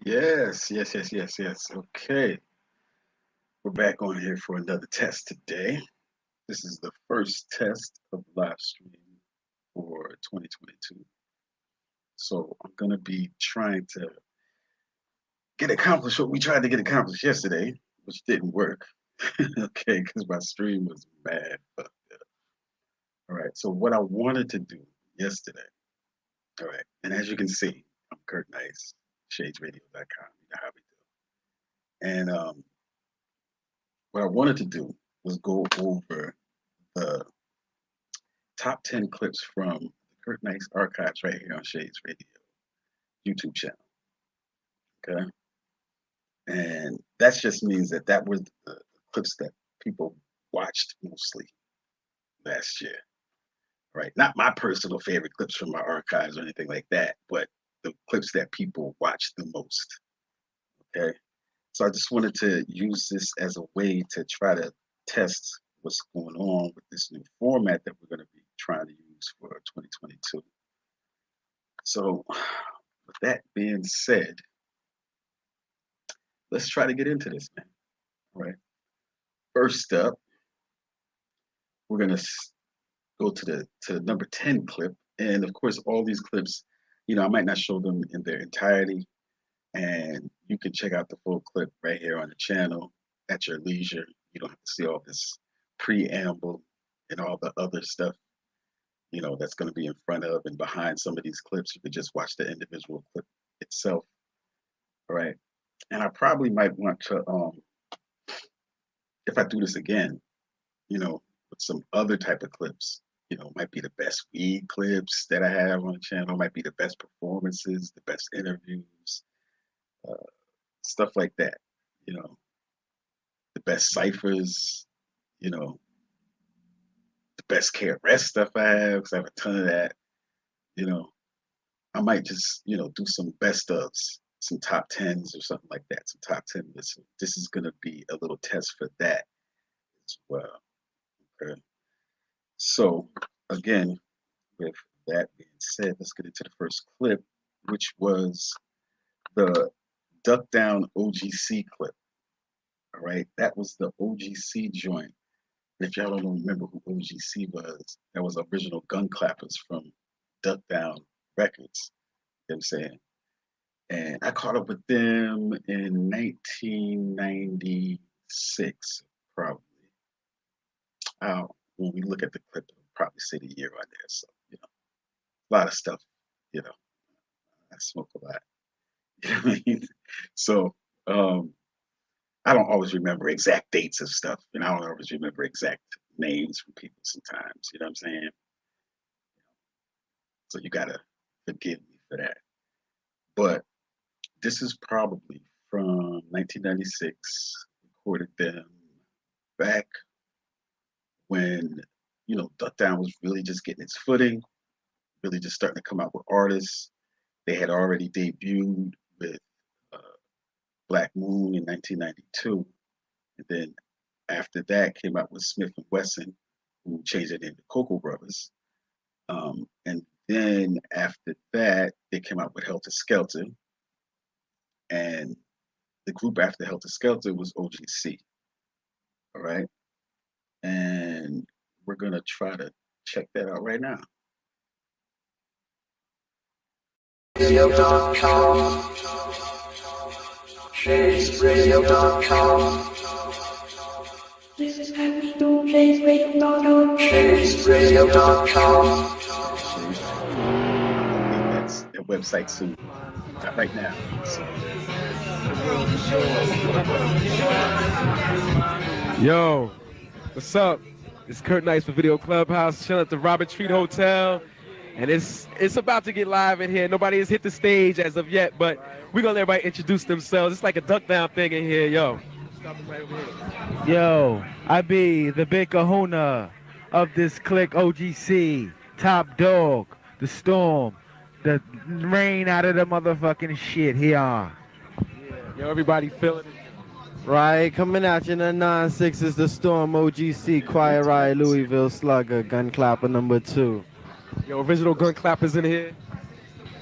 Yes. Okay, we're back on here for another test today. This is the first test of live stream for 2022. So I'm gonna be trying to get accomplished what we tried to get accomplished yesterday, which didn't work. Okay, because my stream was mad. All right, so what I wanted to do yesterday, all right, and as you can see, I'm Kurt Nice, shadesradio.com, you know how we do. And what I wanted to do was go over the top 10 clips from the Kurt Nice archives right here on Shades Radio YouTube channel. Okay. And that just means that that were the clips that people watched mostly last year. Right. Not my personal favorite clips from my archives or anything like that, but the clips that people watched the most. Okay. So I just wanted to use this as a way to try to test what's going on with this new format that we're going to be trying to use for 2022. So, with that being said, let's try to get into this, man. All right. First up, we're gonna go to the number 10 clip, and of course, all these clips, I might not show them in their entirety, and you can check out the full clip right here on the channel at your leisure. You don't have to see all this preamble and all the other stuff, that's going to be in front of and behind some of these clips. You could just watch the individual clip itself. All right. And I probably might want to, if I do this again, with some other type of clips, might be the best weed clips that I have on the channel, might be the best performances, the best interviews, uh, stuff like that, the best ciphers, the best KRS stuff I have, because I have a ton of that, you know. I might just, do some best ofs, some top tens or something like that, some top 10 lists. This is going to be a little test for that as well. Okay. So, again, with that being said, let's get into the first clip, which was the Duck Down OGC clip. All right. That was the OGC joint. If y'all don't remember who OGC was, that was original Gun Clappers from Duck Down Records. You know what I'm saying? And I caught up with them in 1996, probably. When we look at the clip, it'll probably say the year on there. So, a lot of stuff, you know, I smoke a lot. You know what I mean? So, I don't always remember exact dates of stuff, and I don't always remember exact names from people sometimes. You know what I'm saying? So you gotta forgive me for that. But this is probably from 1996. Recorded them back when Duck Down was really just getting its footing, really just starting to come out with artists. They had already debuted with uh, Black Moon in 1992, and then after that came out with Smith and Wesson, who changed it into Cocoa Brothers. And then after that, they came out with Helter Skelter, and the group after Helter Skelter was OGC. All right, and we're gonna try to check that out right now. Radio.com, shadesradio.com. This is Happy Doom, shadesradio.com. Shadesradio.com. That's their website soon. Not right now. Yo, what's up? It's Kurt Nice for Video Clubhouse, chilling at the Robert Treat Hotel. And it's about to get live in here. Nobody has hit the stage as of yet, but we're going to let everybody introduce themselves. It's like a duck down thing in here, yo. Yo, I be the big kahuna of this clique OGC, Top Dog, The Storm, the rain out of the motherfucking shit here. Yo, everybody feeling it. Right, coming at you in the 9-6 The Storm OGC, Quiet Riot, Louisville Slugger, Gun Clapper #2. Yo, original gun clappers in here.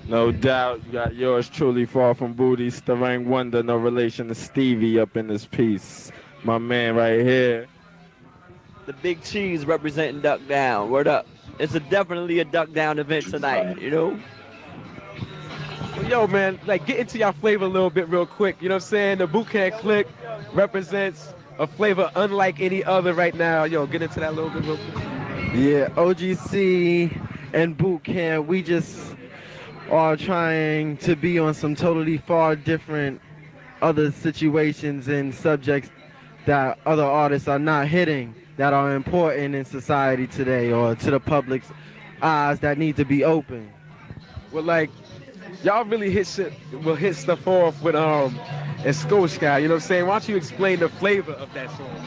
No doubt, you got yours truly, far from booty, stirring wonder, no relation to Stevie up in this piece. My man right here. The big cheese representing Duck Down. Word up. It's definitely a Duck Down event tonight, you know? Well, yo, man, like get into your flavor a little bit real quick. You know what I'm saying? The boot camp click represents a flavor unlike any other right now. Yo, get into that a little bit real quick. Yeah, OGC and boot camp, we just are trying to be on some totally far different other situations and subjects that other artists are not hitting that are important in society today or to the public's eyes that need to be open. Well, like y'all really hit stuff off with and Sky. You know what I'm saying? Why don't you explain the flavor of that song?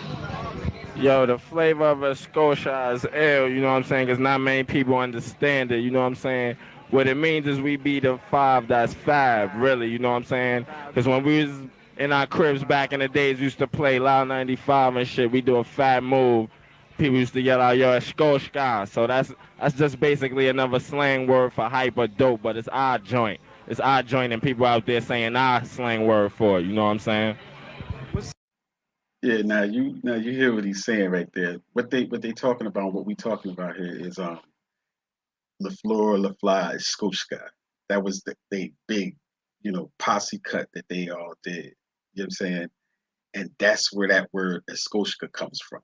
Yo, the flavor of a Scotia is ill, you know what I'm saying? Because not many people understand it, you know what I'm saying? What it means is we be the five that's fab, really, you know what I'm saying? Because when we was in our cribs back in the days, we used to play Loud 95 and shit. We do a fat move. People used to yell out, yo, it's Scotia. So that's just basically another slang word for hype or dope, but it's our joint. It's our joint, and people out there saying our slang word for it, you know what I'm saying? Yeah, now you hear what he's saying right there. What they talking about, what we talking about here is LaFleur, LaFly, Skoshka. That was the big, posse cut that they all did. You know what I'm saying? And that's where that word Skoshka comes from,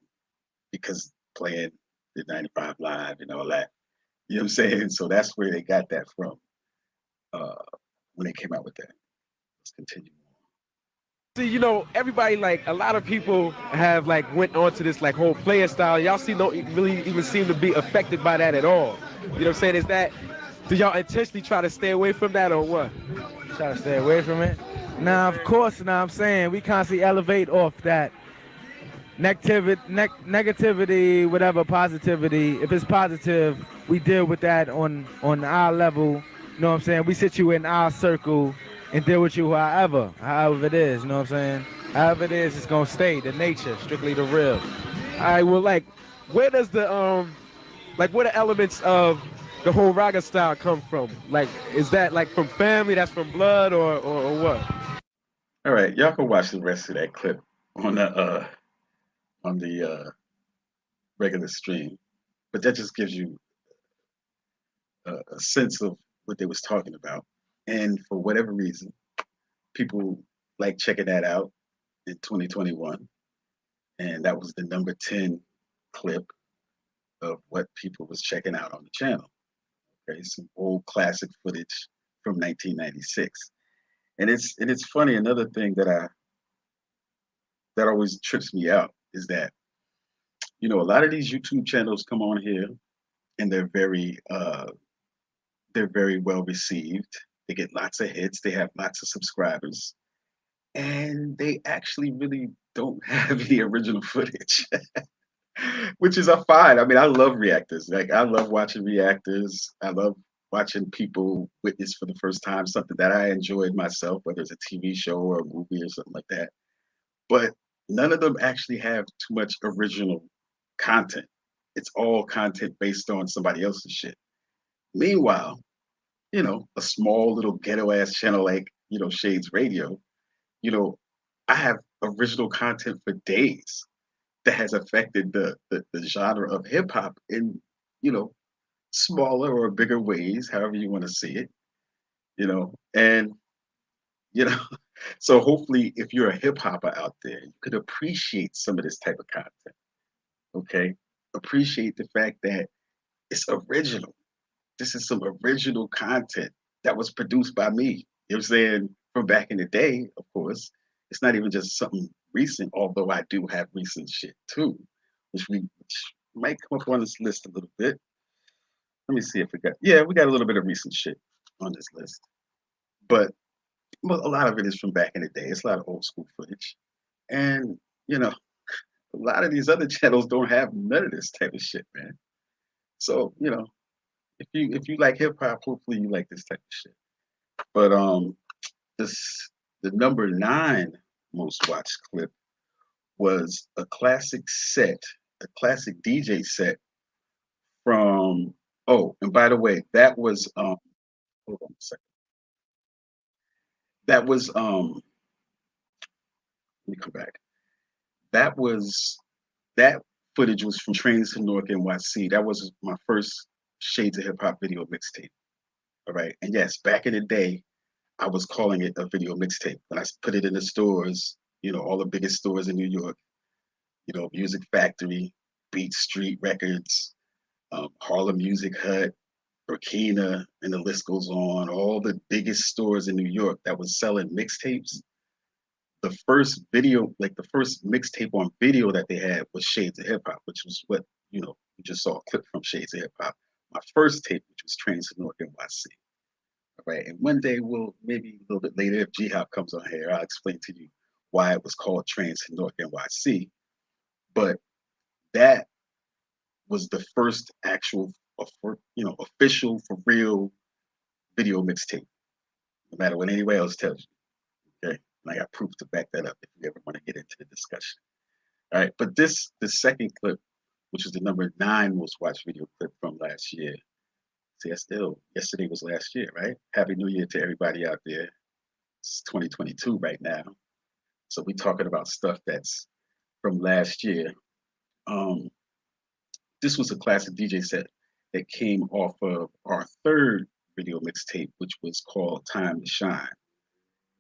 because playing the 95 live and all that. You know what I'm saying? So that's where they got that from, uh, when they came out with that. Let's continue. See, you know, everybody like a lot of people have like went on to this like whole player style. Y'all see don't really even seem to be affected by that at all. You know what I'm saying? Is that do y'all intentionally try to stay away from that or what? Try to stay away from it. Now, of course, now I'm saying we constantly elevate off that negativity, whatever positivity. If it's positive, we deal with that on our level. You know what I'm saying? We sit you in our circle and deal with you however it is. You know what I'm saying? However it is, it's gonna stay the nature, strictly the real. All right, well, like, where does where the elements of the whole raga style come from? Like, is that like from family? That's from blood, or what? All right, y'all can watch the rest of that clip on the regular stream, but that just gives you a sense of what they was talking about. And for whatever reason, people like checking that out in 2021, and that was the number 10 clip of what people was checking out on the channel. Okay, some old classic footage from 1996. And it's funny. Another thing that always trips me out is that a lot of these YouTube channels come on here and they're very well received. They get lots of hits. They have lots of subscribers, and they actually really don't have any original footage, which is a fine. I mean, I love reactors. Like, I love watching reactors. I love watching people witness for the first time something that I enjoyed myself, whether it's a TV show or a movie or something like that. But none of them actually have too much original content. It's all content based on somebody else's shit. Meanwhile, a small little ghetto ass channel like, Shades Radio, you know, I have original content for days that has affected the genre of hip hop in, you know, smaller or bigger ways, however you want to see it, and, you know, so hopefully if you're a hip hopper out there, you could appreciate some of this type of content, okay? Appreciate the fact that it's original. This is some original content that was produced by me. You know what I'm saying? From back in the day, of course. It's not even just something recent, although I do have recent shit too, which might come up on this list a little bit. Let me see if we got a little bit of recent shit on this list. But a lot of it is from back in the day. It's a lot of old school footage. And, you know, a lot of these other channels don't have none of this type of shit, man. So, if you like hip hop, hopefully you like this type of shit. But this the number 9 most watched clip was a classic DJ set from. Oh, and by the way, that was hold on a second. That was let me come back. That was that footage was from Trains to Newark NYC. That was my first Shades of Hip Hop video mixtape. All right. And yes, back in the day, I was calling it a video mixtape. When I put it in the stores, all the biggest stores in New York, Music Factory, Beat Street Records, Harlem Music Hut, Burkina, and the list goes on. All the biggest stores in New York that was selling mixtapes. The first video, like the first mixtape on video that they had was Shades of Hip Hop, which was what, you just saw a clip from Shades of Hip Hop. My first tape, which was Trains to Newark NYC. All right. And one day maybe a little bit later, if G Hop comes on here, I'll explain to you why it was called Trains to Newark NYC. But that was the first actual, official for real video mixtape, no matter what anybody else tells you. Okay. And I got proof to back that up if you ever want to get into the discussion. All right. But the second clip, which is the number 9 most watched video clip from last year. See, yesterday was last year, right? Happy New Year to everybody out there. It's 2022 right now. So we're talking about stuff that's from last year. This was a classic DJ set that came off of our third video mixtape, which was called Time to Shine.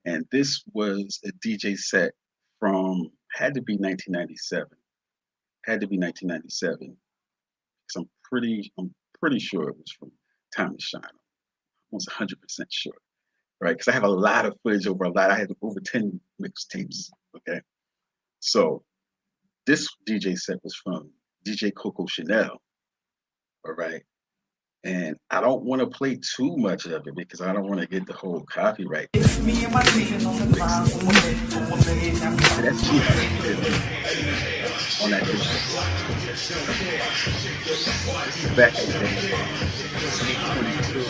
And this was a DJ set had to be 1997. Had to be 1997. Because I'm pretty sure it was from Time to Shine. I was 100% sure. Right? Because I have a lot of footage I had over 10 mixtapes. Okay. So this DJ set was from DJ Coco Chanel. All right. And I don't want to play too much of it because I don't want to get the whole copyright. That's on that issue. Back in the day, 22.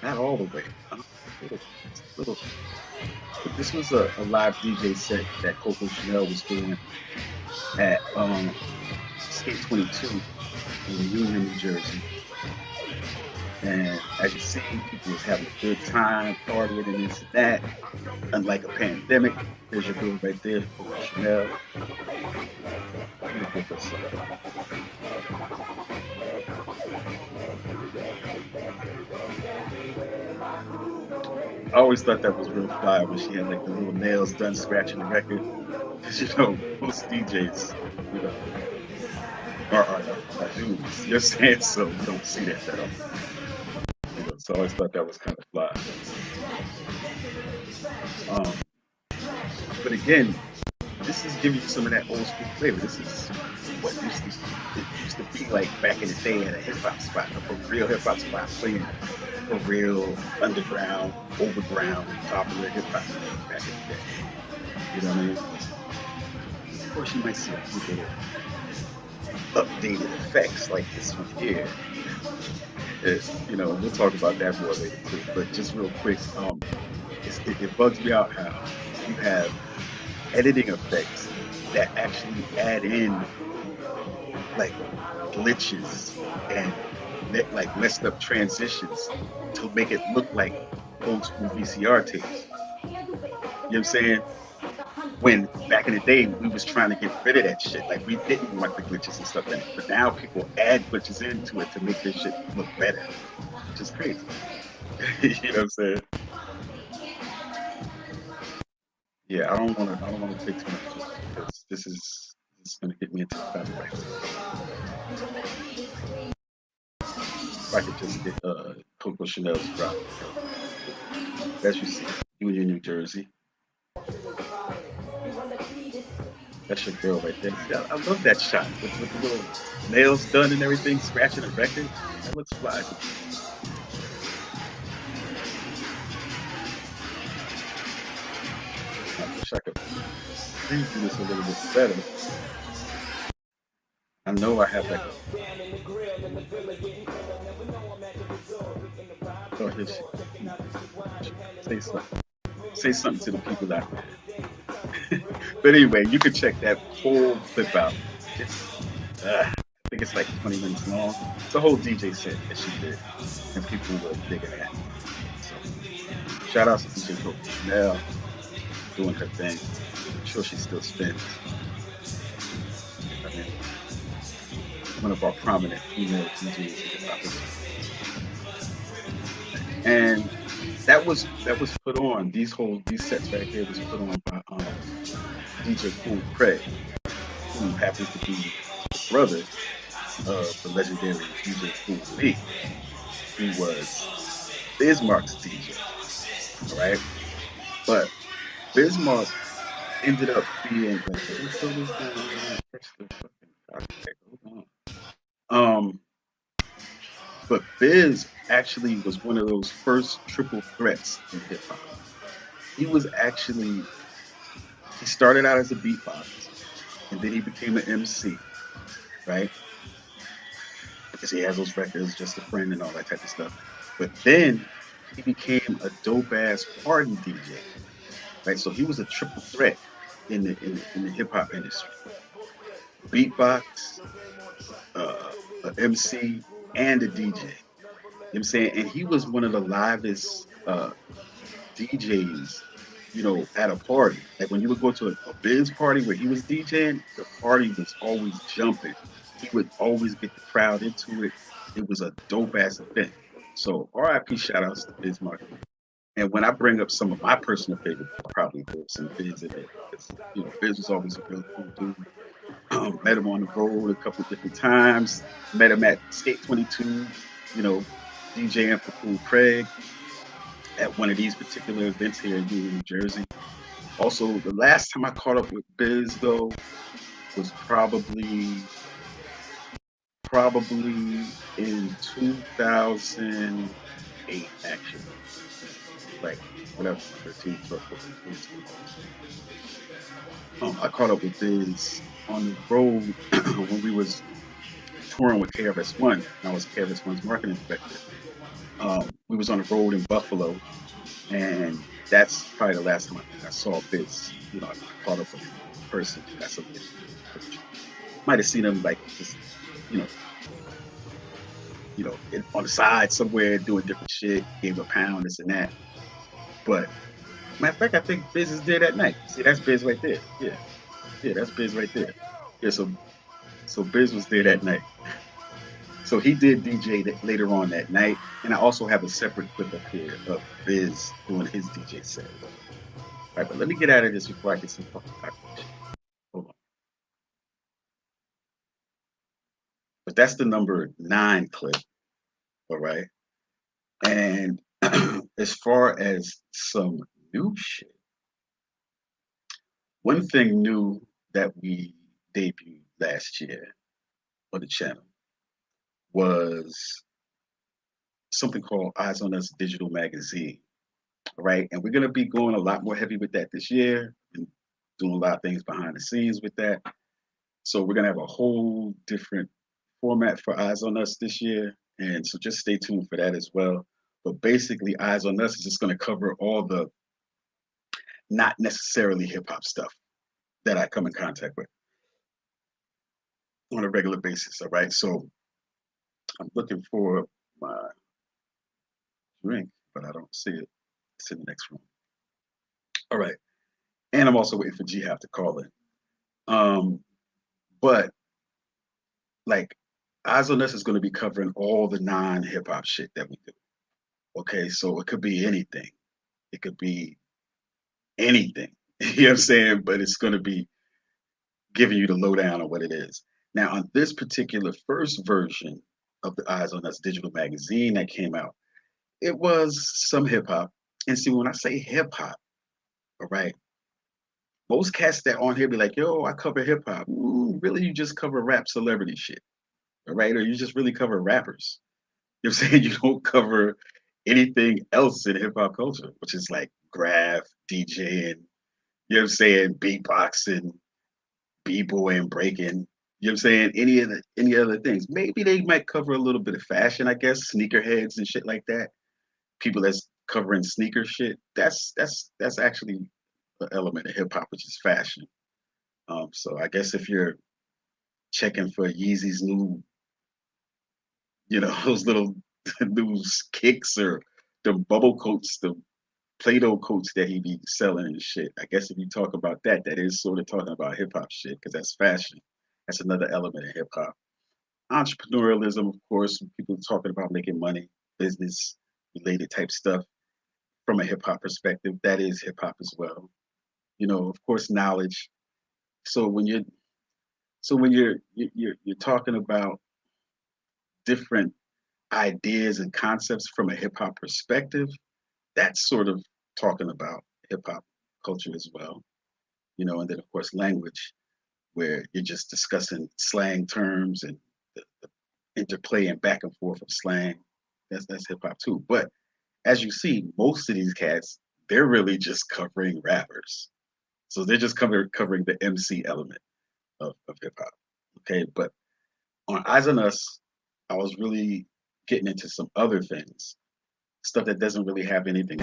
Not all the way. Little. But this was a live DJ set that Coco Chanel was doing at Skate 22 in Union, New Jersey. And as you see, people was having a good time, partying and this and that. Unlike a pandemic, there's your girl right there, Coco Chanel. Let me get this up. I always thought that was real fly when she had like the little nails done scratching the record. Because most DJs, are dudes. You're saying so you don't see that often. So I always thought that was kind of fly. But again, this is giving you some of that old school flavor. This is what used to be like back in the day at a hip hop spot, a real hip hop spot, playing a real underground, overground, popular hip hop back in the day. You know what I mean? Of course, you might see a few little updated effects like this one here. We'll talk about that more later too. But just real quick, it bugs me out how you have editing effects that actually add in like glitches and like messed up transitions to make it look like old school VCR tapes. You know what I'm saying? When back in the day we was trying to get rid of that shit, like we didn't want the glitches and stuff in it, but now people add glitches into it to make this shit look better, which is crazy. You know what I'm saying? Yeah, I don't want to take too much because this is going to get me into the copyright. If I could just get Coco Chanel's drop. As you see, Union, New Jersey. That's your girl right there. I love that shot with the little nails done and everything, scratching the record. That looks fly. I wish I could preview this a little bit better. I know I have like oh, here she. Say something to the people out there. But anyway, you can check that whole clip out. It's, I think it's like 20 minutes long. It's a whole DJ set that she did, and people were digging that. So shout out to DJ Coco Chanel doing her thing. I'm sure she still spins. I mean, one of our prominent female DJs in hip hop history. And that was put on. These sets right here was put on by DJ Cool Craig, who happens to be the brother of the legendary DJ Cool Lee, who was Bismarck's DJ. All right, but Bismarck ended up being like, let me slow this down. I don't catch the fucking copyright. Hold on. But Biz actually was one of those first triple threats in hip hop. He was actually he started out as a beatbox, and then he became an MC, right? Because he has those records, Just a Friend, and all that type of stuff. But then he became a dope ass party DJ, right? So he was a triple threat in the hip hop industry: beatbox, an MC, and a DJ. You know what I'm saying? And he was one of the livest DJs, at a party. Like when you would go to a Biz party where he was DJing, the party was always jumping. He would always get the crowd into it. It was a dope ass event. So RIP shout outs to Biz Markie. And when I bring up some of my personal favorites, I'll probably put some Biz in there because Biz was always a real cool dude. Met him on the road a couple of different times. Met him at Skate 22, you know, DJing for Cool Craig at one of these particular events here in New Jersey. Also, the last time I caught up with Biz though was probably in 2008 actually. Like whatever, 13, 12, 14, 15. I caught up with Biz on the road when we was touring with KRS-One. I was KRS-One's marketing director. We was on the road in Buffalo, and that's probably the last time I think I saw Biz. I caught up with him in person. That's a might have seen him like just, you know, on the side somewhere doing different shit, gave a pound, this and that. But matter of fact, I think Biz is there that night. See, that's Biz right there. Yeah, yeah, that's Biz right there. Yeah, so Biz was there that night. So he did DJ later on that night, and I also have a separate clip up here of Biz doing his DJ set. All right, but let me get out of this before I get some fucking copyright. Hold on. But that's the number 9 clip. All right. And as far as some new shit, one thing new that we debuted last year on the channel was something called Eyes on Us Digital Magazine. All right. And we're going to be going a lot more heavy with that this year and doing a lot of things behind the scenes with that. So we're going to have a whole different format for Eyes on Us this year. And so just stay tuned for that as well. But basically, Eyes on Us is just going to cover all the not necessarily hip hop stuff that I come in contact with on a regular basis. All right. So I'm looking for my drink, but I don't see it. It's in the next room. All right. And I'm also waiting for G-Hap to call in. But like Eyes on Us is going to be covering all the non-hip hop shit that we do. Okay. So it could be anything. It could be anything. You know what I'm saying? But it's going to be giving you the lowdown on what it is. Now, on this particular first version of the Eyes on Us digital magazine that came out, it was some hip hop. And see, when I say hip hop, all right, most cats that on here be like, yo, I cover hip hop. Really, you just cover rap celebrity shit, all right? Or you just really cover rappers. You know what I'm saying? You don't cover anything else in hip hop culture, which is like graph, DJing, you know what I'm saying, beatboxing, b-boy and breaking. You know what I'm saying? Any other things. Maybe they might cover a little bit of fashion, I guess, sneakerheads and shit like that. People that's covering sneaker shit. That's actually an element of hip hop, which is fashion. So I guess if you're checking for Yeezy's new, those little new kicks or the bubble coats, the Play-Doh coats that he be selling and shit. I guess if you talk about that, that is sort of talking about hip hop shit because that's fashion. That's another element of hip hop. Entrepreneurialism, of course, people talking about making money, business related type stuff from a hip hop perspective. That is hip hop as well. Of course, knowledge. So when you're talking about different ideas and concepts from a hip hop perspective, that's sort of talking about hip hop culture as well. And then of course language, where you're just discussing slang terms and the interplay and back and forth of slang. That's hip hop too. But as you see, most of these cats, they're really just covering rappers. So they're just covering the MC element of hip hop. Okay, but on Eyes on Us, I was really getting into some other things, stuff that doesn't really have anything.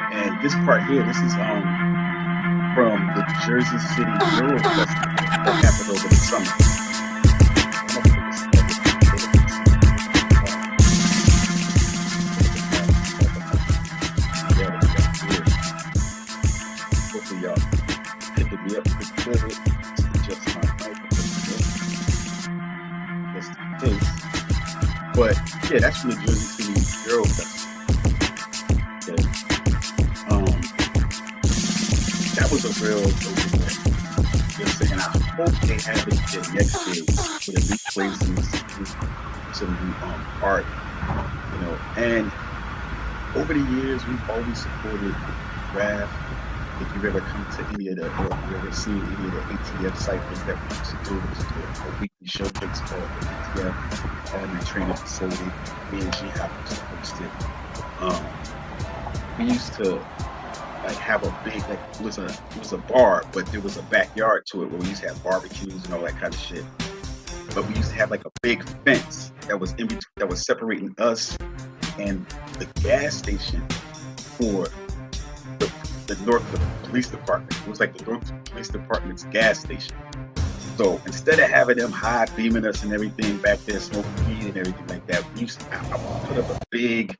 And this part here, this is from the Jersey City Euro Festival that happened over the summer. Hopefully y'all picking me up pretty good. Just my mic, just in case. But yeah, that's from the Jersey City Euro Festival. Okay. That was a real thing. And I hope they have it again next year for the new places, some new art, And over the years, we've always supported craft. If you've ever come to any of the, or if you've ever seen any of the ATF cycles that we used to do, we used to do a weekly showcase called the ATF Army Training Facility. Me and G Hop used to host it. We used to have a big, it was a bar, but there was a backyard to it where we used to have barbecues and all that kind of shit. But we used to have a big fence that was in between, that was separating us and the gas station for the North Police Department. It was like the North Police Department's gas station. So instead of having them high beaming us and everything back there, smoking weed and everything like that, we used to put up a big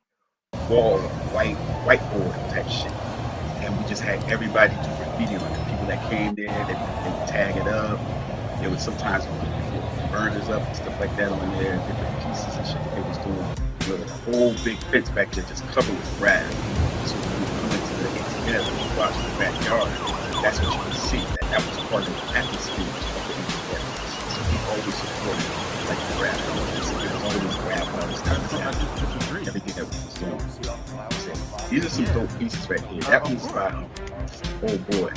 wall of whiteboard type shit. And we just had everybody do graffiti on it. People that came there, they would tag it up. It would sometimes put burners up and stuff like that on there, different pieces and shit that they was doing. There was a whole big fence back there just covered with grass. So when you come into the ATF and you watch the backyard, that's what you can see. That was part of the atmosphere of the ATF. So we always supported the rap. There was always rap on this kind of stuff. Everything that we was doing. These are some dope pieces right here. That one's by old boy,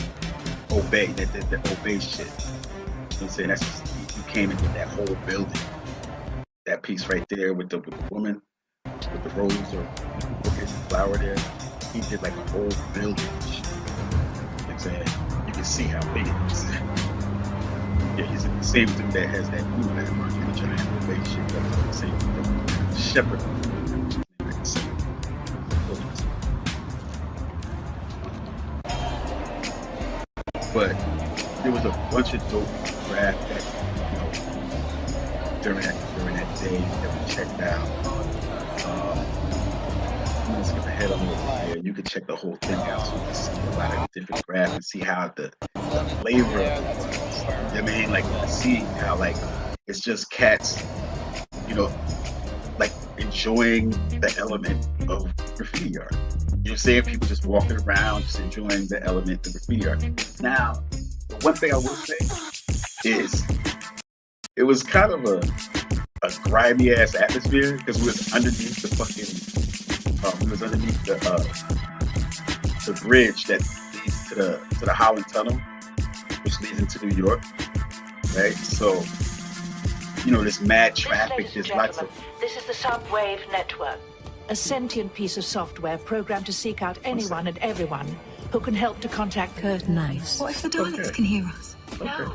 Obey, that Obey shit. You know what I'm saying? That's just, he came and did that whole building. That piece right there with the woman, with the rose or the flower there. He did a whole building. You know what I'm saying? You can see how big it is. Yeah, he's the same dude that has that giant Obey shit. The same shepherd. But there was a bunch of dope rap that, during that day that we checked out. I'm gonna skip ahead a little bit. You could check the whole thing out so you can see a lot of different rap and see how the flavor of it was. You know what I mean? Seeing how it's just cats, enjoying the element of graffiti art. You know what I'm saying? People just walking around, just enjoying the element of graffiti art. Now, the one thing I will say is, it was kind of a grimy ass atmosphere because we was underneath the fucking we was underneath the bridge that leads to the Holland Tunnel, which leads into New York, right? So, you know, there's mad traffic, there's lots of... This is the Subwave Network, a sentient piece of software programmed to seek out anyone and everyone who can help to contact Curtain Ice. What if the Daleks can hear us? No.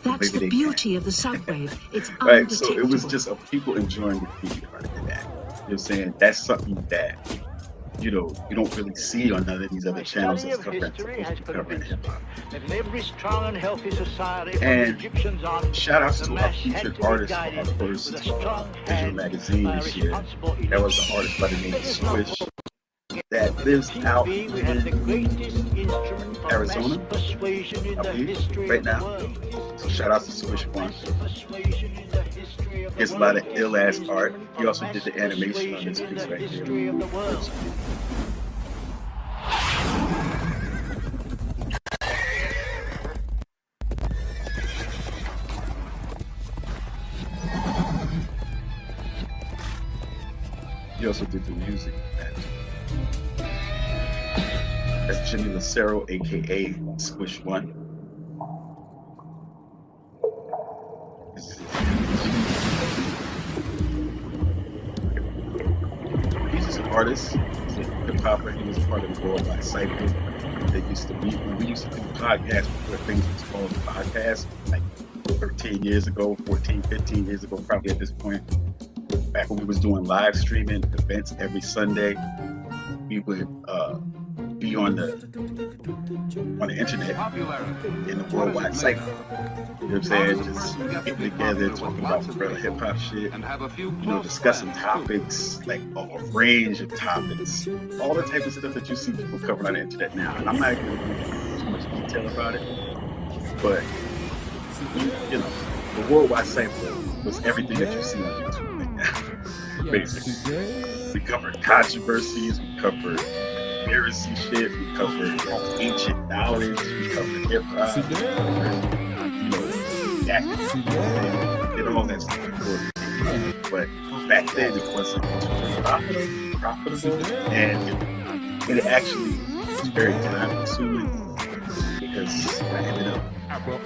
That's the beauty of the Subwave. It's right, so undetectable. it was just people enjoying graffiti art in that. You know what I'm saying? That's something that, you know, you don't really see on none of these other channels that's covering hip-hop. In every strong and healthy society, and shout outs to our featured artist for our first visual magazine this year. That was an artist by the name of Swish that lives out in Arizona, I believe, right now. So shout out to Swish One. He has a lot of ill ass art. He also did the animation on this piece right here. He also did the music. That's Jimmy Lucero, aka Squish One. He's just an artist. He's a hip hopper. He was a part of the Worldwide Cycle. They used to be when we used to do podcasts before things was called podcasts, like 13 years ago, 14, 15 years ago, probably at this point. Back when we was doing live streaming events every Sunday, we would be on the internet in the Worldwide Cycle. You know what I'm saying? Just getting together, talking about real hip hop shit, you know, discussing topics, like a range of topics, all the type of stuff that you see people covering on the internet now. And I'm not going to go into too much detail about it, but you know, the Worldwide Cycle was everything that you see on YouTube right now. Basically, we covered controversies, we covered conspiracy shit, we covered ancient knowledge, we covered hip hop, we covered, you know, acting, did all that stuff. But back then it wasn't profitable, and it actually was very time consuming because I ended up,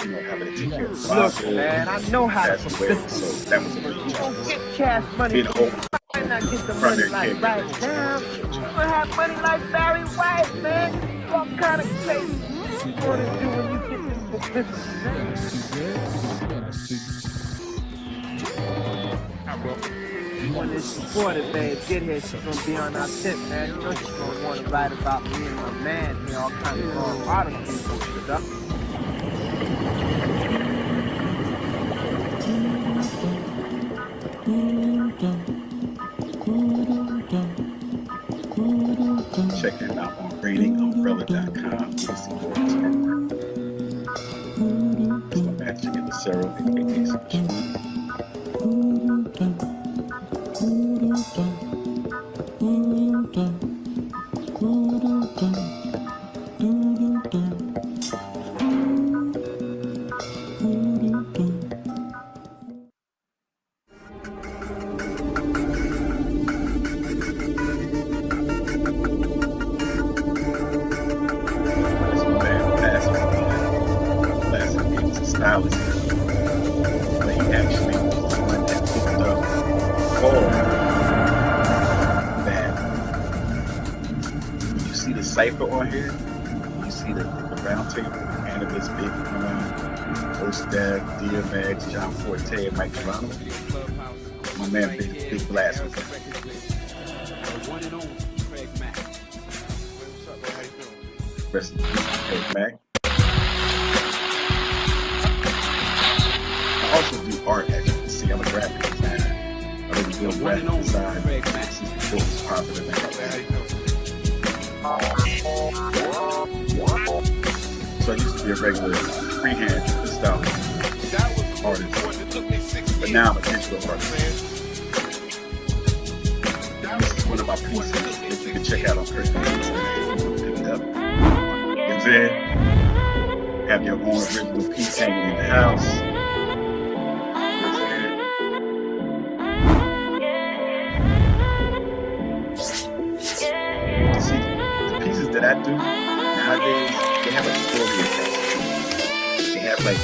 you know, having to take care of the Look, man, I know how to fulfill. So that was a big challenge. get cash money. Being a whole Why not get the money like right now? You gonna have money like Barry White, man. What kind of crazy you gonna do when you get this publicity, man? When this supporter babe get here, she's gonna be on our tip, man. You know she's gonna want to write about me and my man here, all kinds of wrong articles and stuff. Check it out on ratingumbrella.com. So I'm actually in the Sarah aka section. Cipher on here, you see the round table, Annabis, Big One, Ostag, DMX, John Forte, and Mike Toronto. My man Big Blast was there. Rest in peace, Craig Mack. I also do art, as you can see. I'm a graphic designer. I really do graphic design since before it was popular and all that. So I used to be a regular freehand style artist, but now I'm a digital artist. This is one of my pieces that you can check out on KRSONE. Pick it up. You know what I'm saying? Have your own original piece hanging in the house. You know what I'm that I do nowadays, they have a story attached to it. They have like,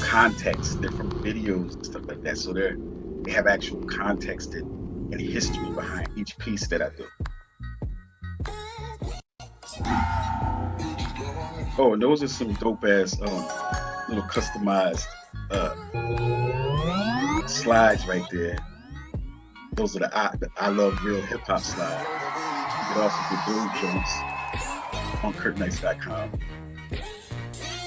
context. They're from videos and stuff like that. So they have actual context and history behind each piece that I do. Oh, and those are some dope ass little customized uh slides right there. Those are the I love real hip hop slides. You can also get those joints on KurtNice.com.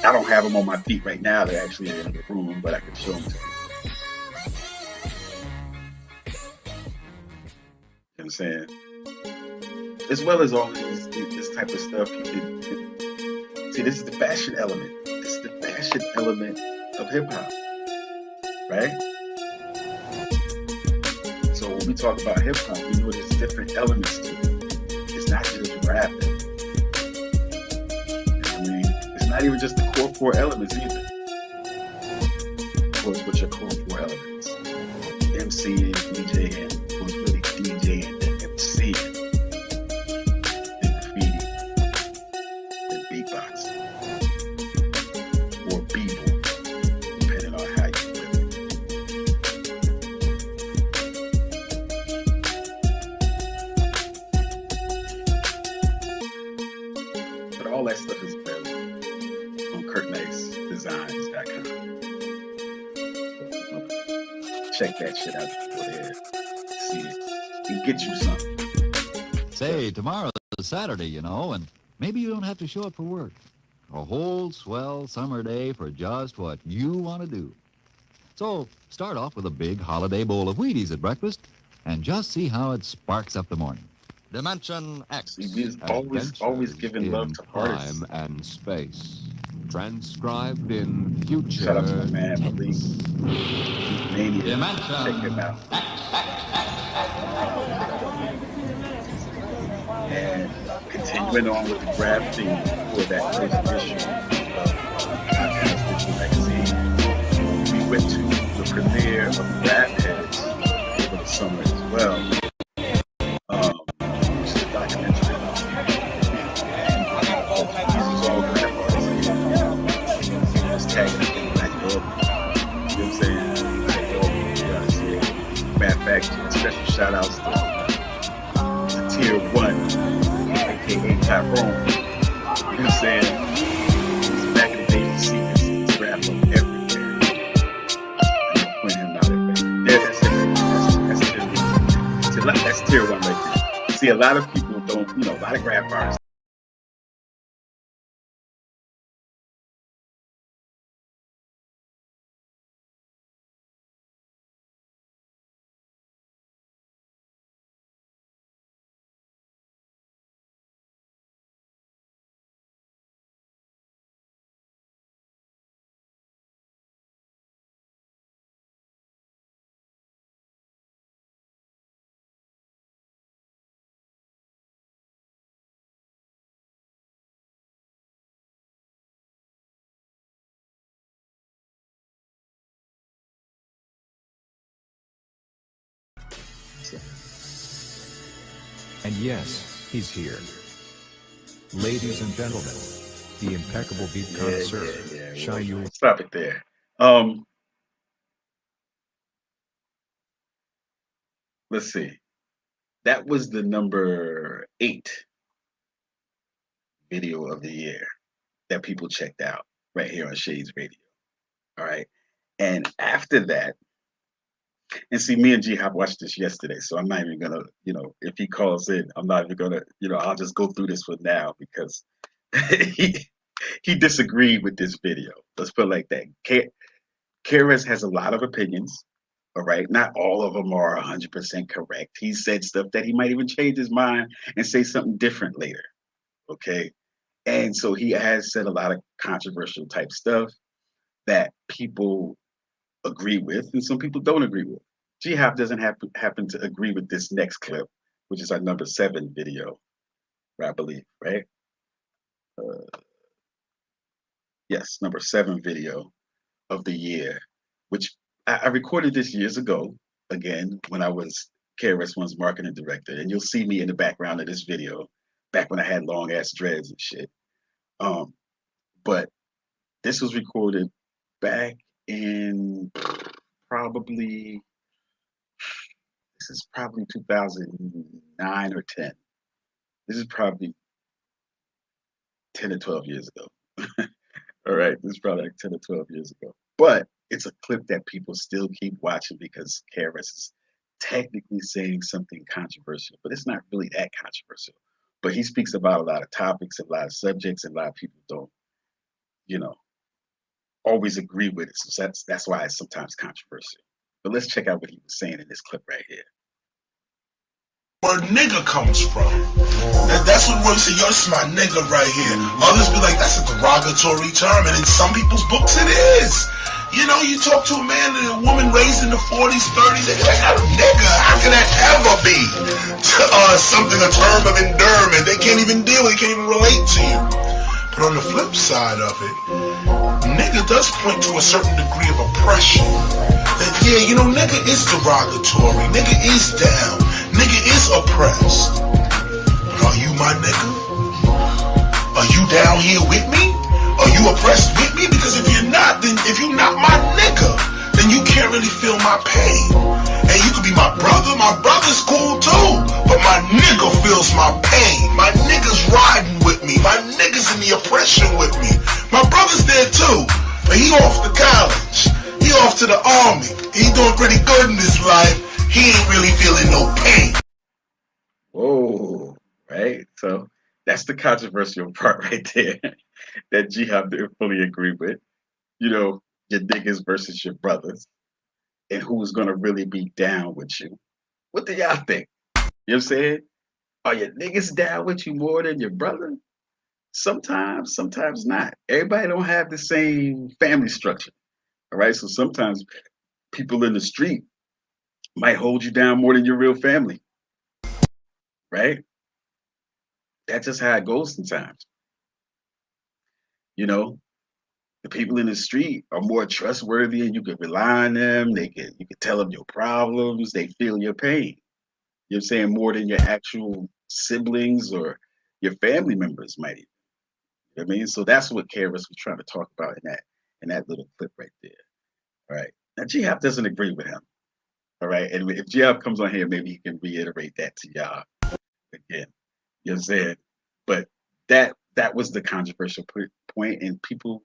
I don't have them on my feet right now. They're actually in the room, but I can show them to you. You know what I'm saying? As well as all this type of stuff, you can see. This is the fashion element. This is the fashion element of hip hop, right? So when we talk about hip hop, we know there's different elements to it. It's not just rapping. You know what I mean? It's not even just the core four elements either. Of course, what's your core four elements? MC, DJ, and of course, really DJ and then MC, then graffiti, then beatbox, or b-boy, depending on how you live it. But all that stuff is available on KurtNiceDesigns.com. Check that shit out. Go there, see it, and get you something. Say, tomorrow's Saturday, you know, and maybe you don't have to show up for work. A whole swell summer day for just what you want to do. So start off with a big holiday bowl of Wheaties at breakfast and just see how it sparks up the morning. Dimension X. See, we're always giving love to artists. Time and space. Transcribed in future. Shout out to my man Malik. Mania. Dimension. Check him out. And continuing on with the grab theme for that first issue of Podcast Digital Magazine, we went to the premiere of Rap Heads over the summer as well. Which is a documentary. These was all rap artists. Just tagging up in Black Dog. You know what I'm saying? Black Dog, matter of fact, special shout outs to Tier 1, aka Tyrone. You know what I'm saying? Back in the day, you see this rap on everywhere. I'm pointing him out everywhere. Yeah, that's Tier 1 right there. See, a lot of people don't, a lot of rap artists. And yes, he's here. Ladies and gentlemen, the impeccable beat connoisseur, Shine You. Stop it there. Let's see. That was the number 8 video of the year that people checked out right here on Shades Radio. All right. And after that, and see, me and G Hop watched this yesterday, so I'm not even gonna, if he calls in, I'm not even gonna, I'll just go through this for now because he disagreed with this video. Let's put it like that. KRS has a lot of opinions. All right, not all of them are 100% correct. He said stuff that he might even change his mind and say something different later. Okay, and so he has said a lot of controversial type stuff that people agree with and some people don't agree with. G-Hop doesn't happen to agree with this next clip, which is our number 7 video, I believe, right? Yes, number 7 video of the year, which I recorded this years ago, again, when I was KRS-One's marketing director, and you'll see me in the background of this video back when I had long ass dreads and shit. Um, but this was recorded back in probably this is probably 2009 or 10. This is probably 10 or 12 years ago. All right, this is probably like 10 or 12 years ago. But it's a clip that people still keep watching because KRS is technically saying something controversial, but it's not really that controversial. But he speaks about a lot of topics, a lot of subjects, and a lot of people don't, you know, always agree with it. So that's why it's sometimes controversial. But let's check out what he was saying in this clip right here. Where nigga comes from. That's what we say, yo, this is my nigga right here. Others be like, that's a derogatory term, and in some people's books it is. You know, you talk to a man and a woman raised in the 40s, 30s, they're like, a nigga, how can that ever be something, a term of endearment? They can't even deal with it, can't even relate to you. But on the flip side of it, nigga does point to a certain degree of oppression. That, yeah, you know, nigga is derogatory, nigga is down, nigga is oppressed. But are you my nigga? Are you down here with me? Are you oppressed with me? Because if you're not, then if you're not my nigga, then you can't really feel my pain. And you could be my brother's cool too, but my nigga feels my pain. My nigga's riding with me, my nigga's in the oppression with me. My brother's there too, but he off to college, he off to the army, he doing pretty good in his life, he ain't really feeling no pain. Whoa, right? So that's the controversial part right there that Jihad didn't fully agree with. You know, your niggas versus your brothers, and who's gonna really be down with you. What do y'all think? You know what I'm saying? Are your niggas down with you more than your brother? Sometimes, sometimes not. Everybody don't have the same family structure. All right. So sometimes people in the street might hold you down more than your real family. Right? That's just how it goes sometimes. You know, the people in the street are more trustworthy and you can rely on them. You can tell them your problems, they feel your pain. You know what I'm saying? More than your actual siblings or your family members might even. You know what I mean? So that's what KRS was trying to talk about in that little clip right there. All right. Now G-Hop doesn't agree with him. All right. And if G-Hop comes on here, maybe he can reiterate that to y'all again. You know what I'm saying? But that was the controversial point, and people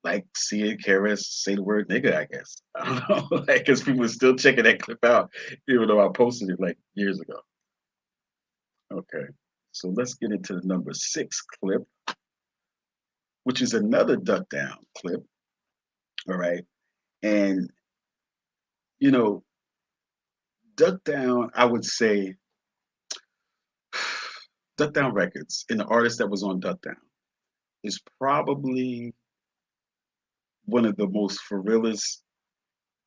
like seeing KRS say the word nigga, I guess. I don't know. Like, because people are still checking that clip out, even though I posted it like years ago. Okay. So let's get into the number 6 clip, which is another duck down clip. All right. And you know, duck down, I would say Duck Down Records and the artist that was on Duck Down is probably one of the most for realist,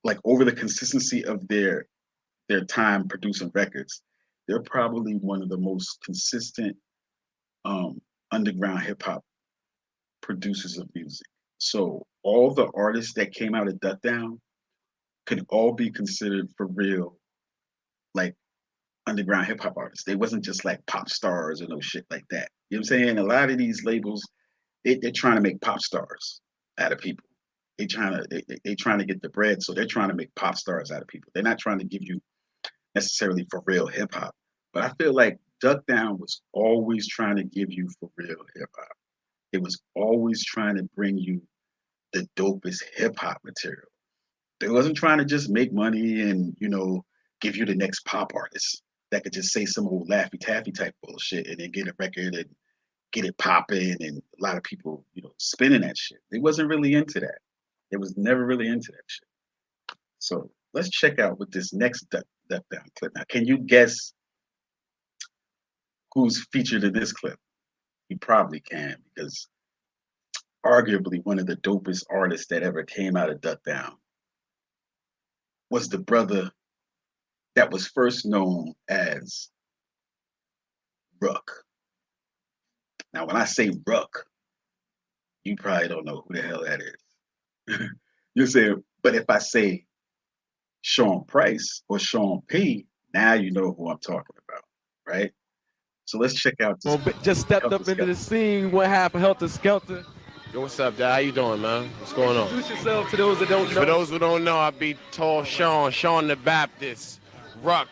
like over the consistency of their time producing records. They're probably one of the most consistent underground hip hop producers of music. So all the artists that came out of Duck Down could all be considered for real, like underground hip hop artists. They wasn't just like pop stars or no shit like that. You know what I'm saying? A lot of these labels, they're trying to make pop stars out of people. They trying to get the bread, so they're trying to make pop stars out of people. They're not trying to give you necessarily for real hip hop. But I feel like Duck Down was always trying to give you for real hip hop. It was always trying to bring you the dopest hip hop material. They wasn't trying to just make money and, give you the next pop artist that could just say some old Laffy Taffy type bullshit and then get a record and get it popping and a lot of people, spinning that shit. They wasn't really into that. They was never really into that shit. So let's check out with this next Duck Down clip. Now, can you guess who's featured in this clip? You probably can, because arguably one of the dopest artists that ever came out of Duck Down was the brother that was first known as Ruck. Now, when I say Ruck, you probably don't know who the hell that is. You're saying, but if I say Sean Price or Sean P, now you know who I'm talking about, right? So let's check out this. Just stepped up into the scene. What happened? Helter Skelter. Yo, what's up, Dad? How you doing, man? What's going on? Introduce yourself to those that don't know. For those who don't know, I be Tall Sean the Baptist, Ruck.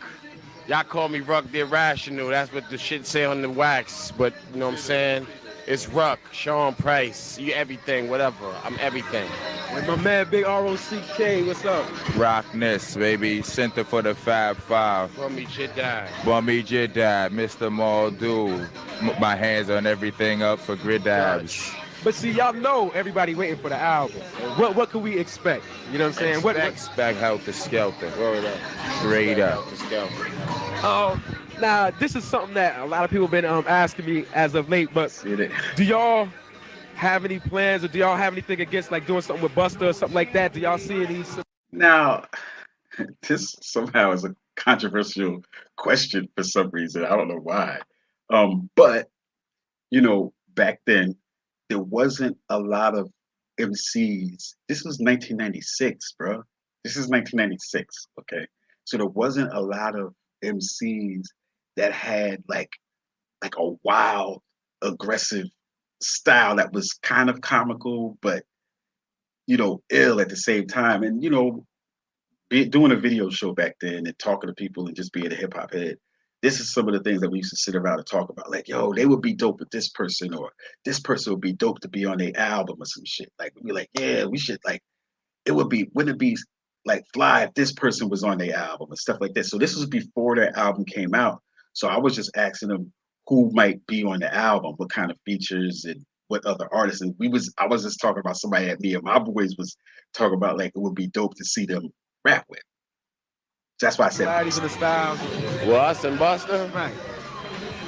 Y'all call me Ruck the Irrational. That's what the shit say on the wax. But you know what I'm saying? It's Ruck, Sean Price. You everything, whatever. I'm everything. And my man, Big ROCK. What's up? Rockness, baby. Center for the Fab Five. Bummy Jedi. Bummy Jedi. Mr. Maldu. My hands on everything up for Gridabs. But see, y'all know everybody waiting for the album. What can we expect? You know what I'm saying? Expect Helter Skelter. Word up. Straight up. Now, this is something that a lot of people have been asking me as of late, but do y'all have any plans or do y'all have anything against like doing something with Busta or something like that? Do y'all see any? Now, this somehow is a controversial question for some reason. I don't know why. But, you know, back then, there wasn't a lot of MCs. This was 1996, bro. This is 1996, okay? So there wasn't a lot of MCs that had like a wild, aggressive style that was kind of comical, but you know, ill at the same time. And you know, doing a video show back then and talking to people and just being a hip hop head, this is some of the things that we used to sit around and talk about. Like, yo, they would be dope with this person, or this person would be dope to be on their album or some shit. Like, we'd be like, yeah, we should like, wouldn't it be like fly if this person was on their album and stuff like that. So this was before their album came out. So I was just asking them who might be on the album, what kind of features and what other artists. And I was just talking about somebody that me and my boys was talking about, like it would be dope to see them rap with. That's why I said the style. Well, us and Busta? Right.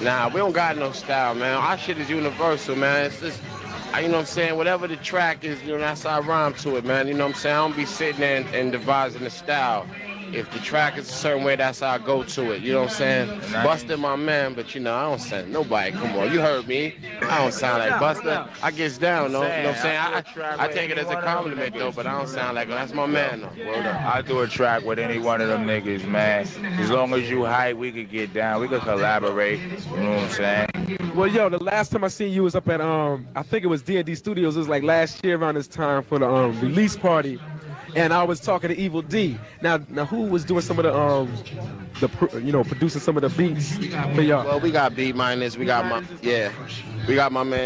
Nah, we don't got no style, man. Our shit is universal, man. It's just, you know what I'm saying? Whatever the track is, you know, that's how I rhyme to it, man. You know what I'm saying? I don't be sitting there and devising the style. If the track is a certain way, that's how I go to it. You know what I'm saying? Busta my man, but you know, I don't sound nobody. Come on, you heard me. I don't sound like Busta. I gets down, though. You know what I'm saying? I take it as a compliment, though, but I don't sound like that's my man, though. Word up. I do a track with any one of them niggas, man. As long as you hype, we could get down. We could collaborate. You know what I'm saying? Well, yo, the last time I seen you was up at I think it was D&D Studios. It was like last year around this time for the release party. And I was talking to Evil D. Now who was doing some of the producing some of the beats for y'all? Well, we got B minus. We got my man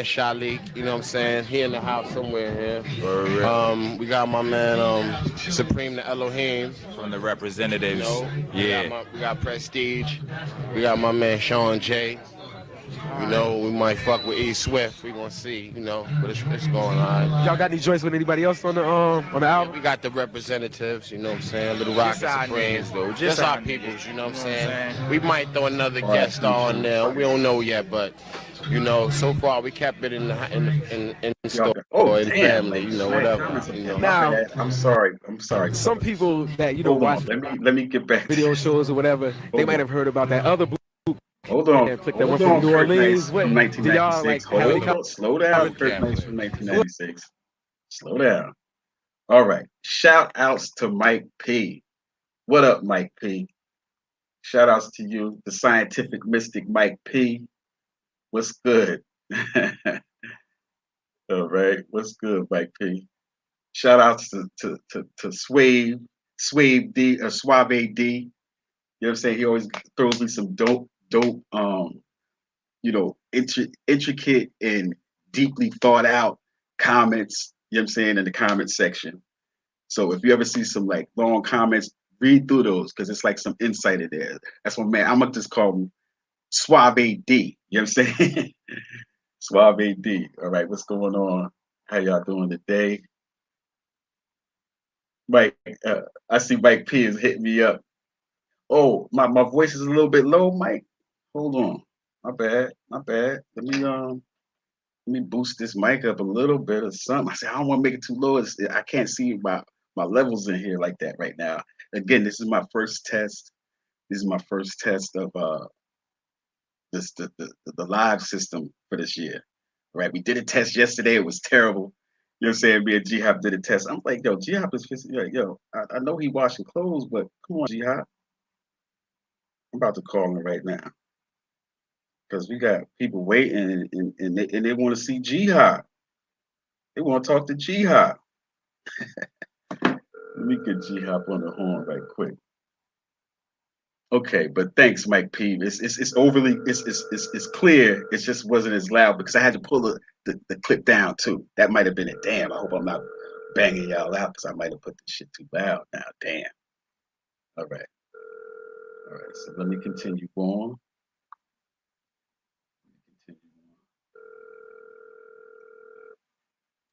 Shalik. You know what I'm saying? He in the house somewhere here. We got my man Supreme the Elohim from the Representatives. You know? Yeah. We got Prestige. We got my man Sean J. You know, we might fuck with E Swift. We gonna see, you know, but it's going on. Y'all got any joints with anybody else on the album? We got the Representatives, you know what I'm saying? Little Rock and Supreme. Just our peoples, you know what I'm saying? We might throw another guest star on there. We don't know yet, but you know, so far we kept it in store or in family, you know, whatever. You know. Now, I'm sorry. Some people that watch let me get back video shows or whatever, they might have heard about that other Hold on. That one from New Orleans. From 1996. Hold on. Slow down. Kurt Nice from 1996. Slow down. All right. Shout outs to Mike P. What up, Mike P? Shout outs to you, the scientific mystic Mike P. What's good? All right. What's good, Mike P? Shout outs to Suave D or Suave D. You know what I'm saying? He always throws me some dope, you know, intricate and deeply thought out comments, you know what I'm saying, in the comment section. So if you ever see some like long comments, read through those because it's like some insight in there. That's my man. I'm gonna just call him Suave D. You know what I'm saying? Suave D. All right, what's going on? How y'all doing today? Mike, I see Mike P is hitting me up. Oh, my voice is a little bit low, Mike. Hold on. My bad. Let me boost this mic up a little bit or something. I said I don't want to make it too low. I can't see my levels in here like that right now. Again, this is my first test. This is my first test of the live system for this year. Right? We did a test yesterday. It was terrible. You know what I'm saying? Me and G-Hop did a test. I'm like, yo, G-Hop is like, yo, I know he washing clothes, but come on, G-Hop. I'm about to call him right now. because we got people waiting and they want to see Jihad. They want to talk to Jihad. Let me get Jihad on the horn right quick. Okay, but thanks, Mike P. It's overly it's clear. It just wasn't as loud because I had to pull the clip down too. That might have been it. Damn, I hope I'm not banging y'all out because I might have put this shit too loud now. Damn. All right. All right. So let me continue on.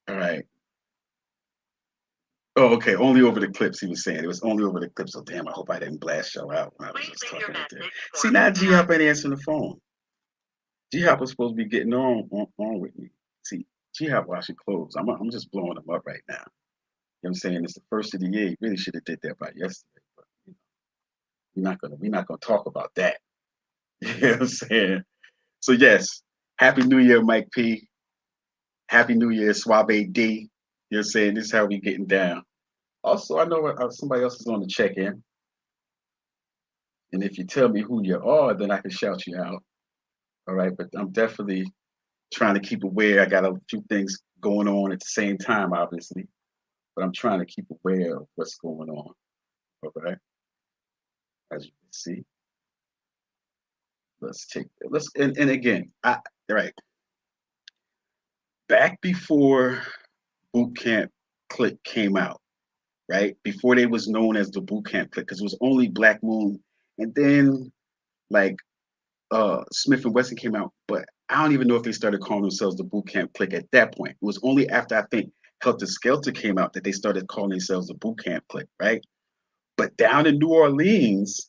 All right. Oh, okay. Only over the clips, he was saying. It was only over the clips. So damn, I hope I didn't blast y'all out when I was just talking right there. See, now G-Hop ain't answering the phone. G-Hop was supposed to be getting on with me. See, G-Hop will actually close. I'm just blowing him up right now. You know what I'm saying? It's the first of the year. He really should have did that by yesterday. But you know, we're not gonna talk about that. You know what I'm saying? So yes, Happy New Year, Mike P. Happy New Year, Suave D. You know what I'm saying? This is how we getting down. Also, I know somebody else is on the check-in. And if you tell me who you are, then I can shout you out. All right, but I'm definitely trying to keep aware. I got a few things going on at the same time, obviously, but I'm trying to keep aware of what's going on. All right, as you can see, and again, all right, back before Boot Camp Click came out, right? Before they was known as the Boot Camp Click, because it was only Black Moon, and then like Smith and Wesson came out, but I don't even know if they started calling themselves the Boot Camp Click at that point. It was only after I think Helter Skelter came out that they started calling themselves the Boot Camp Click, right? But down in New Orleans,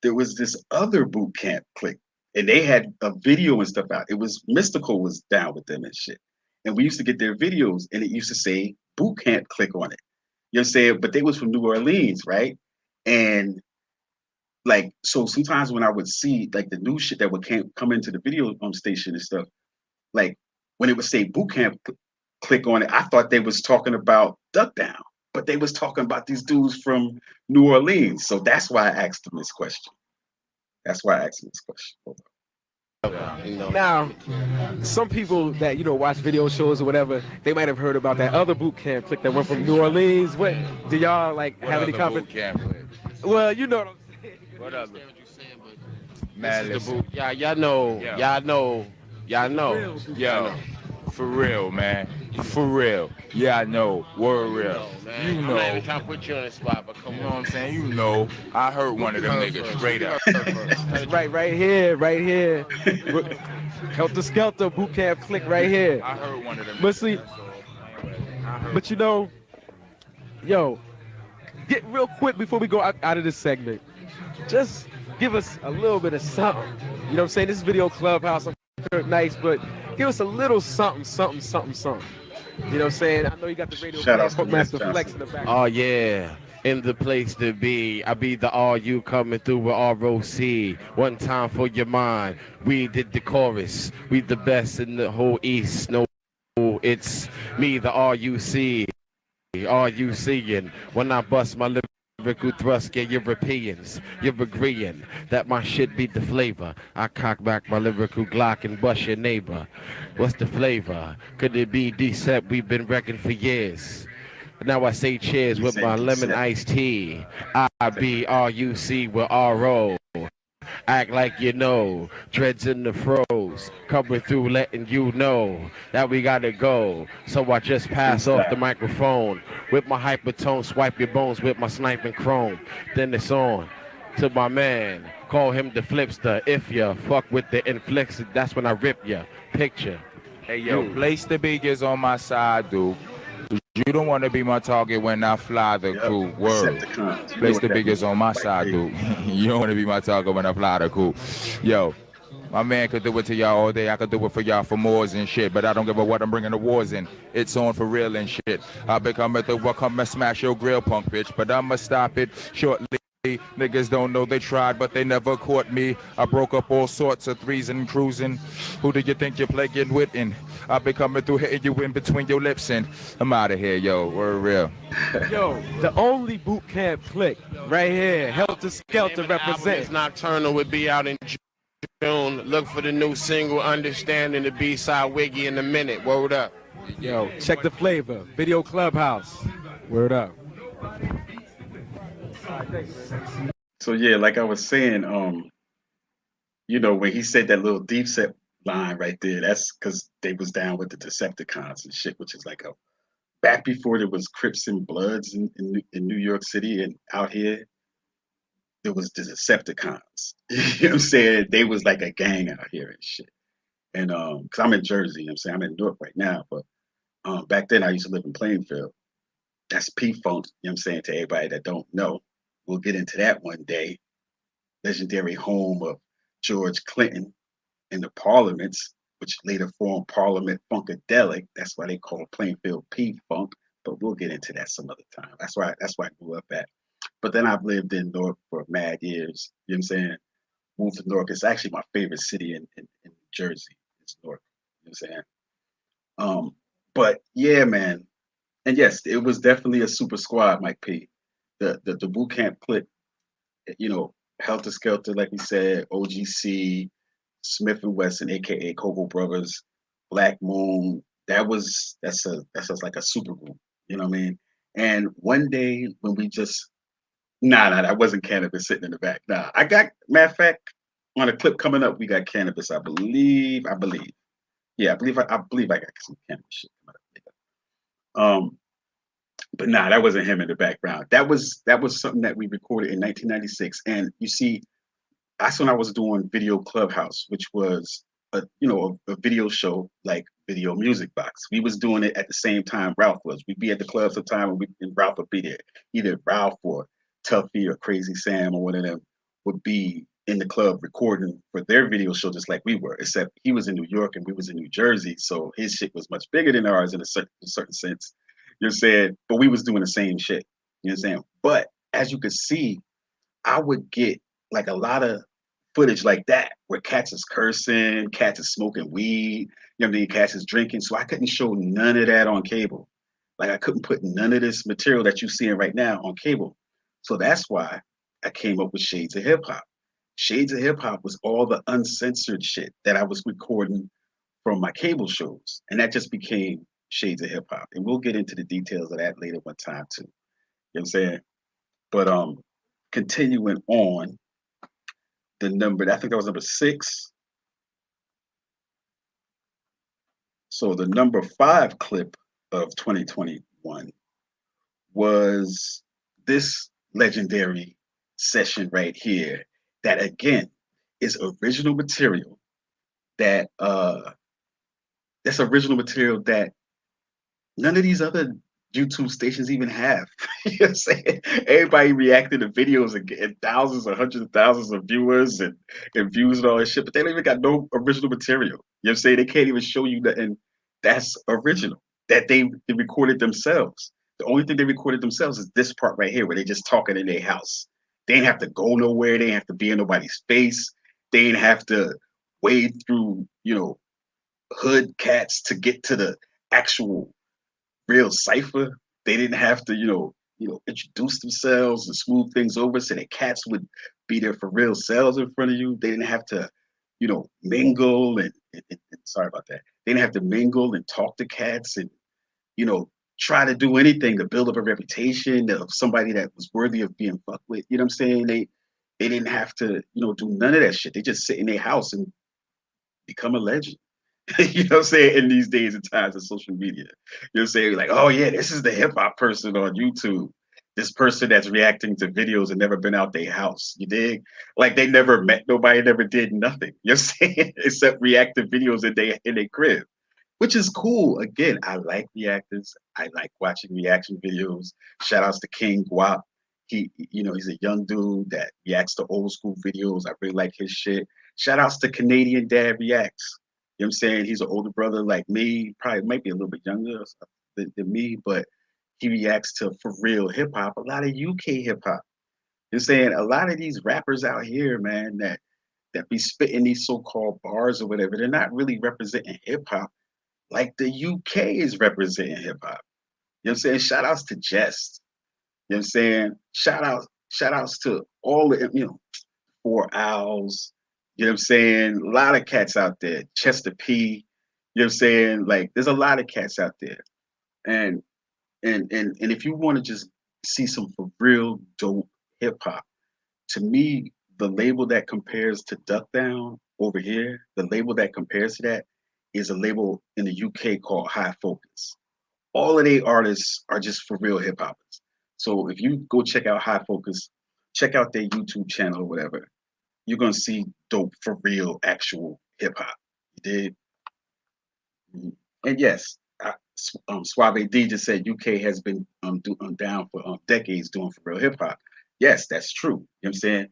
there was this other Boot Camp Click, and they had a video and stuff out. It was Mystical was down with them and shit, and we used to get their videos, and it used to say Boot Camp Click on it. You know what I'm saying? But they was from New Orleans, right? And like, so sometimes when I would see like the new shit that would come into the video station and stuff, like when it would say Boot Camp Click on it, I thought they was talking about Duck Down, but they was talking about these dudes from New Orleans. So that's why I asked them this question. That's why I asked them this question. Now, some people that watch video shows or whatever, they might have heard about that other boot camp clique that went from New Orleans. What do y'all like have any comment? Well, you know what I'm saying. What other? Man, this is the boot. Y'all know. Yo, for real, man. For real. Yeah, I know. Word real. You know. I'm not even trying to put you on the spot, but come on. You know what I'm saying? You know. I heard one of them niggas straight up. right here. Helter Skelter boot camp clique right here. I heard one of them. But see, but yo, get real quick before we go out of this segment. Just give us a little bit of something. You know what I'm saying? This is Video Clubhouse. I'm Kurt Nice, but give us a little something. You know what I'm saying? I know you got the radio Master Flex in the back. Oh, yeah. In the place to be, I be the RU coming through with ROC. One time for your mind. We did the chorus. We the best in the whole East. No, it's me, the RUC. Are you seeing when I bust my lyrical thrust? Get Europeans, you're agreeing that my shit beat the flavor. I cock back my lyrical Glock and bust your neighbor. What's the flavor? Could it be Decept? We've been wrecking for years. Now I say cheers with my lemon iced tea. I be RUC with RO. Act like you know, dreads in the froze, coming through letting you know that we gotta go. So I just pass off the microphone with my hypertone, swipe your bones with my sniping chrome. Then it's on to my man, call him the Flipster. If ya fuck with the infliction, that's when I rip ya. Picture. Hey yo, place the biggest on my side, dude. You don't want to be my target when I fly the crew. Word. Place the biggest on my side, dude. You don't want to be my target when I fly the crew. Yo, my man could do it to y'all all day. I could do it for y'all for more and shit. But I don't give a what I'm bringing the wars in. It's on for real and shit. I become at the what come and smash your grill, punk bitch. But I'ma stop it shortly. Niggas don't know they tried, but they never caught me. I broke up all sorts of threes and cruising. Who do you think you're playing with? And I be coming through hitting you in between your lips, and I'm out of here, yo. We're real. Yo, the only boot camp clique right here. Helter Skelter represents. Nocturnal would be out in June, look for the new single, Understanding, the B-side Wiggy in a minute. Word up. Yo, check the flavor. Video Clubhouse. Word up. So yeah, like I was saying, you know, when he said that little deep set line right there, that's because they was down with the Decepticons and shit, which is like a back before there was Crips and Bloods in New York City and out here, there was the Decepticons. You know what I'm saying? They was like a gang out here and shit. And because I'm in Jersey, you know what I'm saying? I'm in Newark right now, but back then I used to live in Plainfield. That's P-Funk, you know what I'm saying, to everybody that don't know. We'll get into that one day. Legendary home of George Clinton and the parliaments, which later formed Parliament Funkadelic. That's why they call Plainfield P-Funk, but we'll get into that some other time. That's why I grew up at. But then I've lived in Newark for mad years. You know what I'm saying? Moved to Newark. It's actually my favorite city in Jersey. It's Newark. You know what I'm saying? But yeah, man. And yes, it was definitely a super squad, Mike P. The boot camp clip, you know, Helter Skelter, like we said, OGC, Smith and Wesson, aka Coco Brothers, Black Moon. That's like a super group. You know what I mean? And one day when we just that wasn't Cannabis sitting in the back. Nah, I got matter of fact on a clip coming up, we got Cannabis. I believe. Yeah, I believe I got some Cannabis shit coming up. But nah, that wasn't him in the background. That was something that we recorded in 1996. And you see, that's when I was doing Video Clubhouse, which was a video show like Video Music Box. We was doing it at the same time Ralph was. We'd be at the club sometime and Ralph would be there. Either Ralph or Tuffy or Crazy Sam or one of them would be in the club recording for their video show just like we were, except he was in New York and we was in New Jersey, so his shit was much bigger than ours in a certain sense. You know what I'm saying? But we was doing the same shit. You know what I'm saying? But as you could see, I would get like a lot of footage like that where cats is cursing, cats is smoking weed, you know what I mean? Cats is drinking. So I couldn't show none of that on cable. Like I couldn't put none of this material that you're seeing right now on cable. So that's why I came up with Shades of Hip Hop. Shades of Hip Hop was all the uncensored shit that I was recording from my cable shows. And that just became Shades of Hip Hop. And we'll get into the details of that later one time too. You know what I'm saying? But continuing on, I think that was number 6. So the number 5 clip of 2021 was this legendary session right here that again is original material that that's original material that none of these other YouTube stations even have. You know what I'm saying? Everybody reacted to videos and getting thousands or hundreds of thousands of viewers and views and all that shit, but they don't even got no original material. You know what I'm saying? They can't even show you that, and that's original. That they recorded themselves. The only thing they recorded themselves is this part right here where they just talking in their house. They didn't have to go nowhere. They didn't have to be in nobody's face. They didn't have to wade through, hood cats to get to the actual real cipher. They didn't have to, introduce themselves and smooth things over so that cats would be there for real sales in front of you. They didn't have to, mingle and sorry about that. They didn't have to mingle and talk to cats and, try to do anything to build up a reputation of somebody that was worthy of being fucked with. You know what I'm saying? They didn't have to, do none of that shit. They just sit in their house and become a legend. You know what I'm saying? In these days and times of social media. You know what I'm saying? Like, oh yeah, this is the hip hop person on YouTube. This person that's reacting to videos and never been out their house. You dig? Like they never met nobody, never did nothing. You know what I'm saying? Except react to videos in their crib. Which is cool. Again, I like reactors. I like watching reaction videos. Shout outs to King Guap. He's a young dude that reacts to old school videos. I really like his shit. Shout outs to Canadian Dad Reacts. You know what I'm saying? He's an older brother like me, probably might be a little bit younger than me, but he reacts to for real hip hop, a lot of UK hip hop. You know what I'm saying? A lot of these rappers out here, man, that be spitting these so-called bars or whatever, they're not really representing hip hop like the UK is representing hip hop. You know what I'm saying? Shout outs to Jest. You know what I'm saying? Shout outs to all the, 4 Owls, You know what I'm saying? A lot of cats out there. Chester P. You know what I'm saying? Like, there's a lot of cats out there. And and if you want to just see some for real dope hip hop, to me, the label that compares to Duck Down over here, the label that compares to that is a label in the UK called High Focus. All of their artists are just for real hip hoppers. So if you go check out High Focus, check out their YouTube channel or whatever, you're gonna see dope for real actual hip hop. You did? And yes, Suave D just said UK has been down for decades doing for real hip hop. Yes, that's true. You know what I'm saying?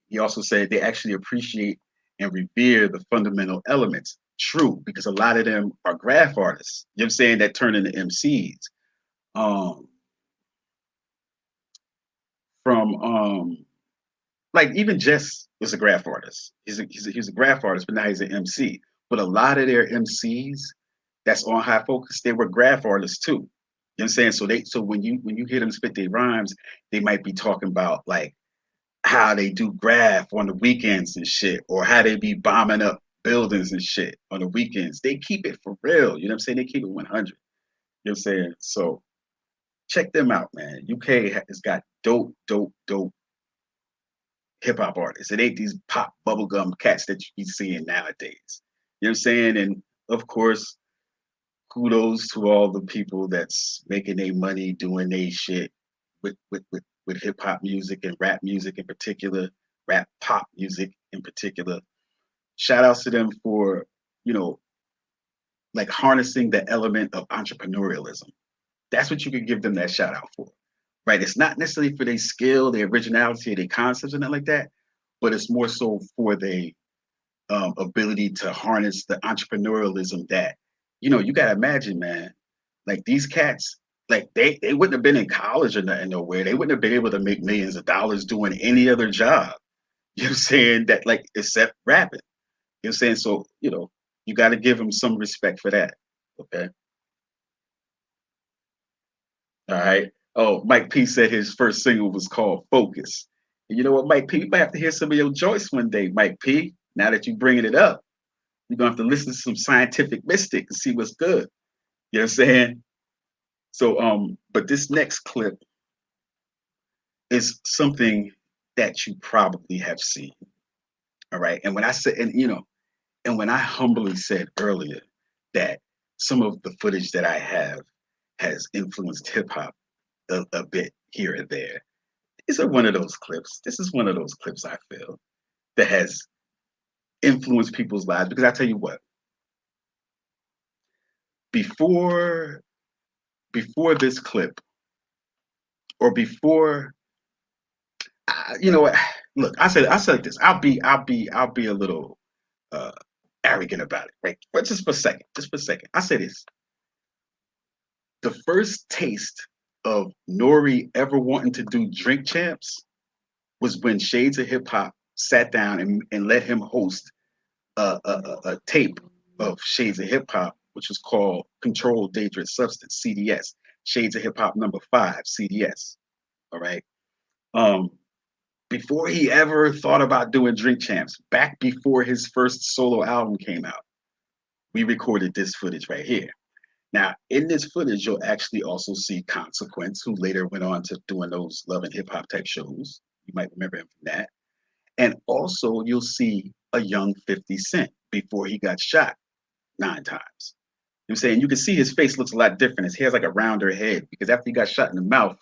He also said they actually appreciate and revere the fundamental elements. True, because a lot of them are graph artists. You know what I'm saying? That turn into MCs. Um, from like even Jess was a graph artist. He's a graph artist, but now he's an MC. But a lot of their MCs that's on High Focus, they were graph artists too. You know what I'm saying? So when you hear them spit their rhymes, they might be talking about like how they do graph on the weekends and shit, or how they be bombing up buildings and shit on the weekends. They keep it for real. You know what I'm saying? They keep it 100. You know what I'm saying? So check them out, man. UK has got dope, dope, dope hip hop artists. It ain't these pop bubblegum cats that you be seeing nowadays. You know what I'm saying? And of course, kudos to all the people that's making their money doing their shit with hip hop music and rap music in particular, rap pop music in particular. Shout outs to them for, you know, like harnessing the element of entrepreneurialism. That's what you could give them that shout out for. Right. It's not necessarily for their skill, their originality, their concepts and nothing like that, but it's more so for their ability to harness the entrepreneurialism that, you know, you gotta imagine, man, like these cats, like they wouldn't have been in college or nothing nowhere. They wouldn't have been able to make millions of dollars doing any other job. You know what I'm saying? That like except rapping. You know what I'm saying? So, you know, you gotta give them some respect for that. Okay. All right. Oh, Mike P said his first single was called Focus. And you know what, Mike P, you might have to hear some of your joints one day, Mike P. Now that you're bringing it up, you're gonna have to listen to some Scientific Mystic and see what's good. You know what I'm saying? So, but this next clip is something that you probably have seen. All right. And when I said, and you know, and when I humbly said earlier that some of the footage that I have has influenced hip hop a bit here and there, these are one of those clips. This is one of those clips I feel that has influenced people's lives. Because I tell you what, before this clip, or before, you know what? Look, I said this. I'll be a little uh, arrogant about it, right? But just for a second, I say this: the first taste of Nori ever wanting to do Drink Champs was when Shades of Hip Hop sat down and let him host a tape of Shades of Hip Hop, which was called Controlled Dangerous Substance (CDS). Shades of Hip Hop #5 CDS. All right. Um, before he ever thought about doing Drink Champs, back before his first solo album came out, we recorded this footage right here. Now, in this footage, you'll actually also see Consequence, who later went on to doing those Love and Hip Hop type shows. You might remember him from that. And also, you'll see a young 50 Cent before he got shot 9 times. You know what I'm saying? You can see his face looks a lot different. His hair's like a rounder head because after he got shot in the mouth,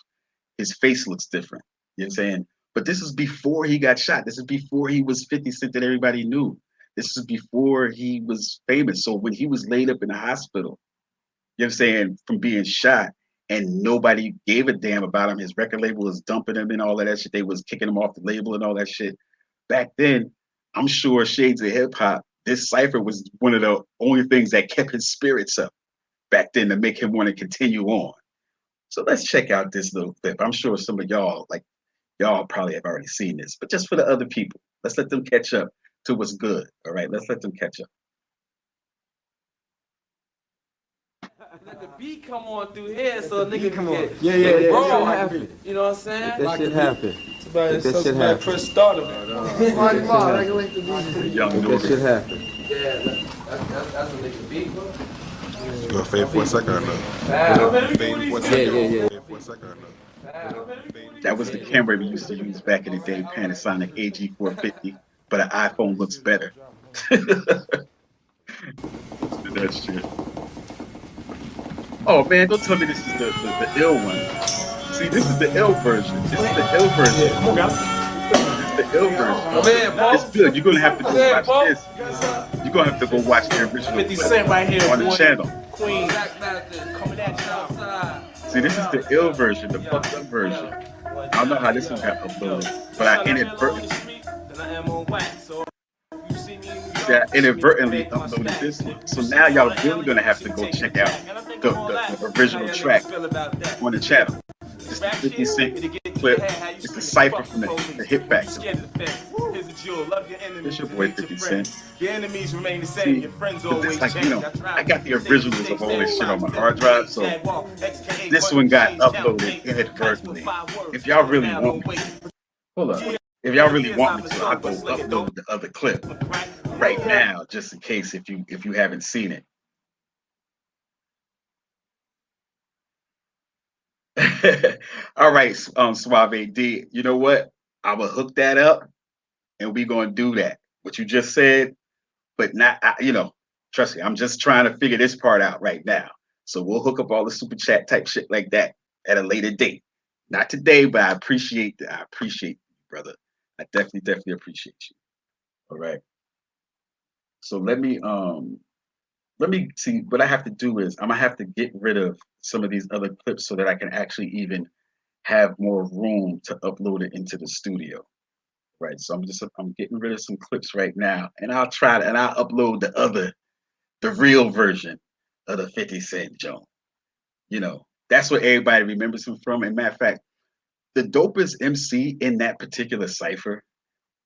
his face looks different. You know what I'm saying? But this is before he got shot. This is before he was 50 Cent that everybody knew. This is before he was famous. So when he was laid up in the hospital, you know what I'm saying, from being shot and nobody gave a damn about him, his record label was dumping him and all of that shit. They was kicking him off the label and all that shit. Back then, I'm sure Shades of Hip Hop, this cipher was one of the only things that kept his spirits up back then to make him want to continue on. So let's check out this little clip. I'm sure some of y'all, like y'all probably have already seen this, but just for the other people, let's let them catch up to what's good. All right, let's let them catch up. Let the beat come on through here so a nigga can get Yeah. raw. You know what I'm saying? That shit happen. Somebody press start on it. Regulate the beat. Young That shit happen. Yeah, that's a nigga beat. You gonna fade for a second or no? Fade for a second. Yeah. Fade for a second or no? That was the camera we used to use back in the day, Panasonic AG450, but an iPhone looks better. That shit. Oh man, don't tell me this is the ill one. See, this is the ill version. This is the ill version. Come on, guys. This is the ill version. It's good. You're gonna have to go watch this. You're gonna have to go watch the original 50 Cent right here on the channel. Queen. See, this is the ill version, the fucked up version. I don't know how this one got uploaded, but I inadvertently uploaded this one. So now y'all really gonna have to go check out the original track on the channel. It's the 50 Cent clip. It's the cipher from the Hit Factory. It's your boy 50 Cent. Your enemies remain the same. Your friends always like, you know, I got the originals of all this shit on my hard drive, so this one got uploaded inadvertently. If y'all really want me, hold up. If y'all really want me to, I'll go upload the other clip right now, just in case if you haven't seen it. All right, Suave D. You know what? I'm gonna hook that up, and we gonna do that. What you just said, but not, you know. Trust me, I'm just trying to figure this part out right now. So we'll hook up all the super chat type shit like that at a later date. Not today, but I appreciate you, brother. I definitely appreciate you. All right. So let me see. What I have to do is I'm gonna have to get rid of some of these other clips so that I can actually even have more room to upload it into the studio. Right. So I'm getting rid of some clips right now, and I'll upload the real version of the 50 Cent Joan. You know, that's what everybody remembers him from. And matter of fact, the dopest MC in that particular cipher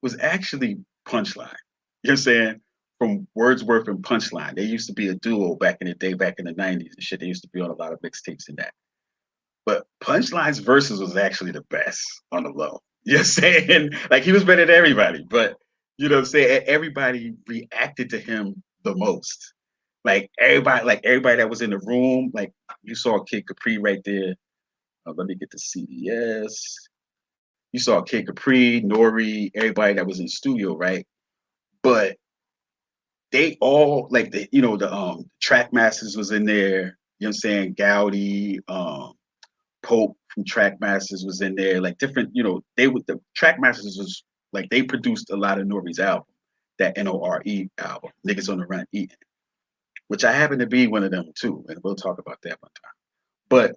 was actually Punchline. You know what I'm saying? From Wordsworth and Punchline. They used to be a duo back in the day, back in the 90s and shit. They used to be on a lot of mixtapes and that. But Punchline's verses was actually the best on the low. You know what I'm saying? Like, he was better than everybody, but you know what I'm saying? Everybody reacted to him the most. Like everybody that was in the room, like you saw Kid Capri right there. Let me get the CDS. You saw Kid Capri, Nori, everybody that was in the studio, right? But they all like the Track Masters was in there. You know what I'm saying? Gowdy, Pope from Track Masters was in there. Like different, the Track Masters was like they produced a lot of Nori's album, that NORE album, Niggas on the Run Eating, which I happen to be one of them too, and we'll talk about that one time. But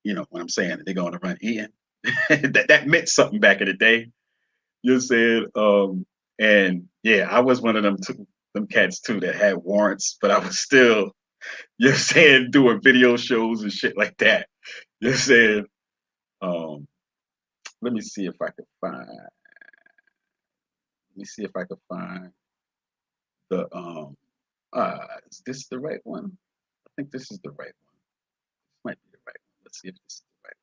you know what I'm saying? They go on the run eating. that meant something back in the day. You know what I'm saying? And yeah, I was one of them cats too that had warrants, but I was still, you know what I'm saying, doing video shows and shit like that. You know what I'm saying? Let me see if I can find the is this the right one? I think this is the right one. This might be the right one. Let's see if this is the right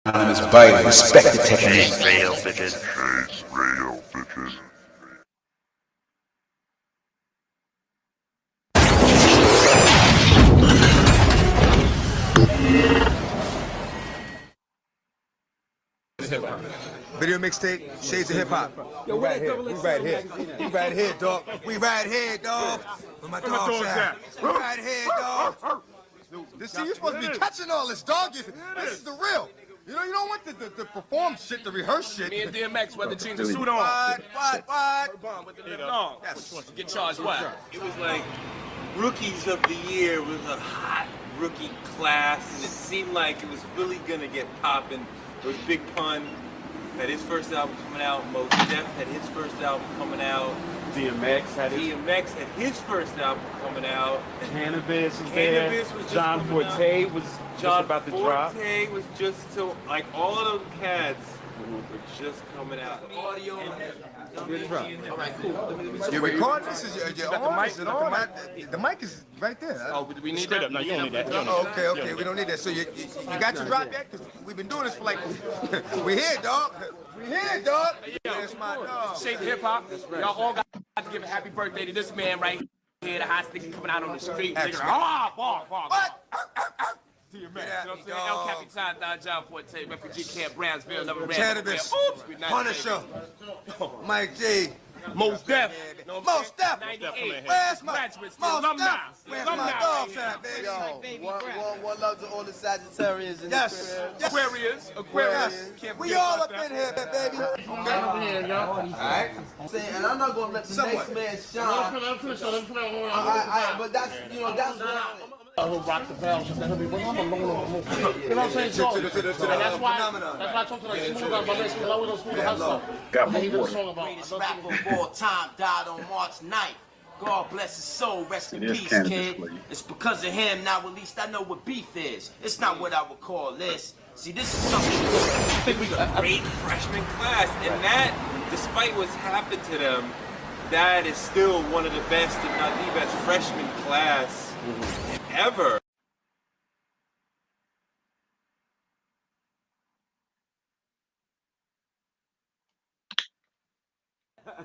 one. Anonymous bite, respect the technique. Real bitches. Video mixtape, Shades of Hip Hop. Yo, we right here, dog. We right here, dog. Where my dogs at? We right here, dog. See, you're supposed to be catching all this, dog. This is the real. You know, you don't want the perform shit, the rehearse shit. Me and DMX went to change the suit on. What? With the no. Get charged what? It was like Rookies of the Year was a hot rookie class, and it seemed like it was really gonna get popping. It was Big Pun had his first album coming out. Mos Def had his first album coming out. DMX had his first album coming out. Cannabis was there. John Forte was just about to drop. Forte was just so like all of those cats were just coming out. Audio. All right, cool. You're recording this? Is your on? Is it on? The mic is right there. Oh, we need that? No, you don't need that. Okay, we don't need that. So you got your drop yet? Because we've been doing this for like, we here, dog. We here, dog. That's my dog. Shake hip hop. Y'all all got to give a happy birthday to this man right here, the hot sticky coming out on the street. What? To your man. You know what I'm saying? El Capitan, Don John Forte, refugee camp, Brownsville, never ran. Cannabis, Punisher, Mike G. Most Def. Most Def. 98. Where's my graduates? alumni? Where's my dogs at, baby? Yo, one love to all the Sagittarians in Yes. Aquarius. We all up in here, baby. Okay. Over here, y'all. All right. And I'm not gonna let the next man shine. But that's, you know, that's Who rock the bells? You know what I'm saying? So, and that's why I talk to like Smooth on my list. I always don't Smooth the Hustler. Got He my did a song about. Greatest rapper of all time died on March 9th. God bless his soul, rest in peace, kid. It's because of him now, at least I know what beef is. It's not what I would call this. See, this is something A great freshman class, and that, despite what's happened to them, that is still one of the best, if not the best, freshman class ever.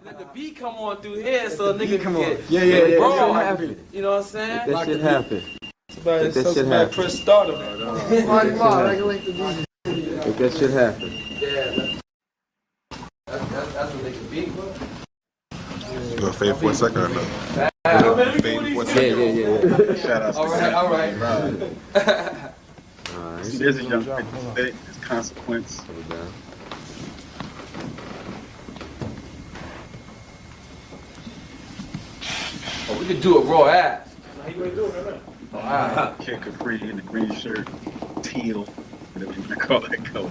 Let the beat come on through here so a nigga can get Yeah. bro, That shit happen. you know what I'm saying? That shit happen. Somebody press start on it. Make that shit happen. Yeah, that's what they can be. You gonna fade for a second or no? Fade for a second. Yeah. Shout out to All right. See, there's a young man today. There's consequence. Oh, we could do a raw ass. Kid Capri in the green shirt, teal, whatever you want to call that color.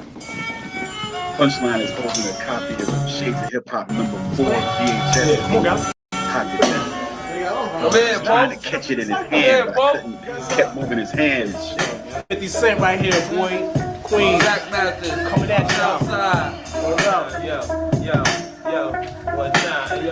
Punchline is holding a copy of Shades of Hip Hop #4 VHS. Pocket that. Trying to catch it in his hand, but I couldn't. He kept moving his hand and shit. 50 Cent right here, boy. Queen. Jack Master Coming at you outside. Yo. One time.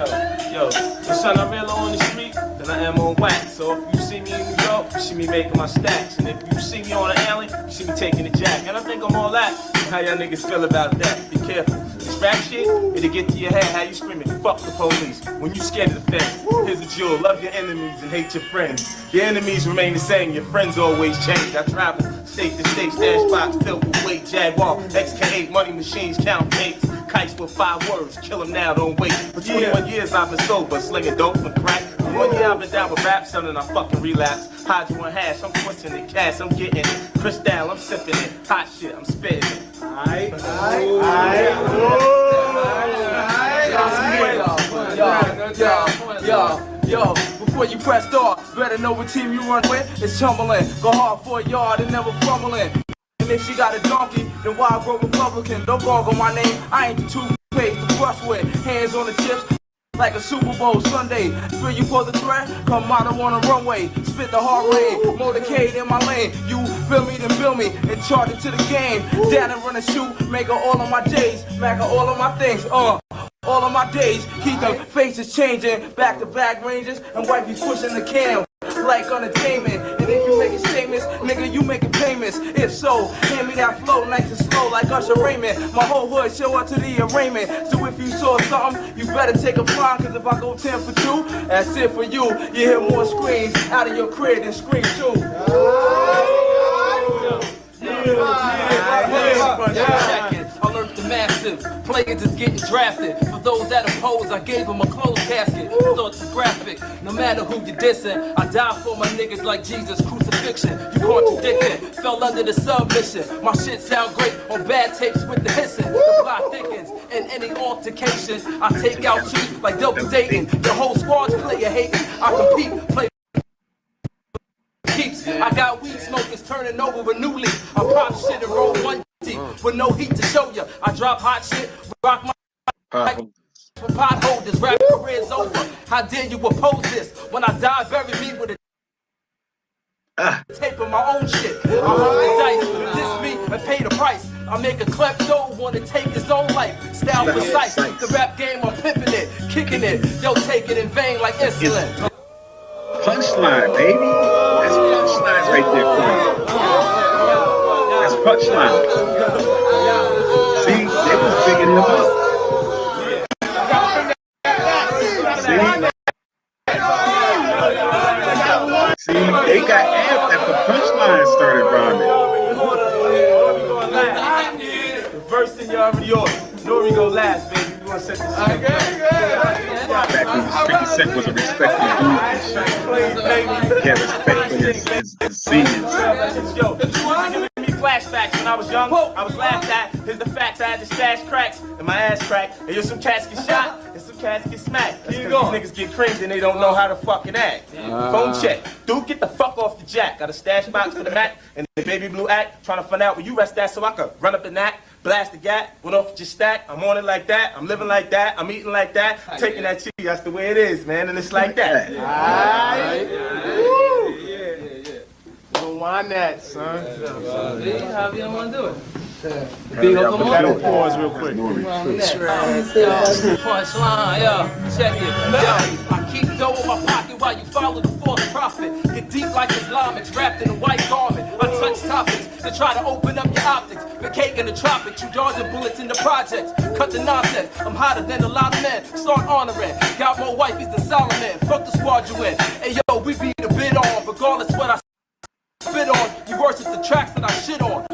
Yo. Son, I'm real on the street than I am on wax. So if you see me in New York, you see me making my stacks. And if you see me on the alley, you see me taking the jack. And I think I'm all that. How y'all niggas feel about that? Be careful. This rap shit, it'll get to your head. How you screaming? Fuck the police. When you scared of the feds, here's a jewel. Love your enemies and hate your friends. Your enemies remain the same. Your friends always change. I travel state to state, stash box filled with weight. Jaguar, XK8, money machines, count dates. Kites with 5 words, kill them now, don't wait. For 21 years I've been sober, slinging dope and crack. 1 year I've been down with rap, son, and I fucking relapse. Hydro and hash, I'm twisting the cash, I'm getting it. Crystal, I'm sipping it. Hot shit, I'm spitting it. Yo, before you press start, better know what team you run with. It's tumbling, go hard for a yard and never fumbling. And if she got a donkey, then why grow Republican? Don't gargle my name, I ain't the toothpaste to brush with. Hands on the chips, like a Super Bowl Sunday. Feel you for the threat? Come out on a runway. Spit the hard lane, motorcade in my lane. You feel me, then bill me, and charge it to the game. Down and run a shoot, make all of my days, mack all of my things, all of my days, keep the faces changing, back-to-back ranges, and white be pushing the cam like entertainment. And if you making statements, nigga, you making payments. If so, hand me that flow nice and slow like Usher Raymond. My whole hood show up to the arraignment. So if you saw something, you better take a fine, cause if I go 10 for 2, that's it for you. You hear more screams out of your crib than scream too. Alert the massive, players is getting drafted. For those that oppose, I gave them a closed casket. Thoughts are graphic, no matter who you dissing. I die for my niggas like Jesus, crucifixion. You contradicting, fell under the submission. My shit sound great on bad tapes with the hissing. The plot thickens, in any altercation, I take out cheap like double dating. The whole squad's player hating, I compete, play keeps. I got weed smokers turning over a new leaf. I pop shit and roll one deep with no heat to show ya. I drop hot shit, rock my for pot holders. Rap career's over. How dare you oppose this? When I die, bury me with a tape of my own shit. I roll the dice, diss me and pay the price. I make a klepto wanna take his own life. Style precise, the rap game, I'm pimping it, kicking it. Yo, take it in vain like insulin. Punchline, baby. That's punchlines right there for you. That's punchline. See, they was bigging him up. See, they got amped after punchline started rhyming. The verse in you already ordered. Nori go last, baby. We gonna set this shit up. Back when 50 Cent was a respected dude and shit. He had respect for his seniors. Yo, giving me flashbacks when I was young. I was laughed at. Here's the facts. I had to stash cracks and my ass cracked. And yo, some cats get shot and some cats get smacked. That's these niggas get creamed and they don't know how to fucking act. Phone check. Dude, get the fuck off the jack. Got a stash box for the Mac and the baby blue act. Trying to find out where you rest at so I could run up the knack. Blast the gat, went off your stack. I'm on it like that. I'm living like that. I'm eating like that. I'm taking that cheese. That's the way it is, man. And it's like that. Alright. Don't want that, son. How you don't want to do it? Big up, come on. Pause real quick. Punchline, yo, check it. Yo, I keep dough in my pocket while you follow the false prophet. Get deep like Islamics, wrapped in a white garment. I touch topics to try to open up your optics. The cake in the tropics, you dodging bullets in the projects. Cut the nonsense, I'm hotter than a lot of men. Start honoring, got more wifeys than Solomon. Fuck the squad you in. Hey yo, we be the bid on, regardless what I spit on. You worship the tracks that I shit on.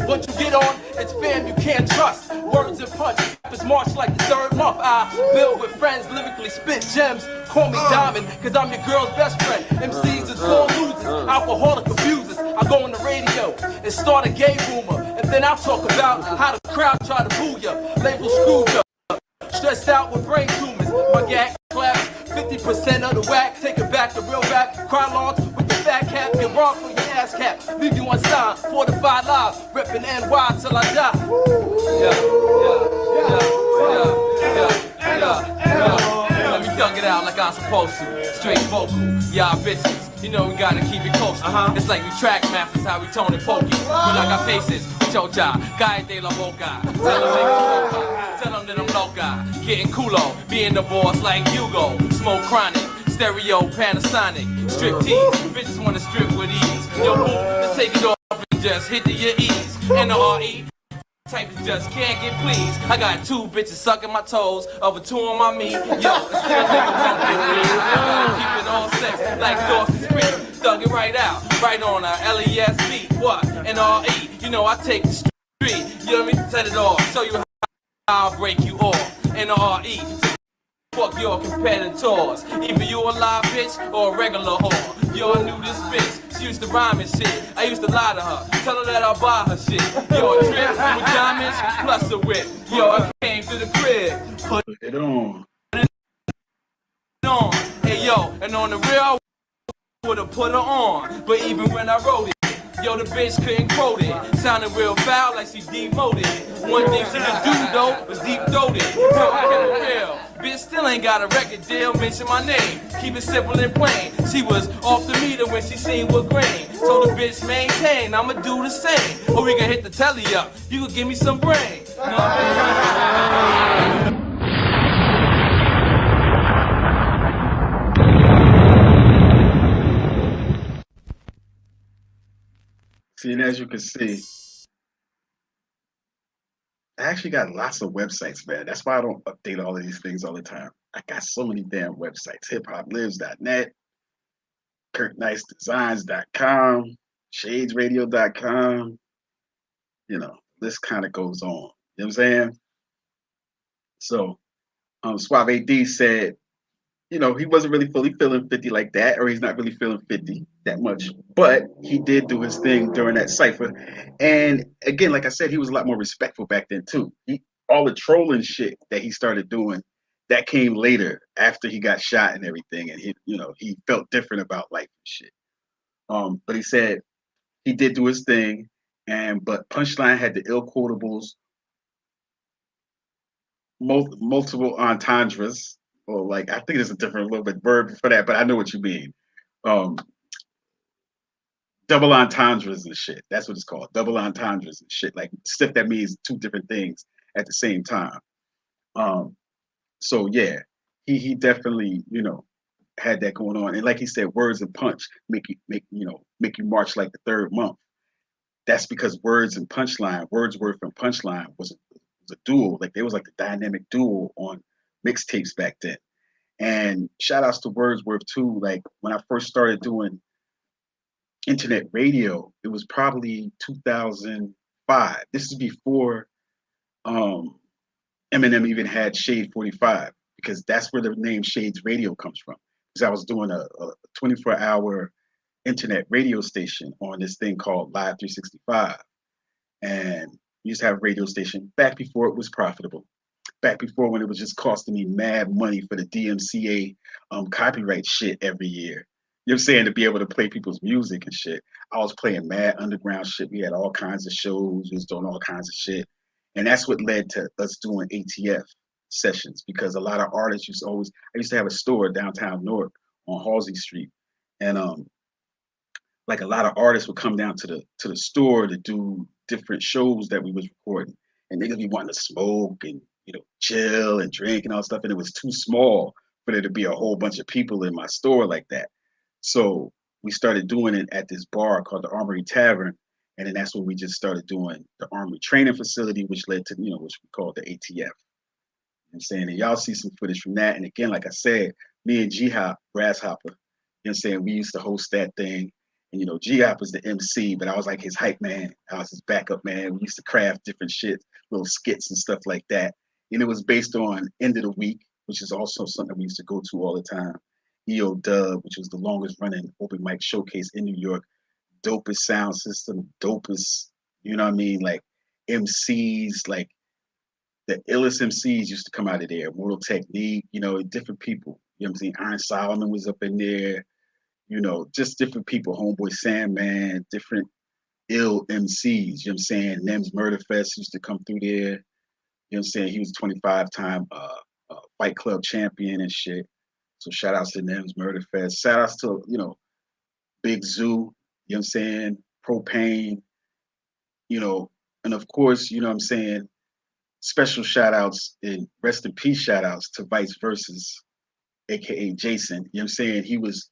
Once you get on, it's fam you can't trust. Words and punch, it's March like the third month. I build with friends, lyrically spit gems. Call me Diamond, cause I'm your girl's best friend. MCs is born losers, alcoholic abusers. I go on the radio and start a gay rumor. And then I'll talk about how the crowd try to boo ya. Label screwed ya. Stressed out with brain tumors. My gag claps, 50% of the whack. Take it back to real rap. Cry lawns with the fat cap. Get wrong for your ass cap. Leave you unsigned, fortified live. Reppin' NY till I die. Let me thug it out like I'm supposed to. Straight vocal, y'all bitches. You know we gotta keep it close. It's like we track masters, how we tone and pokey. We like our faces, chocha, cae de la boca. Tell them that I'm loca. Getting culo, being the boss like Hugo. Smoke chronic, stereo, Panasonic. Strip tease, bitches wanna strip with ease. Yo, boo, let's take it off and just hit to your ease. N-R-E. Type that just can't get pleased. I got two bitches sucking my toes, over two on my meat. Yo, it's still nigga won't get me. I gotta keep it all sex, like Dawson's Creek. Thug it right out, right on a L-E-S-B. What? N-R-E. You know I take the street. You know what I mean? Set it off, show you how I'll break you off. N-R-E. Fuck your competitors. Either you a live bitch or a regular whore. Yo, I knew this bitch. She used to rhyme and shit. I used to lie to her. Tell her that I'll buy her shit. Yo, a drip with diamonds plus a whip. Yo, I came to the crib. Put it on. Hey, yo, and on the real, I would've put her on. But even when I wrote it, yo, the bitch couldn't quote it. Sounded real foul like she demoted. One thing she could do, though, was deep throated. Yo, I kept it real. Bitch still ain't got a record deal, mention my name. Keep it simple and plain. She was off the meter when she seen what grain. Told the bitch maintain, I'ma do the same. Or we can hit the telly up, you could give me some brain. You know what I mean? See, and as you can see, I actually got lots of websites, man. That's why I don't update all of these things all the time. I got so many damn websites. HipHopLives.net, KirkNiceDesigns.com, ShadesRadio.com. You know, this kind of goes on. You know what I'm saying? So, Suave D said, you know, he wasn't really fully feeling 50 like that, or he's not really feeling 50 that much, but he did do his thing during that cypher. And again, like I said, he was a lot more respectful back then too. All the trolling shit that he started doing, that came later after he got shot and everything, and he, you know, he felt different about life and shit. But he said he did do his thing, but Punchline had the ill quotables, multiple entendres. Or like, I think there's a different little bit verb for that, but I know what you mean. double entendres and shit. That's what it's called. Double entendres and shit. Like stuff that means two different things at the same time. So yeah, he definitely, had that going on. And like he said, words and punch make you march like the third month. That's because words and punchline, Wordsworth and punchline was a duo. Like they was like the dynamic duo on mixtapes back then. And shout outs to Wordsworth too. Like when I first started doing internet radio, it was probably 2005. This is before Eminem even had Shade 45, because that's where the name Shades Radio comes from. Because I was doing a 24-hour internet radio station on this thing called Live 365. And we used to have a radio station back before it was profitable, back before when it was just costing me mad money for the DMCA copyright shit every year. You know what I'm saying? To be able to play people's music and shit. I was playing mad underground shit. We had all kinds of shows. We was doing all kinds of shit. And that's what led to us doing ATF sessions, because a lot of artists I used to have a store downtown Newark on Halsey Street. And like a lot of artists would come down to the store to do different shows that we was recording. And niggas be wanting to smoke and, chill and drink and all stuff. And it was too small for there to be a whole bunch of people in my store like that. So we started doing it at this bar called the Armory Tavern. And then that's when we just started doing the Army Training Facility, which led to, which we called the ATF. You know what I'm saying? And y'all see some footage from that. And again, like I said, me and G-Hop, Grasshopper, you know what I'm saying? We used to host that thing. And, G-Hop was the MC, but I was like his hype man. I was his backup man. We used to craft different shit, little skits and stuff like that. And it was based on End of the Week, which is also something we used to go to all the time. EO Dub, which was the longest running open mic showcase in New York. Dopest sound system, dopest, like MCs, like the illest MCs used to come out of there. Mortal Technique, different people. You know what I'm saying? Iron Solomon was up in there, just different people. Homeboy Sandman, different ill MCs, you know what I'm saying? Nems Murderfest used to come through there. You know what I'm saying? He was 25-time Fight Club champion and shit. So shout outs to Nems Murderfest. Shout outs to, Big Zoo. You know what I'm saying? Propane, and of course, you know what I'm saying? Special shout outs and rest in peace shout outs to Vice Versus, aka Jason. You know what I'm saying? He was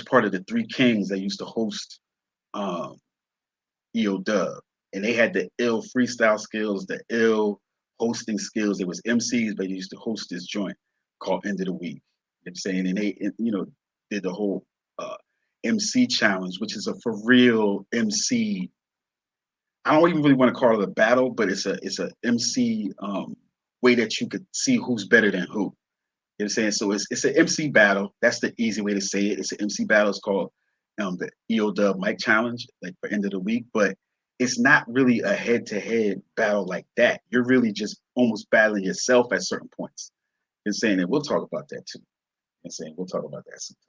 part of the Three Kings that used to host EO Dub. And they had the ill freestyle skills, the ill hosting skills. It was MCs, but they used to host this joint called End of the Week. You know what I'm saying? And they, did the whole MC challenge, which is a for real MC. I don't even really want to call it a battle, but it's a MC way that you could see who's better than who. You know what I'm saying? So it's an MC battle. That's the easy way to say it. It's an MC battle. It's called the EO Dub Mic Challenge, like for End of the Week. But it's not really a head-to-head battle like that. You're really just almost battling yourself at certain points. You know what I'm saying? And we'll talk about that too. You know what I'm saying? We'll talk about that sometime.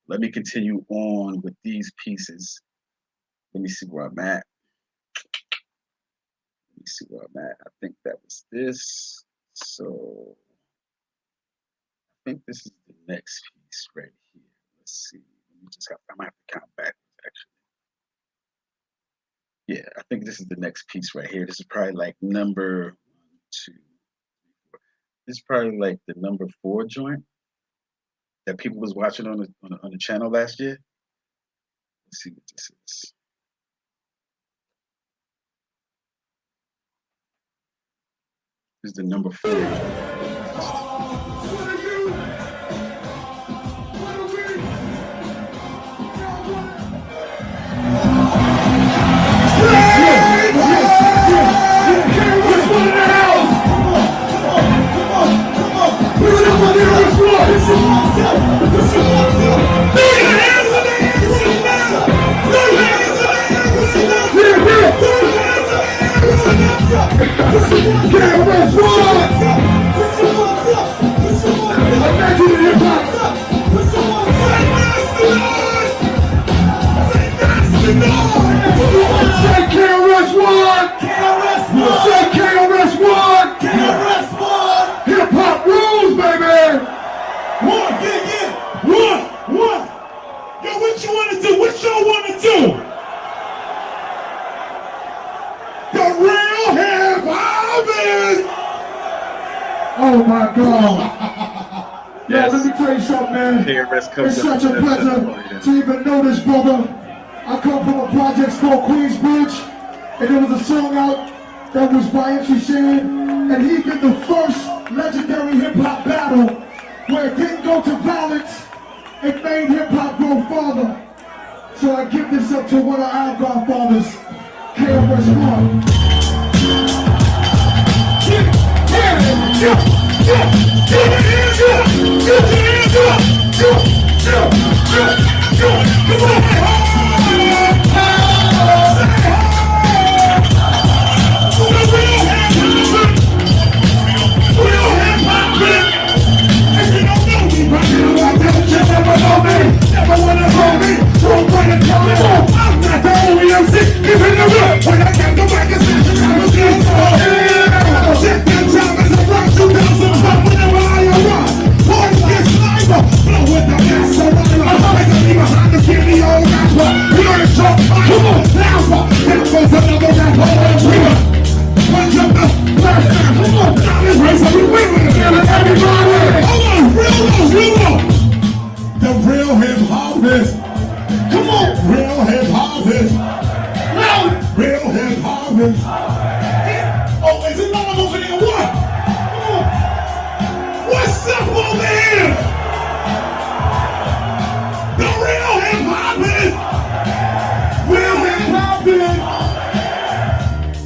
Let me continue on with these pieces. Let me see where I'm at. I think that was this. So I think this is the next piece right here. Let's see. I might have to count backwards actually. Yeah, I think this is the next piece right here. This is probably like number 1, 2, 3, 4. This is probably like the number 4 joint that people was watching on the channel last year. Let's see what this is. This is the number 4 joint. Oh my God. Yes. Yo, let me tell you something, man. It's such a pleasure to even know this brother. I come from a project called Queensbridge, and there was a song out that was by MC Shan, and he did the first legendary hip-hop battle where it didn't go to violence, it made hip-hop go farther. So I give this up to one of our godfathers, KRSONE. The real hip hop is, come on, real hip hop is, real hip hop is. Oh, is it not over there? What? Come on. What's up over here? The real hip hop is, real hip hop is.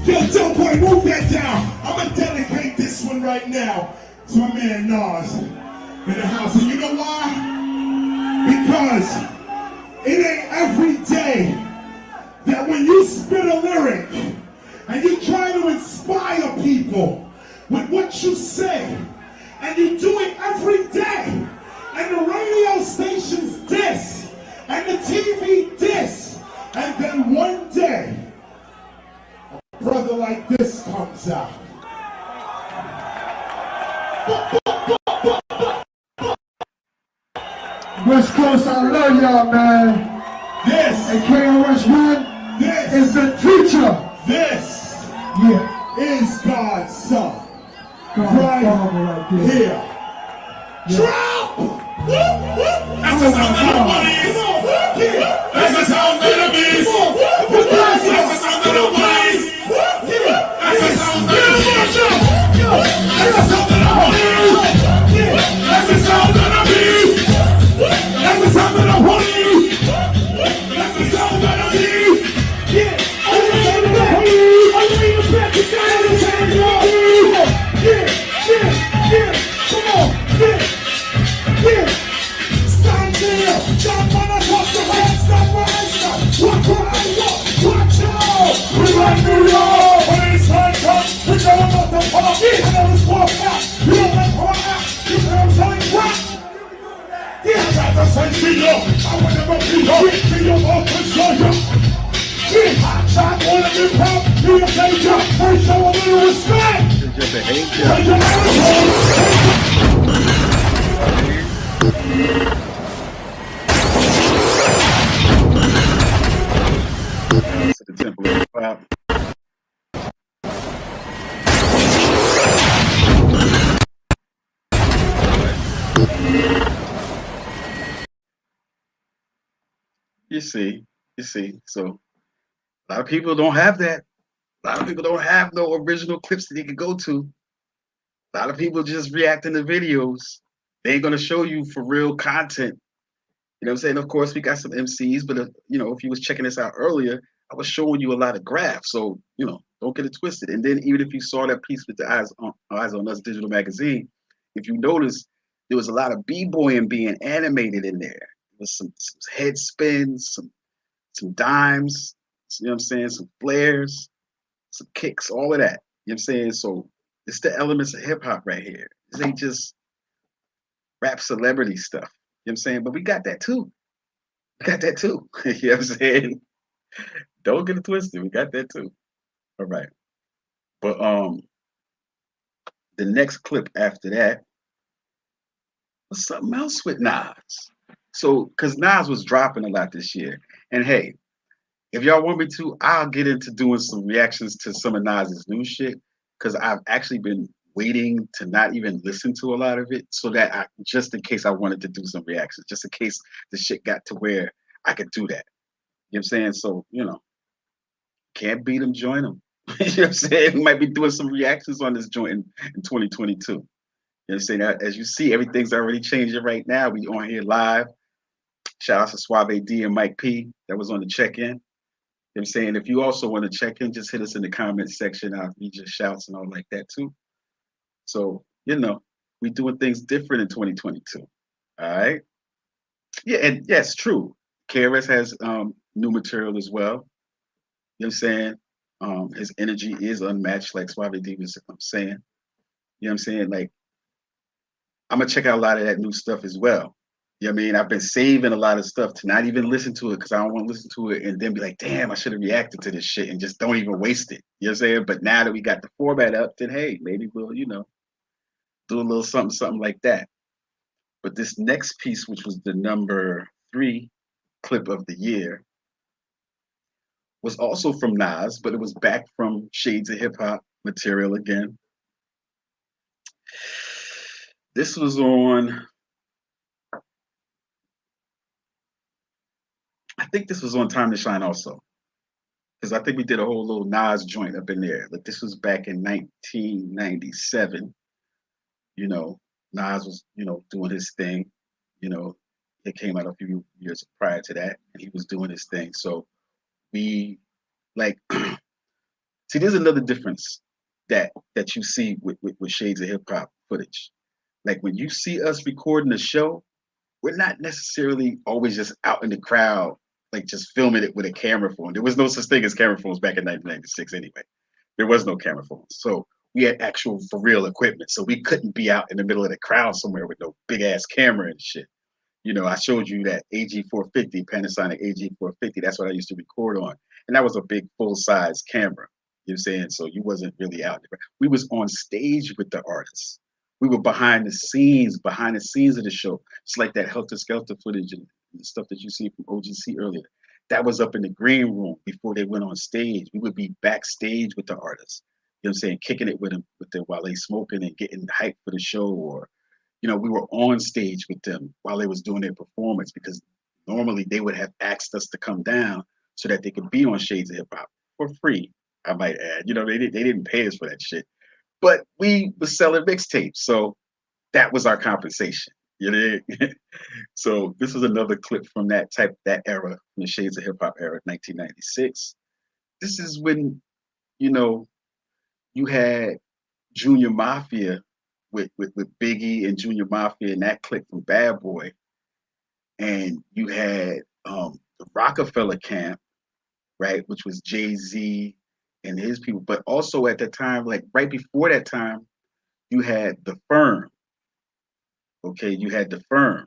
Yo, Joe Boy, move that down. I'm gonna dedicate this one right now to my man Nas in the house. And you know why? Because it ain't every day that when you spit a lyric and you try to inspire people with what you say, and you do it every day, and the radio stations diss, and the TV diss, and then one day, a brother like this comes out. West Coast, I love y'all, man. This and KRS-One. This is the teacher. This is God's son. Right here. Drop. That's the sound of the police. That's the sound of the beast. That's the sound of the police. That's the sound of the beast. That's the sound of the police. That's the sound of the beast. That's the sound of the police. That's the sound of the beast. Yeah. I'm ready to back it down the time, y'all. Yeah. Come on. Yeah. Stand there. Jump on the top the head. Stop right. Watch out. We like New York. Police hands up. We know about the park. I know it's walk out. You don't like walk out. You know what I'm saying? What? Yeah, I got the same video. I want to go see your video of the soldier. Yeah, I want to be proud. Be a danger. Hey, show a little respect. Just behavior. To the temple of hip hop. You see. So a lot of people don't have that. A lot of people don't have no original clips that they can go to. A lot of people just reacting to videos. They ain't gonna show you for real content. You know what I'm saying? Of course, we got some MCs, but if you was checking this out earlier, I was showing you a lot of graphs. So, don't get it twisted. And then even if you saw that piece with the Eyes on Us digital magazine, if you notice, there was a lot of b-boying being animated in there. There was some head spins, some dimes, you know what I'm saying? Some flares, some kicks, all of that. You know what I'm saying? So it's the elements of hip hop right here. This ain't just rap celebrity stuff. You know what I'm saying? But we got that too. You know what I'm saying? Don't get it twisted. We got that too. All right. But the next clip after that was something else with Nas. So, because Nas was dropping a lot this year. And hey, if y'all want me to, I'll get into doing some reactions to some of Nas's new shit. Because I've actually been waiting to not even listen to a lot of it, so that just in case I wanted to do some reactions, just in case the shit got to where I could do that. You know what I'm saying? So, can't beat them, join them. You know what I'm saying? We might be doing some reactions on this joint in 2022. You know what I'm saying? As you see, everything's already changing right now. We on here live. Shout out to Suave D and Mike P that was on the check-in. You know what I'm saying? If you also want to check in, just hit us in the comments section. I'll read your shouts and all like that too. So, we doing things different in 2022. All right. Yeah, and yes, true. KRS has new material as well. You know what I'm saying? His energy is unmatched, like Suave D was saying. You know what I'm saying? Like, I'm gonna check out a lot of that new stuff as well. You know what I mean? I've been saving a lot of stuff to not even listen to it because I don't want to listen to it and then be like, damn, I should have reacted to this shit and just don't even waste it. You know what I'm saying? But now that we got the format up, then hey, maybe we'll, do a little something like that. But this next piece, which was the number 3 clip of the year, was also from Nas, but it was back from Shades of Hip Hop material again. This was on, I think this was on Time to Shine also. Because I think we did a whole little Nas joint up in there. Like this was back in 1997. Nas was, doing his thing. It came out a few years prior to that, and he was doing his thing. So we like see, there's another difference that you see with Shades of Hip Hop footage. Like when you see us recording a show, we're not necessarily always just out in the crowd, like just filming it with a camera phone. There was no such thing as camera phones back in 1996 anyway. There was no camera phones. So we had actual for real equipment. So we couldn't be out in the middle of the crowd somewhere with no big ass camera and shit. I showed you that AG450, Panasonic AG450. That's what I used to record on. And that was a big full size camera. You know what I'm saying? So you wasn't really out there. We was on stage with the artists. We were behind the scenes of the show. It's like that Helter Skelter footage and stuff that you see from OGC earlier. That was up in the green room before they went on stage. We would be backstage with the artists. You know what I'm saying? Kicking it with them while they smoking and getting hyped for the show, or we were on stage with them while they was doing their performance, because normally they would have asked us to come down so that they could be on Shades of Hip Hop for free, I might add. They didn't pay us for that shit. But we was selling mixtapes, so that was our compensation. So this was another clip from that era, from the Shades of Hip Hop era, 1996. This is when, you had Junior Mafia with Biggie and Junior Mafia and that clip from Bad Boy. And you had the Rockefeller camp, right, which was Jay-Z and his people. But also at that time, like right before that time, you had The Firm. Okay, you had The Firm.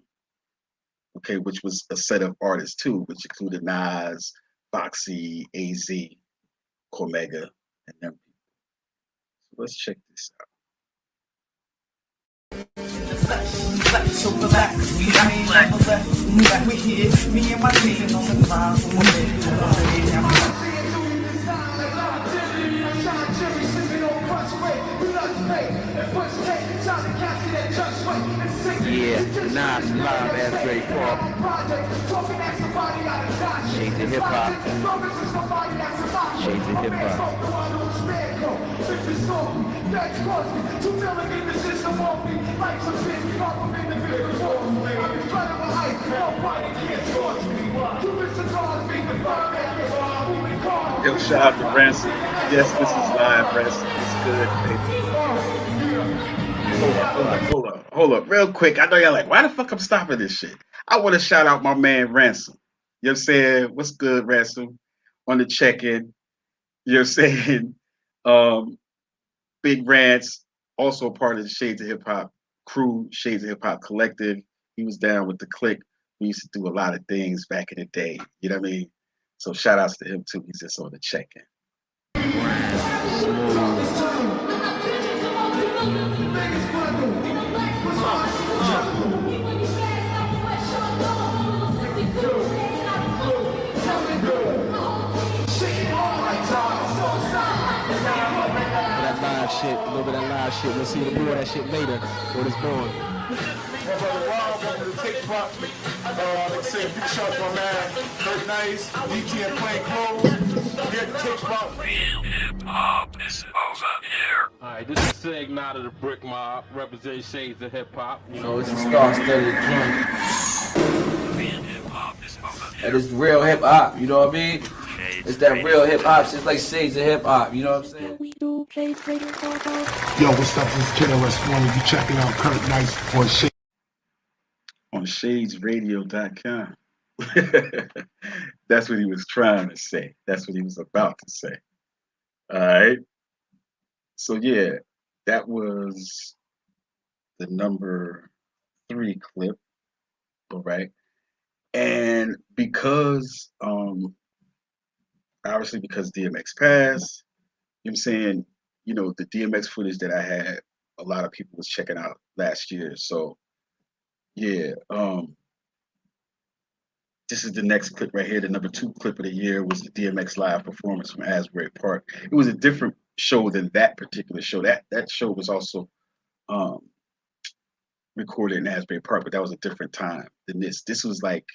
Okay, which was a set of artists too, which included Nas, Foxy, AZ, Cormega, and them people. So let's check this out. So relax, we here, me and my team on the climb from Yeah, Nas live as Dre Park. Shades of Hip Hop. Shades of Hip Hop. Yo, shout out to Ransom. Yes, this is live, Ransom. It's good, baby. Hold up, real quick. I know y'all like, why the fuck I'm stopping this shit? I want to shout out my man Ransom. You know what I'm saying? What's good, Ransom? On the check-in. You know what I'm saying? Big Rants, also part of the Shades of Hip Hop crew, Shades of Hip Hop Collective. He was down with the clique. We used to do a lot of things back in the day. You know what I mean? So shout outs to him too. He's just on the check-in. shit, a little bit of that live shit. We'll see more of that shit later when it's born. My brother Rob, welcome to Take Pop. Like I said, big shout to my man, Kurt Nice, DT and Plain Clothes. Here at Take Pop. Real hip hop is over here. Alright, this is Sig out of the Brick Mob, representing shades of hip hop. So it's a star-studded joint. Real hip hop is over here. And it's real hip hop, you know what I mean? It's that real hip hop, it's like shades of hip hop, you know what I'm saying? Yo, what's up? This is KRSONE. You checking out Kurt Nice on Shades. On shadesradio.com. That's what he was trying to say. That's what he was about to say. All right. So yeah, that was the number 3 clip. All right. And because obviously because DMX passed, you know what I'm saying, you know, the DMX footage that I had, a lot of people was checking out last year. So yeah, this is the next clip right here. The number 2 clip of the year was the DMX live performance from Asbury Park. It was a different show than that particular show. That show was also recorded in Asbury Park, but that was a different time than this. This was like,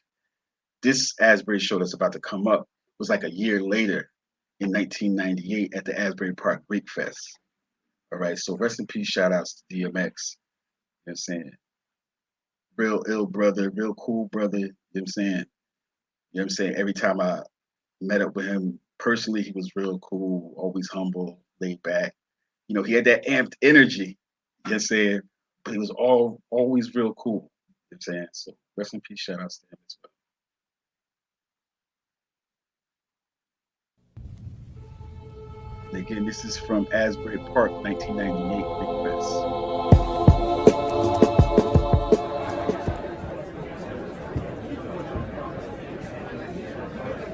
this Asbury show that's about to come up was like a year later in 1998 at the Asbury Park Greek Fest. All right, so rest in peace, shout outs to DMX. You know what I'm saying? Real ill brother, real cool brother, you know what I'm saying? You know what I'm saying? Every time I met up with him personally, he was real cool, always humble, laid back. You know, he had that amped energy, you know what I'm saying? But he was always real cool, you know what I'm saying? So rest in peace, shout outs to him as well. And again, this is from Asbury Park, 1998 Greek Fest.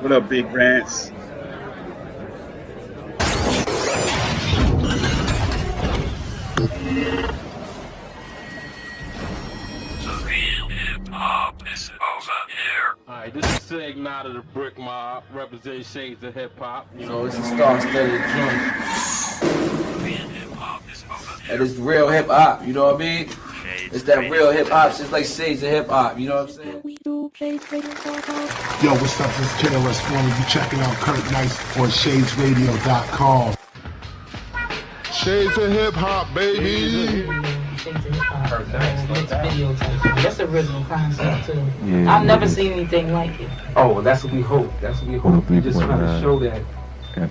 What up, Big Rants? Real hip hop is over here. Alright, this is Sig out of the Brick Mob, representing shades of hip hop. So it's a star-studded joint. Real hip hop is over here. And it's real hip hop, you know what I mean? It's that real hip hop, it's like shades of hip hop, you know what I'm saying? Yo, what's up? This is KRSONE. You checking out Kurt Nice on shadesradio.com. Shades of hip hop, baby. That's original concept too. Yeah, I've never seen anything like it. Oh, well, that's what we hope. That's what we hope. We just trying to show that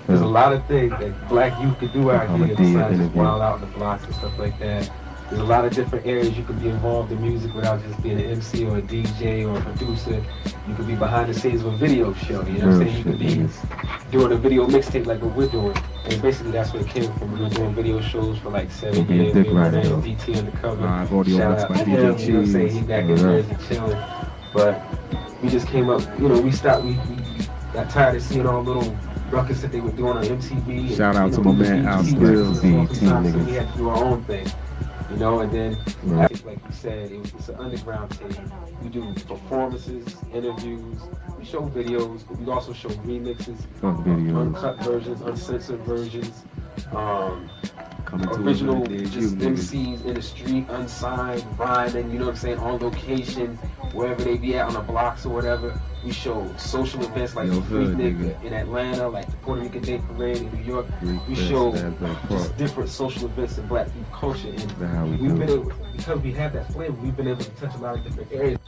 there's a lot of things that black youth can do out here besides just wild out in the blocks and stuff like that. There's a lot of different areas you can be involved in music without just being an MC or a DJ or a producer. You could be behind the scenes of a video show, you know what I'm saying? You could be doing a video mixtape like what we're doing. And basically that's where it came from. We were doing video shows for like 7 years. We were doing DT Undercover. Shout out to him, you know what I'm saying? He back in Jersey chilling. But we just came up, you know, we got tired of seeing all little ruckus that they were doing on MTV. Shout out to my man Al Skills, the team niggas. We had to do our own thing. You know, and then, like you said, it's an underground thing. We do performances, interviews, we show videos, but we also show remixes, uncut versions, uncensored versions, original just MCs in the street, unsigned, rhyming, you know what I'm saying, on location, wherever they be at on the blocks or whatever. We show social events like the Freaknik in Atlanta, like the Puerto Rican Day Parade in New York. We show just different social events in black youth culture. And we've been able, because we have that flavor, we've been able to touch a lot of different areas.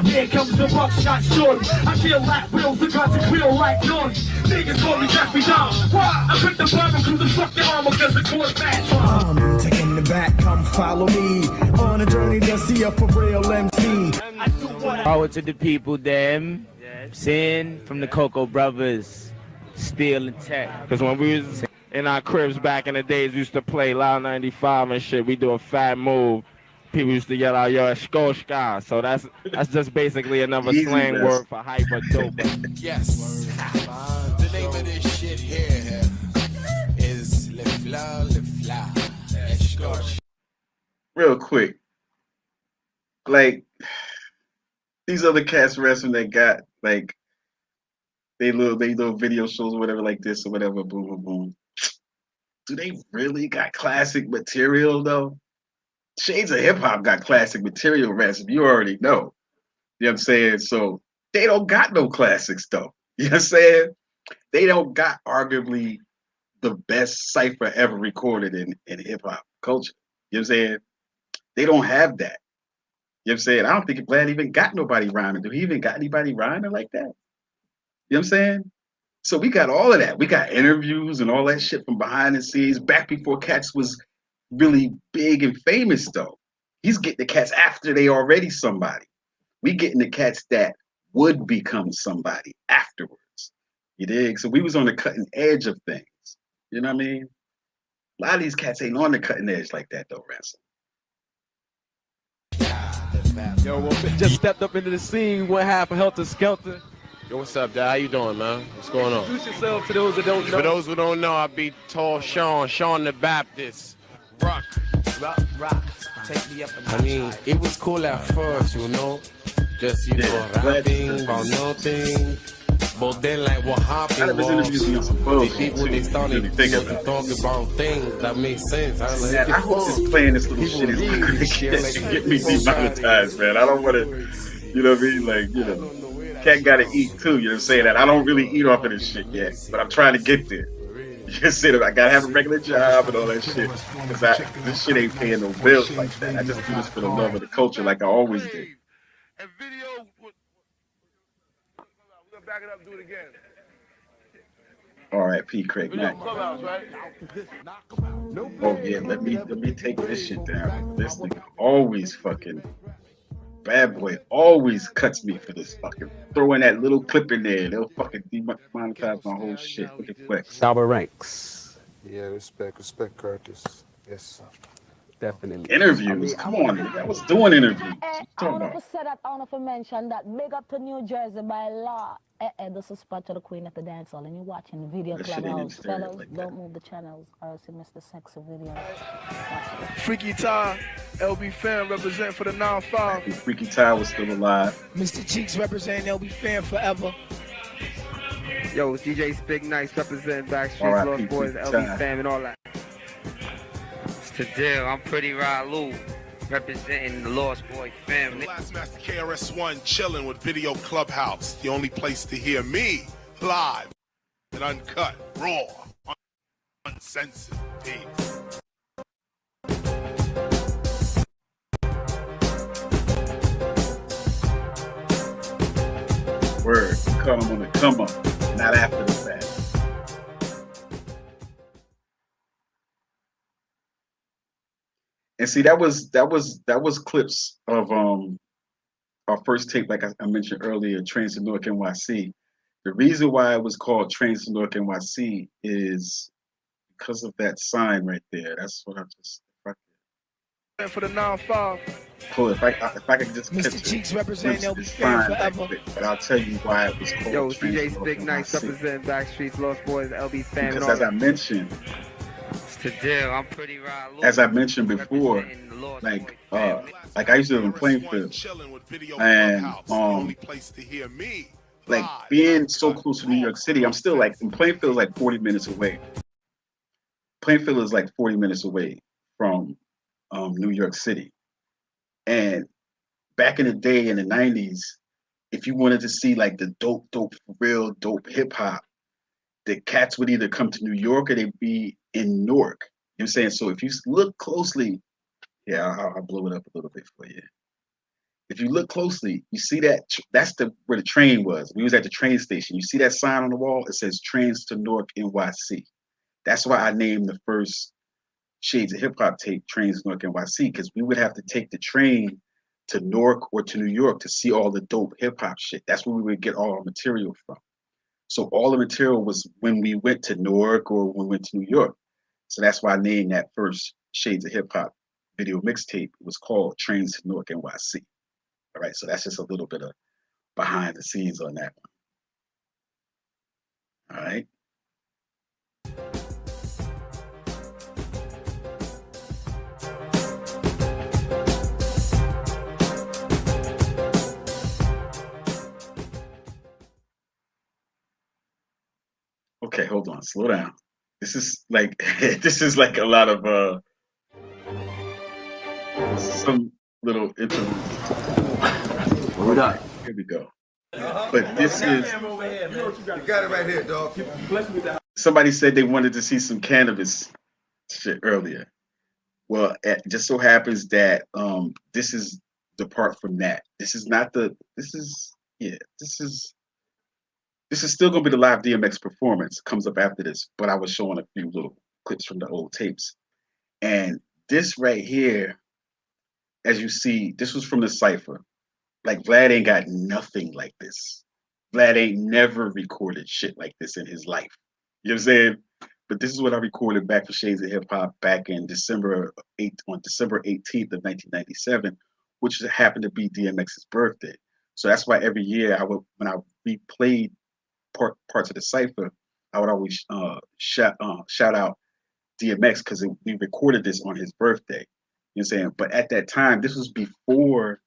Here comes the buckshot shorty. I feel like wheels are got to feel like naughty. Niggas call me Jeffrey Dahmer. I picked the bomb and the fuck your armor cause the course match. I'm taking the back, come follow me. On a journey to see a for real MC. Power to the people, them. Sin from the Cocoa Brothers. Steel and Tech. Because when we was in our cribs back in the days, we used to play Loud 95 and shit. We do a fat move. People used to yell out, yo, Skoshka. So that's just basically another slang word for hyper dope. Yes. The name of this shit here is Le Fla, Le Fla. Real quick. like these other cats wrestling that got like they little video shows or whatever like this or whatever, boom, boom, boom. Do they really got classic material though? Shades of Hip Hop got classic material, Ransom. You already know. You know what I'm saying? So they don't got no classics though. You know what I'm saying? They don't got arguably the best cipher ever recorded in hip hop culture. You know what I'm saying? They don't have that. You know what I'm saying? I don't think Vlad even got nobody rhyming. Do he even got anybody rhyming like that? You know what I'm saying? So we got all of that. We got interviews and all that shit from behind the scenes back before Cats was really big and famous though. He's getting the cats after they already somebody. We getting the cats that would become somebody afterwards. You dig? So we was on the cutting edge of things. You know what I mean? A lot of these cats ain't on the cutting edge like that though, Ransom. Yo, well, just stepped up into the scene, one half of Helter Skelter. Yo, what's up, Dad? How you doing, man? What's going on? Introduce yourself to those that don't know. For those who don't know, I be Tall Sean the Baptist. Rock. Take me up I mean, it was cool at first, you know. Just, rapping about nothing. But then, like, what happened was the people, they started to talk about things that make sense. Man, I hope this playing this little shit is not going to get me demonetized, man. I don't want to, you know what I mean? Like, you know, cat got to eat too, you know what I'm saying? That I don't really eat off of this shit yet, but I'm trying to get there. You can say that I got to have a regular job and all that shit. Because this shit ain't paying no bills like that. I just do this for the love of the culture like I always did. And video, we're gonna back it up and do it again. R.I.P. Craig Mack. Clubhouse, right? Oh yeah, let me take this shit down. This nigga always fucking bad boy always cuts me for this fucking throwing that little clip in there. They'll fucking demonetize my whole shit. Look at Flex. Double ranks. Yeah, respect, Curtis. Yes, definitely. Interviews, come on, nigga. I was doing interviews. I want to say that, I want to mention that big up to New Jersey by law. This is spot to the queen of the dance hall, and you're watching the video clubhouse. Fellas, don't move the channels or else you miss the sexy video. Freaky Ty, LB Fan represent for the 9-5. Freaky Ty was still alive. Mr. Cheeks representing LB Fan forever. Yo, it's DJ Big Nice representing Backstreet Lost Boys, LB Fam, and all that. It's the deal. I'm Pretty Ralu, representing the Lost Boy family. Last Master KRS-One chilling with Video Clubhouse, the only place to hear me live and uncut, raw, uncensored. Peace. Word, come on the come up, not after the fact. And see, that was clips of our first tape, like I mentioned earlier, Trains to Newark NYC. The reason why it was called Trains to Newark NYC is because of that sign right there. That's what I just. For the 9-5. Cool. If I could just Mr. Cheeks representing LB Fan forever. But I'll tell you why it was called. Yo, DJ Big Nice representing Backstreet Lost Boys, LB Fan. Because as I mentioned, It's the deal. I'm Pretty Ralu. as I mentioned before, like I used to live in Plainfield, and like being so close to New York City, I'm still like in Plainfield is like 40 minutes away. Plainfield is like 40 minutes away from New York City. And back in the day in the 90s, if you wanted to see like the real dope hip hop, the cats would either come to New York or they'd be in Newark. You know what I'm saying? So if you look closely, yeah, I'll blow it up a little bit for you. If you look closely, you see that that's where the train was. We was at the train station. You see that sign on the wall? It says Trains to Newark NYC. That's why I named the first Shades of Hip Hop tape Trains to Newark NYC, because we would have to take the train to Newark or to New York to see all the dope hip hop shit. That's where we would get all our material from. So all the material was when we went to Newark or when we went to New York. So that's why I named that first Shades of Hip Hop video mixtape. It was called Trains to Newark NYC. All right, so that's just a little bit of behind the scenes on that one. All right. Okay, hold on, slow down. This is like this is like a lot of some little interludes. What up? Here we go. But this is You got it right here, dog. somebody said they wanted to see some cannabis shit earlier. Well, it just so happens that this is the part from that. This is not the. This is yeah. This is still gonna be the live DMX performance. Comes up after this, but I was showing a few little clips from the old tapes, and this right here, as you see, this was from the cipher. Like Vlad ain't got nothing like this. Vlad ain't never recorded shit like this in his life. You know what I'm saying? But this is what I recorded back for Shades of Hip Hop back in December 18th of 1997, which happened to be DMX's birthday. So that's why every year when I replayed parts of the cipher, I would always shout out DMX because we recorded this on his birthday. You know what I'm saying? But at that time, this was before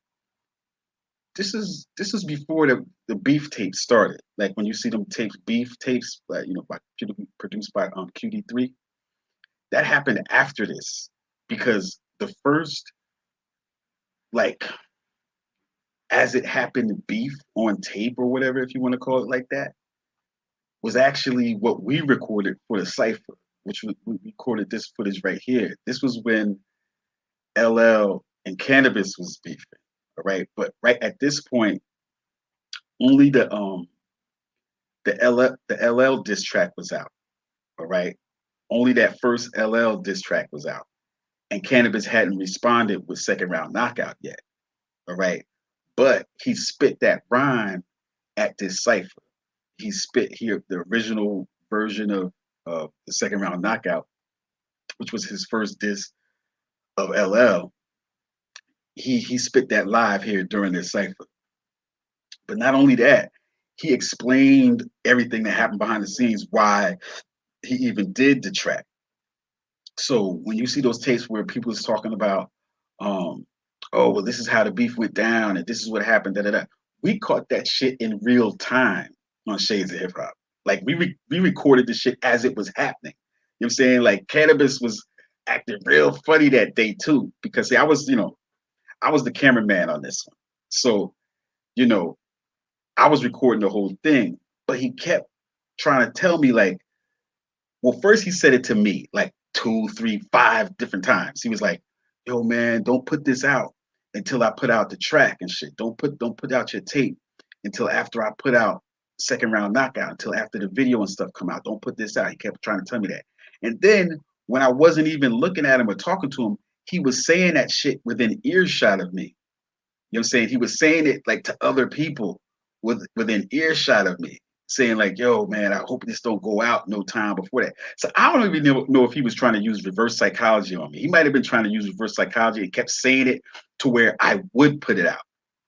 the beef tapes started. Like when you see them tapes, beef tapes, produced by QD3. That happened after this because the first, like, as it happened, beef on tape or whatever, if you want to call it like that, was actually what we recorded for the cipher, which we recorded this footage right here. This was when LL and Cannabis was beefing. All right, but right at this point, only the LL diss track was out. All right, only that first LL diss track was out, and Cannabis hadn't responded with Second Round Knockout yet. All right, but he spit that rhyme at this cipher. He spit here the original version of the Second Round Knockout, which was his first diss of LL. He spit that live here during this cipher. But not only that, he explained everything that happened behind the scenes, why he even did the track. So when you see those tapes where people is talking about, oh, well, this is how the beef went down and this is what happened, we caught that shit in real time on Shades of Hip Hop. Like we recorded the shit as it was happening. You know what I'm saying? Like Cannabis was acting real funny that day too, because see, I was the cameraman on this one. So, I was recording the whole thing, but he kept trying to tell me like, well, first he said it to me like 2, 3, 5 different times. He was like, yo, man, don't put this out until I put out the track and shit. Don't put out your tape until after I put out Second Round Knockout, until after the video and stuff come out. Don't put this out. He kept trying to tell me that. And then when I wasn't even looking at him or talking to him, he was saying that shit within earshot of me. You know what I'm saying? He was saying it like to other people within earshot of me, saying like, yo, man, I hope this don't go out no time before that. So I don't even know if he was trying to use reverse psychology on me. He might have been trying to use reverse psychology and kept saying it to where I would put it out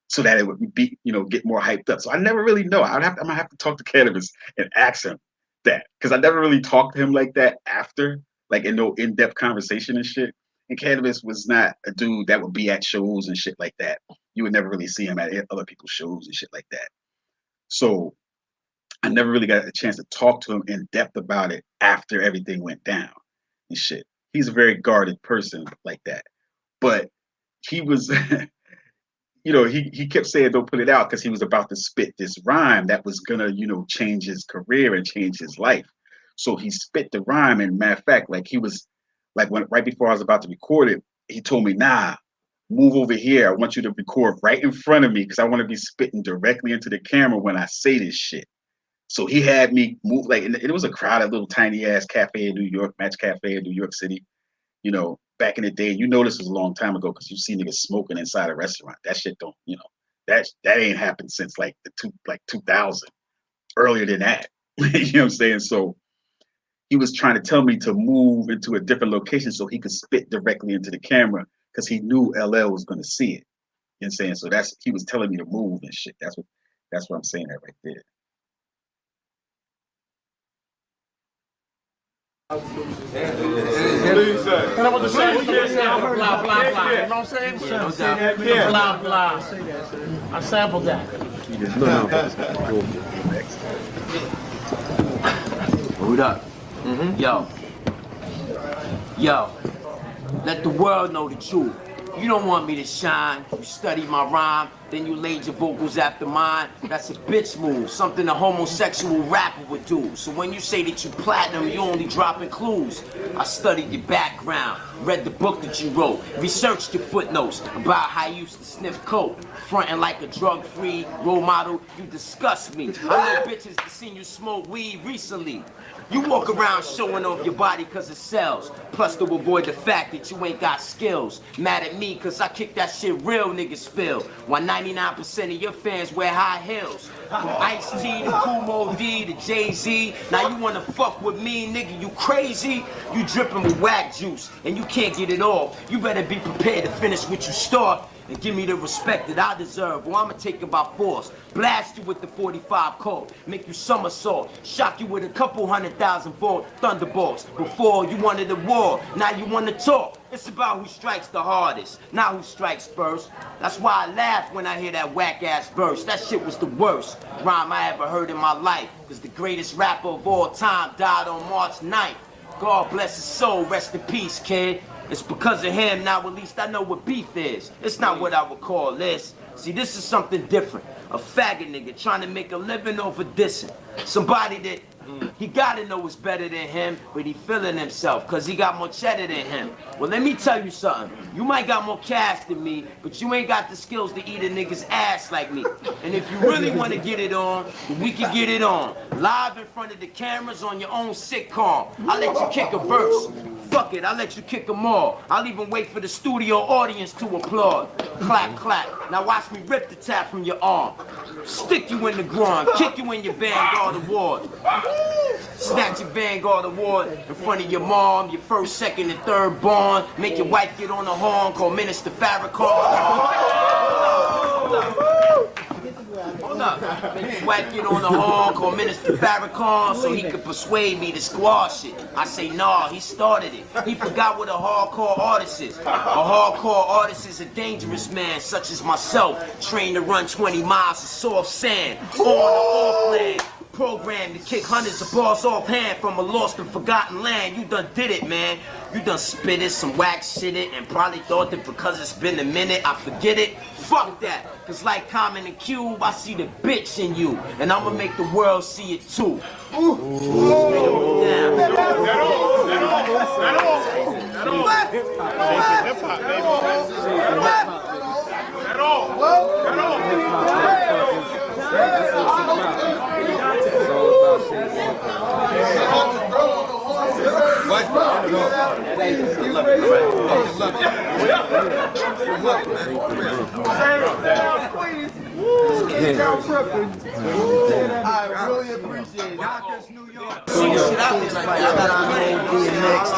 so that it would be, get more hyped up. So I never really know. I'm gonna have to talk to Cannabis and ask him that, because I never really talked to him like that after, like in no in-depth conversation and shit. And Cannabis was not a dude that would be at shows and shit like that. You would never really see him at other people's shows and shit like that. So I never really got a chance to talk to him in depth about it after everything went down and shit. He's a very guarded person like that. But he was, he kept saying don't put it out because he was about to spit this rhyme that was gonna, change his career and change his life. So he spit the rhyme, and matter of fact, like he was like right before I was about to record it, he told me, nah, move over here. I want you to record right in front of me because I want to be spitting directly into the camera when I say this shit. So he had me move, like, and it was a crowded little tiny ass cafe in New York, Match Cafe in New York City. Back in the day, this was a long time ago because you see niggas smoking inside a restaurant. That shit don't, that ain't happened since like 2000, earlier than that. You know what I'm saying? So he was trying to tell me to move into a different location so he could spit directly into the camera because he knew LL was going to see it. You know what I'm saying? So he was telling me to move and shit. That's what I'm saying that right there. And I want to say, blah, blah, blah. You know what I'm saying? Blah, blah. I sampled that. No. Hold up. Yo. Yo. Let the world know the truth. You don't want me to shine. You study my rhyme, then you laid your vocals after mine. That's a bitch move, something a homosexual rapper would do. So when you say that you platinum, you only dropping clues. I studied your background, read the book that you wrote, researched your footnotes about how you used to sniff coke. Fronting like a drug-free role model, you disgust me. I know bitches that seen you smoke weed recently. You walk around showing off your body cause it sells. Plus to avoid the fact that you ain't got skills. Mad at me cause I kick that shit real niggas feel. While 99% of your fans wear high heels. From Ice-T to Kumo D to Jay-Z. Now you wanna fuck with me, nigga, you crazy? You dripping with whack juice and you can't get it off. You better be prepared to finish what you start. And give me the respect that I deserve, or I'ma take it by force. Blast you with the 45 Colt, make you somersault, shock you with a couple 100,000-volt thunderbolts. Before you wanted a war, now you want to talk. It's about who strikes the hardest, not who strikes first. That's why I laugh when I hear that whack-ass verse. That shit was the worst rhyme I ever heard in my life. Cause the greatest rapper of all time died on March 9th. God bless his soul, rest in peace, kid. It's because of him, now at least I know what beef is. It's not what I would call this. See, this is something different. A faggot nigga trying to make a living over dissing. Somebody that he gotta know is better than him, but he feeling himself cause he got more cheddar than him. Well, let me tell you something. You might got more cash than me, but you ain't got the skills to eat a nigga's ass like me. And if you really want to get it on, we can get it on. Live in front of the cameras on your own sitcom. I'll let you kick a verse. Fuck it, I'll let you kick them all. I'll even wait for the studio audience to applaud. Clap, clap. Now watch me rip the tap from your arm. Stick you in the groin, kick you in your Vanguard Award. Snatch your Vanguard Award in front of your mom, your first, second, and third born. Make your wife get on the horn, call Minister Farrakhan. Hold up. Make your wife get on the horn, call Minister Farrakhan so he could persuade me to squash it. I say, nah, he started it. He forgot what a hardcore artist is. A hardcore artist is a dangerous man, such as myself, trained to run 20 miles of soft sand, on or off land. Programmed to kick hundreds of bars offhand from a lost and forgotten land. You done did it, man. You done spit it, some whack shit it, and probably thought that because it's been a minute, I forget it. Fuck that. Cause like Common and Cube, I see the bitch in you. And I'ma make the world see it too. I really appreciate it.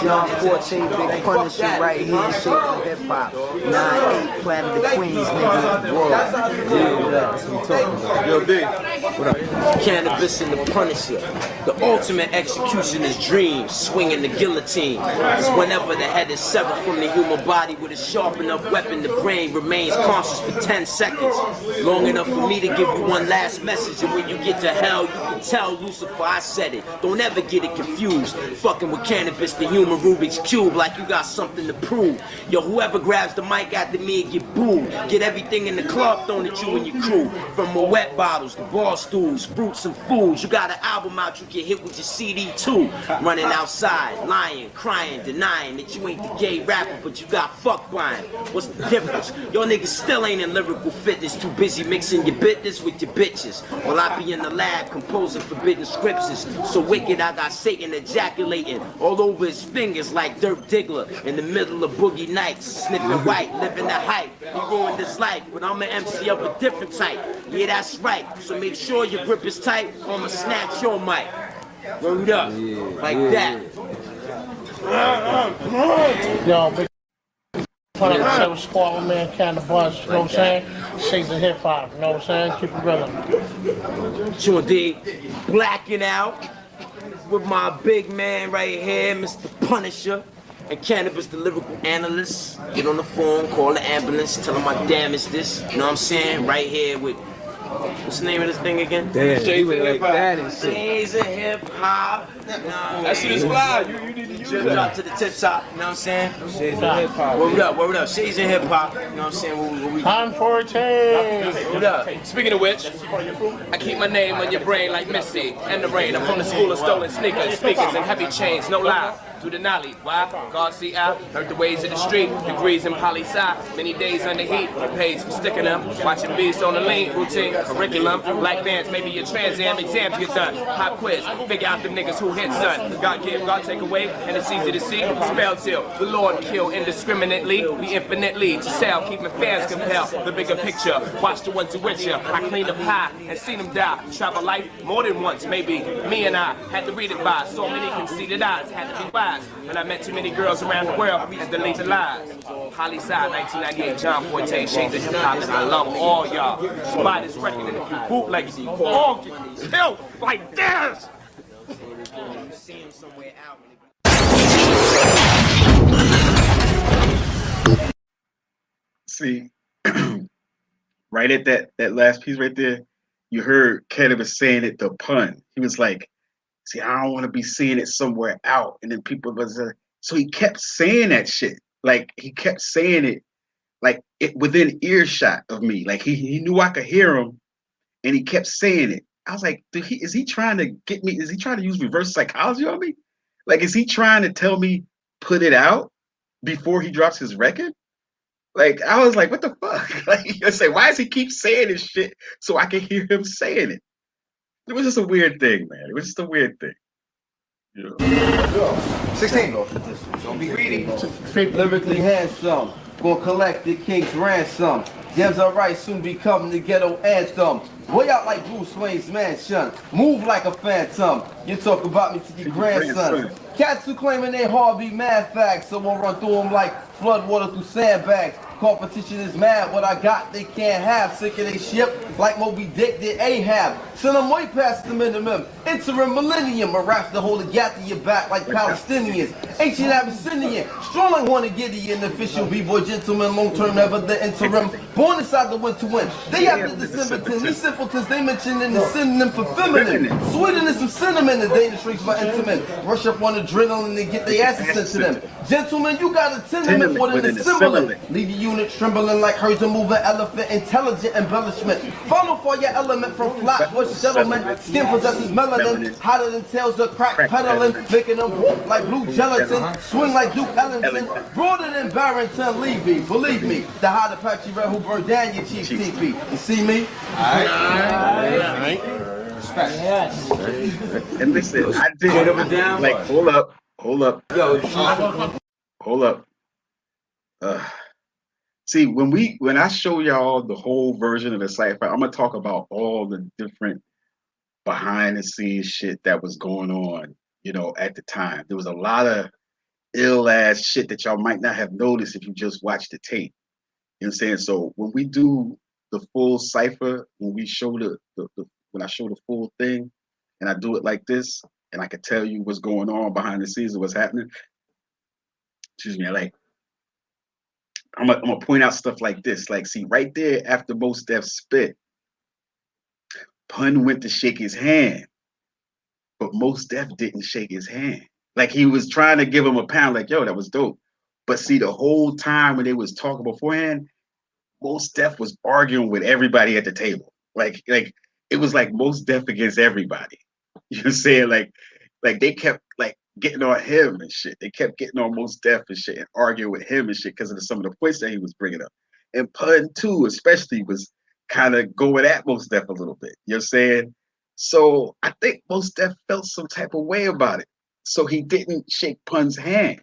John 14, Big Punisher right here, shaking hip hop. 9-8, Planet the Queens, nigga. Whoa. Yeah, that's what I'm talking about. Yo, D. What up? Cannabis and the Punisher. The ultimate executioner's dream, swinging the guillotine. It's whenever the head is severed from the human body with a sharp enough weapon, the brain remains conscious for 10 seconds. Long enough for me to give you one last message, and when you get to hell, you can tell Lucifer I said it. Don't ever get it confused. Fucking with cannabis, the human Rubik's Cube, like you got something to prove. Yo, whoever grabs the mic after me and get booed. Get everything in the club thrown at you and your crew. From my wet bottles, the bar stools, fruits and foods. You got an album out, you get hit with your CD too. Running outside, lying, crying, denying that you ain't the gay rapper, but you got fuck buying. What's the difference? Y'all niggas still ain't in lyrical fitness, too busy mixing your business with your bitches. While I be in the lab composing forbidden scriptures. So wicked I got Satan ejaculating all over his fingers like Dirk Diggler in the middle of boogie nights. Sniffing white, living the hype. He ruined his life, but I'm an MC of a different type. Yeah, that's right. So make sure your grip is tight or I'ma snatch your mic. Word up. Like that. Yo, big Punisher, Squad, man, Cannabis, you know what I'm saying? Shades of hip hop, you know what I'm saying? Keep it real. Sure D, blacking out with my big man right here, Mr. Punisher. And Cannabis, the lyrical analyst. Get on the phone, call the ambulance, tell them how damn is this. You know what I'm saying? Right here with What's the name of this thing again? Damn, Shades he of went like hip-hop. that and shit. Shades of hip hop. That shit is fly. You need to use Drip that. drop to the tip top, you know what I'm saying? Shades of hip hop. Word up, Shades of hip hop, you know what I'm saying? What we Time for a change. What up? Speaking of which, I keep my name on your brain like Misty and the rain. I'm from the school of stolen sneakers, speakers and heavy chains, no lie. Through the nollie, why? God see out, heard the ways of the street, degrees in poli-sci, many days under heat, pays for sticking them, watching beats on the lean, routine, curriculum, black bands, maybe your trans am, exams get done, pop quiz, figure out the niggas who hit son, God give, God take away, and it's easy to see, spell till, the Lord kill indiscriminately, we infinitely, to sell, keeping fans compelled, the bigger picture, watch the ones who with you, I clean up high, and seen them die, travel life more than once, maybe, me and I, had to read it by, so many conceited eyes, had to be wise. And I met too many girls around the world and to lead the lies. Holly Side, 1998, John Forte, Shades of Hip Hop, and I love all y'all. Buy this record and if you bootleg it, you all get killed like this! See, right at that last piece right there, you heard Cannabis saying it, the pun. He was like, see, I don't want to be seeing it somewhere out. And then people was so he kept saying that shit. Like he kept saying it like it within earshot of me. Like he knew I could hear him and he kept saying it. I was like, dude, is he trying to get me? Is he trying to use reverse psychology on me? Like, is he trying to tell me put it out before he drops his record? Like, I was like, what the fuck? Like, I say, why does he keep saying this shit so I can hear him saying it? It was just a weird thing, man. It was just a weird thing. You know? 16. Don't be greedy. Lyrically handsome. Gonna collect the king's ransom. Gems are right, soon become the ghetto anthem. Way out like Bruce Wayne's mansion. Move like a phantom. You talk about me to your grandson. Cats who claiming they hard be mad facts. So we'll run through them like flood water through sandbags. Competition is mad, what I got they can't have. Sick of they ship like Moby Dick did Ahab. Send them way past the minimum. Interim millennium. My raps to hold a gap to your back like Palestinians. Ancient Abyssinian. Strong like one of Gideon. Official B-boy gentleman. Long term never the interim. Born inside the winter wind. They after the simpleton. These simpletons they mentioned in the synonym for feminine. Sweeter than some cinnamon. The danger streaks by intimate. Rush up on adrenaline and get their asses sent to them. Gentlemen, you got a tenement more than a symbol. Leave your unit trembling like herds of moving elephant. Intelligent embellishment. Follow for your element from flatbush settlement. Skin possesses melanin. Hotter than tails of crack peddling. Making them whoop like blue gelatin. Swing like Duke Ellington. Broader than Barrington Levy. Believe me, the hot Apache red who burned down your chief's teepee. You see me? Alright. Yes. And listen, I did. Like, hold up. Yo, hold up. See, when I show y'all the whole version of the cipher, I'm gonna talk about all the different behind the scenes shit that was going on, you know, at the time. There was a lot of ill ass shit that y'all might not have noticed if you just watched the tape. You know what I'm saying? So when we do the full cipher, when we show when I show the full thing and I do it like this, and I can tell you what's going on behind the scenes and what's happening. Excuse me, like I'm gonna point out stuff like this. Like, see, right there after Mos Def spit, Pun went to shake his hand, but Mos Def didn't shake his hand. Like he was trying to give him a pound, like, yo, that was dope. But see, the whole time when they was talking beforehand, Mos Def was arguing with everybody at the table. Like it was like Mos Def against everybody. You know what I'm saying? Like they kept like getting on him and shit. They kept getting on Mos Def and shit and arguing with him and shit because of some of the points that he was bringing up. And Pun too, especially, was kind of going at Mos Def a little bit. You know what I'm saying? So I think Mos Def felt some type of way about it. So he didn't shake Pun's hand.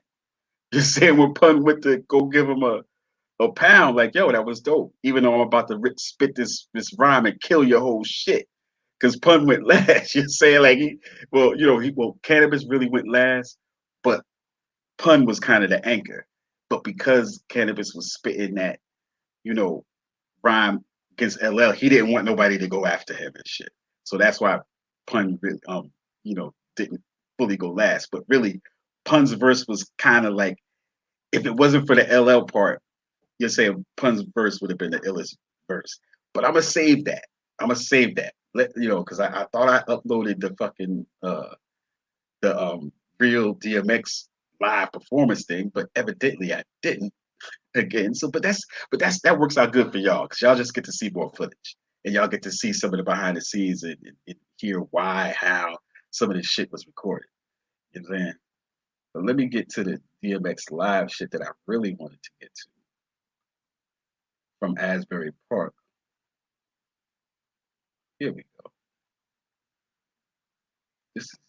Just saying when Pun went to go give him a pound, like, yo, that was dope. Even though I'm about to spit this rhyme and kill your whole shit. Because Pun went last. You're saying like Cannabis really went last, but Pun was kind of the anchor. But because Cannabis was spitting that, rhyme against LL, he didn't want nobody to go after him and shit. So that's why Pun really, didn't fully go last. But really, Pun's verse was kind of like, if it wasn't for the LL part, you're saying Pun's verse would have been the illest verse. But I'm gonna save that. I'm gonna save that. Because I thought I uploaded the fucking the real DMX live performance thing, but evidently I didn't again. So, but that works out good for y'all because y'all just get to see more footage and y'all get to see some of the behind the scenes and hear why, how some of this shit was recorded. You know what I'm saying? But let me get to the DMX live shit that I really wanted to get to from Asbury Park. Here we go. This is it.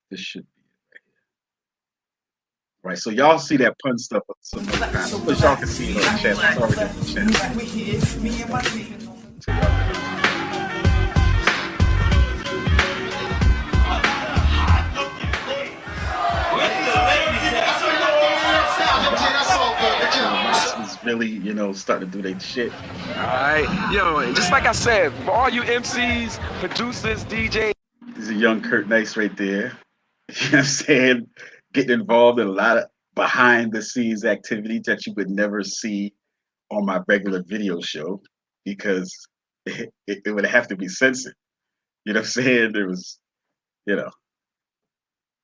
This should be it right here. Right, so y'all see that pun stuff some other time. Of course, y'all can see it on the chat. It's already in the chat. So y'all is really, starting to do their shit. All right, yo, and just like I said, for all you MCs, producers, DJs. This is a young Kurt Nice right there. You know what I'm saying? Getting involved in a lot of behind the scenes activities that you would never see on my regular video show because it would have to be censored. You know what I'm saying? There was,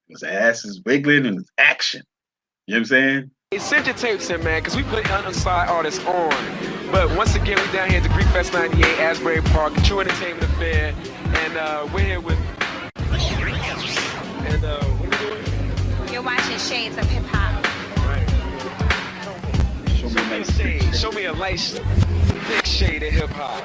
his ass is wiggling and action. You know what I'm saying? Hey, send your tapes in, man, because we put unsigned artists on. But once again, we down here at the Greek Fest 98, Asbury Park, True Entertainment Affair, and we're here with. And what are we doing? You're watching Shades of Hip Hop. Right. Show me a nice shade. Show me a nice thick shade of hip hop.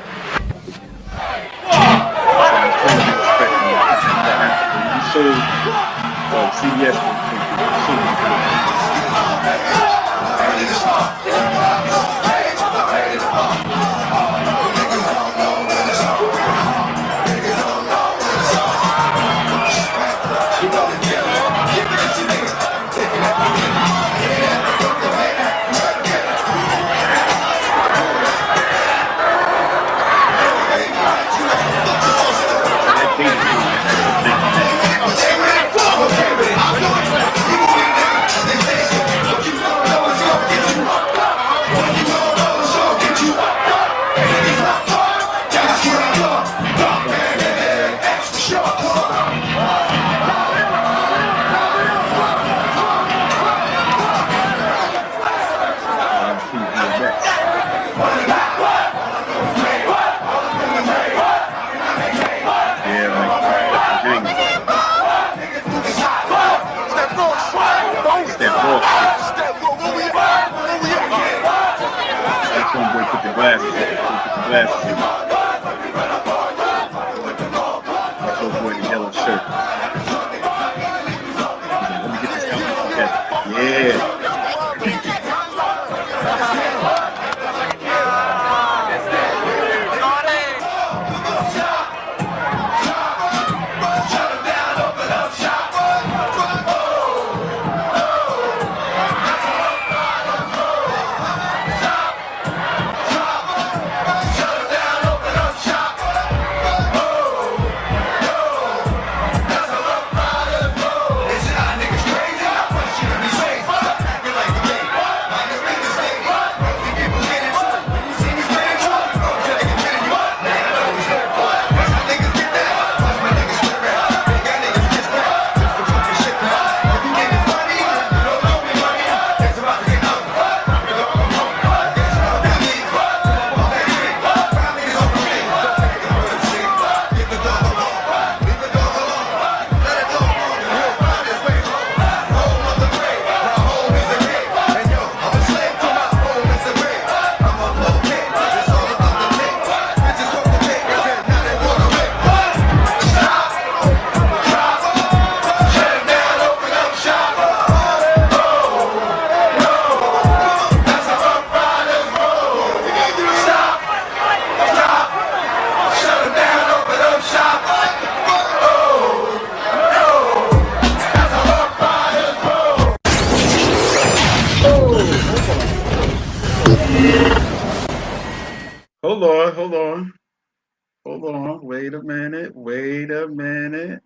Hold on. Wait a minute. Wait a minute.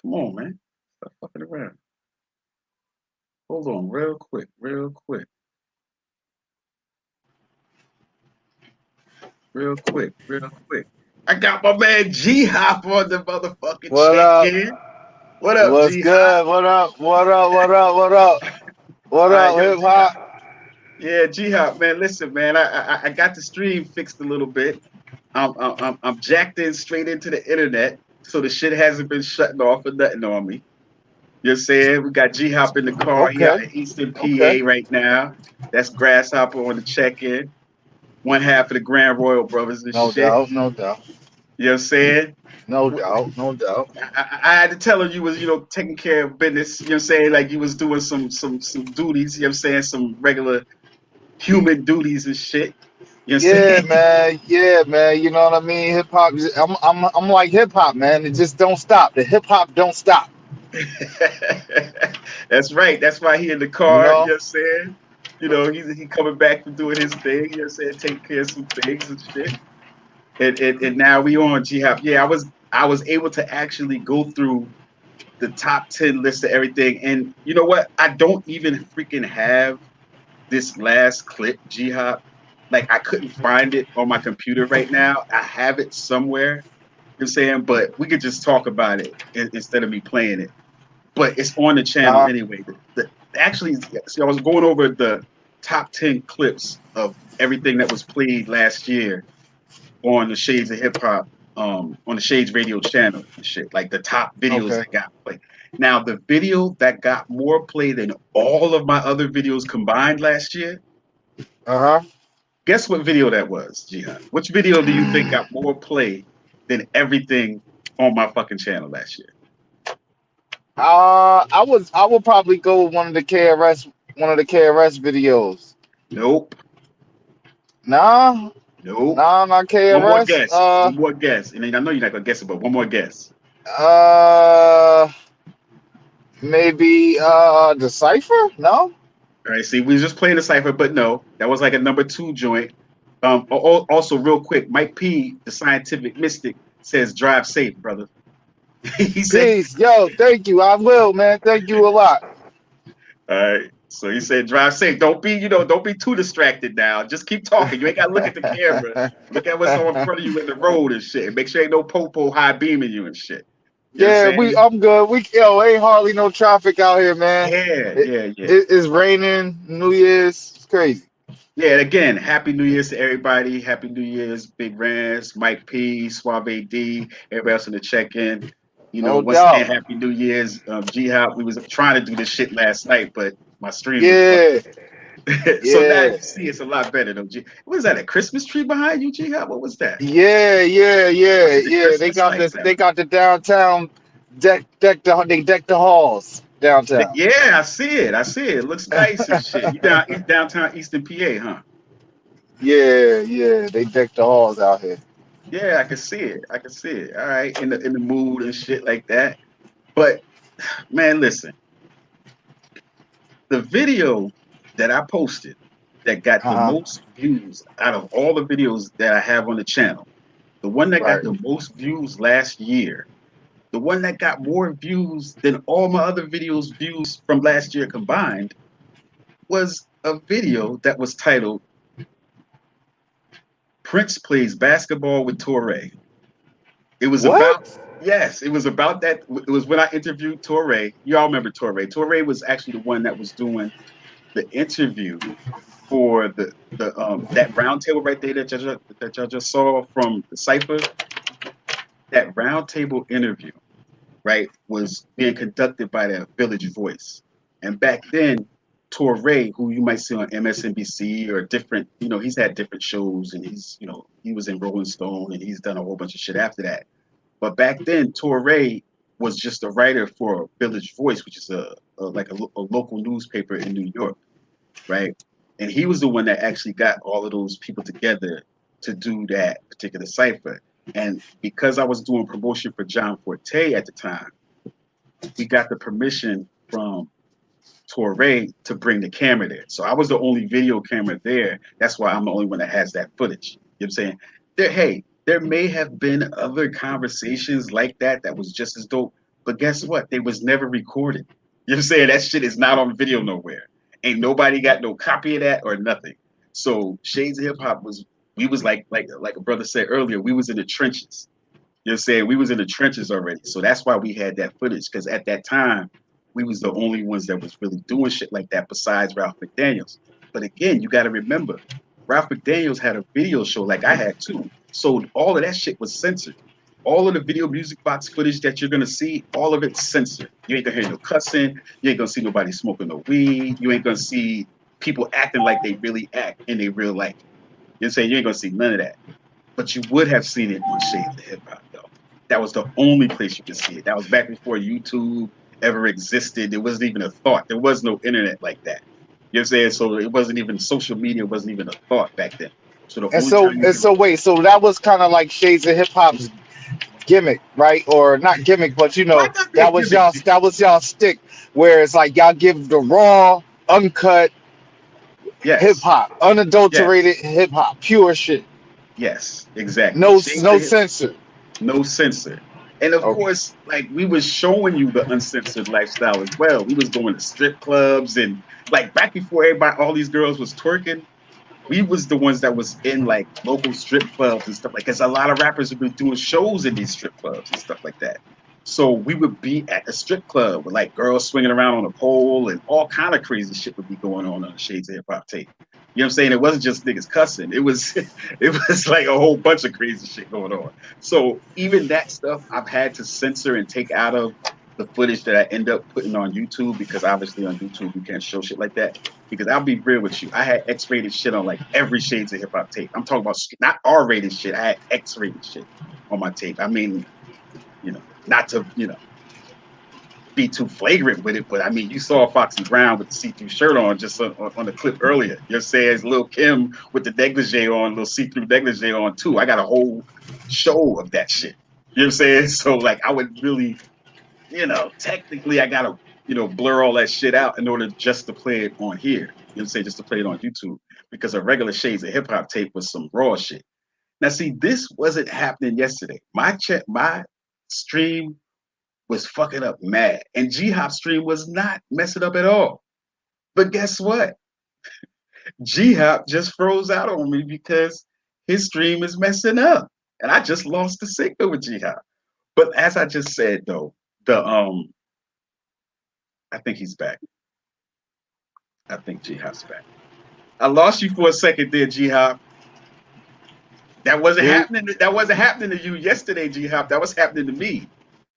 Come on, man. Stop fucking around. Hold on, real quick. real quick. I got my man G Hop on the motherfucking What check up? in. What up, What's G Hop? good? What up? What up? What up? What up? What All right, up, yo, hip G Hop. hop? Yeah, G Hop, man. Listen, man. I got the stream fixed a little bit. I'm jacked in straight into the internet, so the shit hasn't been shutting off or nothing on me. You know what I'm saying? We got G Hop in the car. He out Okay. in Eastern Okay. PA right now. That's Grasshopper on the check-in. One half of the Grand Royal Brothers and No shit. doubt. No doubt. You know what I'm saying? No doubt. No doubt. I had to tell him you was, taking care of business. You know what I'm saying? Like you was doing some duties. You know what I'm saying? Some regular human duties and shit. You know what I'm Yeah, saying? man. Yeah, man. You know what I mean? Hip hop. I'm like hip hop, man. It just don't stop. The hip hop don't stop. That's right. That's why he in the You car. You know? know what I'm saying? He coming back from doing his thing. You know what I'm saying? Taking care of some things and shit. And now we on G Hop. Yeah, I was able to actually go through the top 10 list of everything. And you know what? I don't even freaking have this last clip, G Hop. Like I couldn't find it on my computer right now. I have it somewhere. You know what I'm saying? But we could just talk about it instead of me playing it. But it's on the channel Uh-huh. anyway. Actually, see, I was going over the top 10 clips of everything that was played last year on the Shades of Hip Hop, on the Shades Radio channel and shit, like the top videos Okay. that got played. Now, the video that got more play than all of my other videos combined last year, Uh-huh. guess what video that was, Jihan? Which video do you think got more play than everything on my fucking channel last year? I would probably go with one of the KRS videos. Nope. Nah, Nope. nah, not One more KRS. guess. One more guess. And I know you're not gonna guess it, but one more guess. Uh, maybe Decipher? No. All right. See, we was just playing the cipher, but no, that was like a number 2 joint. Also, real quick, Mike P, the scientific mystic, says drive safe, brother. He said, Peace, yo. Thank you. I will, man. Thank you a lot. all right. So he said, drive safe. Don't be too distracted now. Just keep talking. You ain't got to look at the camera. Look at what's on front of you in the road and shit. And make sure ain't no popo high beaming you and shit. You know what Yeah, I'm saying? I'm good. Ain't hardly no traffic out here, man. Yeah. It's raining. New Year's. It's crazy. Yeah, and again, Happy New Year's to everybody. Happy New Year's, Big Rans, Mike P, Suave D, everybody else in the check-in. No Once again, doubt. Happy New Year's, G Hop. We was trying to do this shit last night, but my stream was Yeah, fucking. So now yeah, you see it's a lot better though. What is that? A Christmas tree behind you, G Hop? What was that? I see the yeah. They Christmas got lights out. they got the downtown they decked the halls downtown. Yeah, I see it. It looks nice and shit. You downtown Eastern PA, huh? Yeah. They decked the halls out here. Yeah, I can see it. All right, in the mood and shit like that. But man, listen, the video that I posted that got the Uh-huh. most views out of all the videos that I have on the channel, the one that got Right. the most views last year, the one that got more views than all my other videos views from last year combined, was a video that was titled Prince Plays Basketball with Torre. It was What? about, yes, it was about that. It was when I interviewed Torre. You all remember Torre. Torre was actually the one that was doing the interview for the that round table right there that y'all just saw from the cipher. That round table interview, right, was being conducted by the Village Voice. And back then, Torre, who you might see on MSNBC or different, he's had different shows and he was in Rolling Stone and he's done a whole bunch of shit after that. But back then, Torre was just a writer for Village Voice, which is a local newspaper in New York, right? And he was the one that actually got all of those people together to do that particular cipher. And because I was doing promotion for John Forte at the time, we got the permission from Torre to bring the camera there. So I was the only video camera there. That's why I'm the only one that has that footage. You know what I'm saying? There may have been other conversations like that was just as dope, but guess what? They was never recorded. You know what I'm saying? That shit is not on video nowhere. Ain't nobody got no copy of that or nothing. So Shades of Hip Hop was we was like a brother said earlier, we was in the trenches. You know what I'm saying? We was in the trenches already. So that's why we had that footage. Because at that time, we was the only ones that was really doing shit like that besides Ralph McDaniels. But again, you got to remember, Ralph McDaniels had a video show like I had too. So all of that shit was censored. All of the video music box footage that you're gonna see, all of it's censored. You ain't gonna hear no cussing. You ain't gonna see nobody smoking no weed. You ain't gonna see people acting like they really act in their real life. You know what I'm saying? You ain't gonna see none of that. But you would have seen it on Shades of Hip Hop, though. That was the only place you could see it. That was back before YouTube ever existed. There wasn't even a thought. There was no internet like that. You know what I'm saying? So it wasn't even social media wasn't even a thought back then. So the And only time you could, so wait, so that was kind of like Shades of Hip Hop's gimmick, right? Or not gimmick, but might not be a that was gimmick. y'all stick where it's like y'all give the raw, uncut hip Yes, hop, yes, unadulterated hip hop, pure shit. yes, exactly. No Shades no of Hip, censor. no censor. And of Okay. course, like we was showing you the uncensored lifestyle as well. We was going to strip clubs and like back before everybody, all these girls was twerking. We was the ones that was in like local strip clubs and stuff like. Because a lot of rappers have been doing shows in these strip clubs and stuff like that. So we would be at a strip club with like girls swinging around on a pole and all kind of crazy shit would be going on the Shades of Hip Hop tape. You know what I'm saying? It wasn't just niggas cussing. It was it was like a whole bunch of crazy shit going on. So even that stuff I've had to censor and take out of the footage that I end up putting on YouTube because obviously on YouTube you can't show shit like that. Because I'll be real with you, I had X-rated shit on like every Shades of Hip Hop tape. I'm talking about not R-rated shit. I had X-rated shit on my tape. I mean, not to be too flagrant with it, but I mean, you saw Foxy Brown with the see-through shirt on just on the clip earlier. You're saying Lil Kim with the negligee on, little see-through negligee on too. I got a whole show of that shit. You know what I'm saying? So like, I would really, technically, I gotta, blur all that shit out in order just to play it on here. You know what I'm saying? Just to play it on YouTube because a regular Shades of Hip Hop tape was some raw shit. Now, see, this wasn't happening yesterday. My stream was fucking up mad. And G Hop stream was not messing up at all. But guess what? G Hop just froze out on me because his stream is messing up. And I just lost the signal with G Hop. But as I just said though, I think he's back. I think G Hop's back. I lost you for a second there, G Hop. That wasn't happening. That wasn't happening to you yesterday, G Hop. That was happening to me.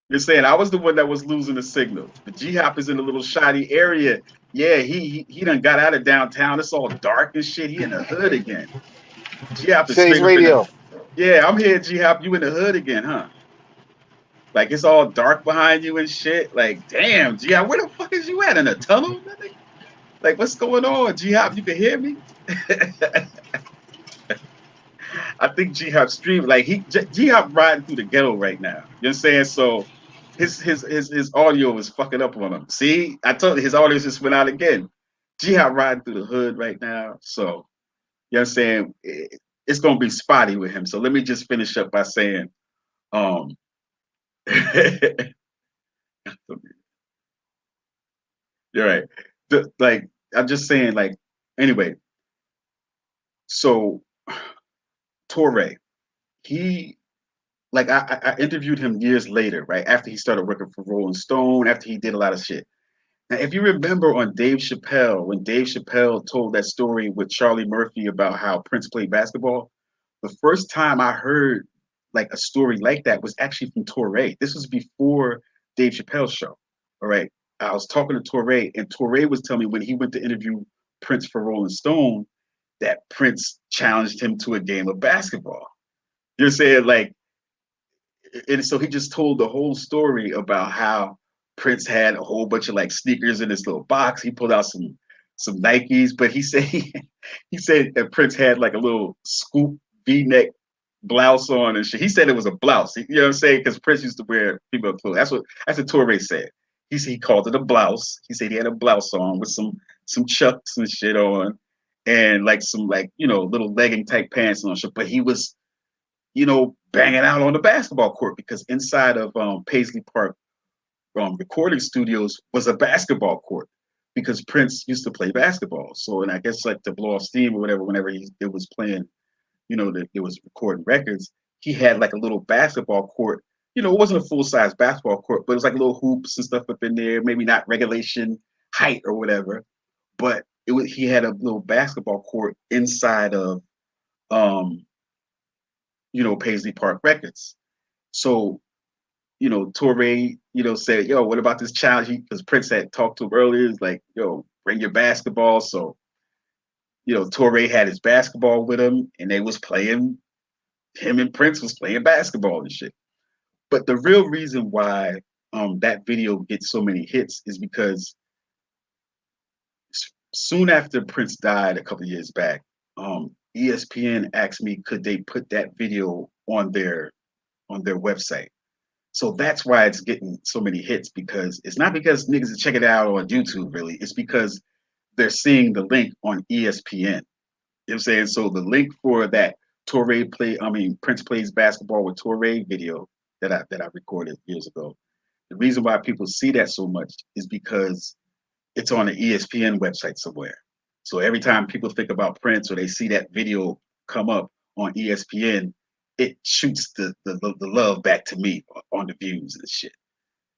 You're saying I was the one that was losing the signal. But G Hop is in a little shoddy area. Yeah, he done got out of downtown. It's all dark and shit. He in the hood again. G Hop is Shades straight up in the. Radio. Yeah, I'm here, G Hop. You in the hood again, huh? Like it's all dark behind you and shit. Like, damn, G Hop, where the fuck is you at? In a tunnel? Like, what's going on, G Hop? You can hear me? I think G Hop stream like G Hop riding through the ghetto right now. You know what I'm saying? So his audio is fucking up on him. See, I told you his audio just went out again. G Hop riding through the hood right now. So you know what I'm saying? It's gonna be spotty with him. So let me just finish up by saying, you're right. Like I'm just saying, like anyway. So Torre, he like I interviewed him years later, right after he started working for Rolling Stone, after he did a lot of shit. Now, if you remember on Dave Chappelle, when Dave Chappelle told that story with Charlie Murphy about how Prince played basketball, the first time I heard like a story like that was actually from Torre. This was before Dave Chappelle's show. All right. I was talking to Torre, and Torre was telling me when he went to interview Prince for Rolling Stone that Prince challenged him to a game of basketball. You're saying like, and so he just told the whole story about how Prince had a whole bunch of like sneakers in this little box. He pulled out some Nikes, but he said he said that Prince had like a little scoop V-neck blouse on and shit. He said it was a blouse. You know what I'm saying? Because Prince used to wear female clothes. That's what Torre said. He said he called it a blouse. He said he had a blouse on with some chucks and shit on, and like some like little legging type pants on shit. But he was banging out on the basketball court because inside of Paisley Park recording studios was a basketball court because Prince used to play basketball. So, and I guess like to blow off steam or whatever, whenever it was playing you know, that was recording records, he had like a little basketball court. You know, it wasn't a full-size basketball court, but it was like little hoops and stuff up in there, maybe not regulation height or whatever. But he had a little basketball court inside of you know, Paisley Park Records. So, you know, Torre, you know, said, yo, what about this challenge? Because Prince had talked to him earlier, he's like, yo, bring your basketball. So, you know, Torre had his basketball with him and they was playing, him and Prince was playing basketball and shit. But the real reason why that video gets so many hits is because soon after Prince died a couple of years back, ESPN asked me, could they put that video on their website? So that's why it's getting so many hits, because it's not because niggas are checking it out on YouTube, really. It's because they're seeing the link on ESPN. You know what I'm saying? So the link for that Prince plays basketball with Torre video that I recorded years ago. The reason why people see that so much is because it's on the ESPN website somewhere. So every time people think about Prince or they see that video come up on ESPN, it shoots the love back to me on the views and shit.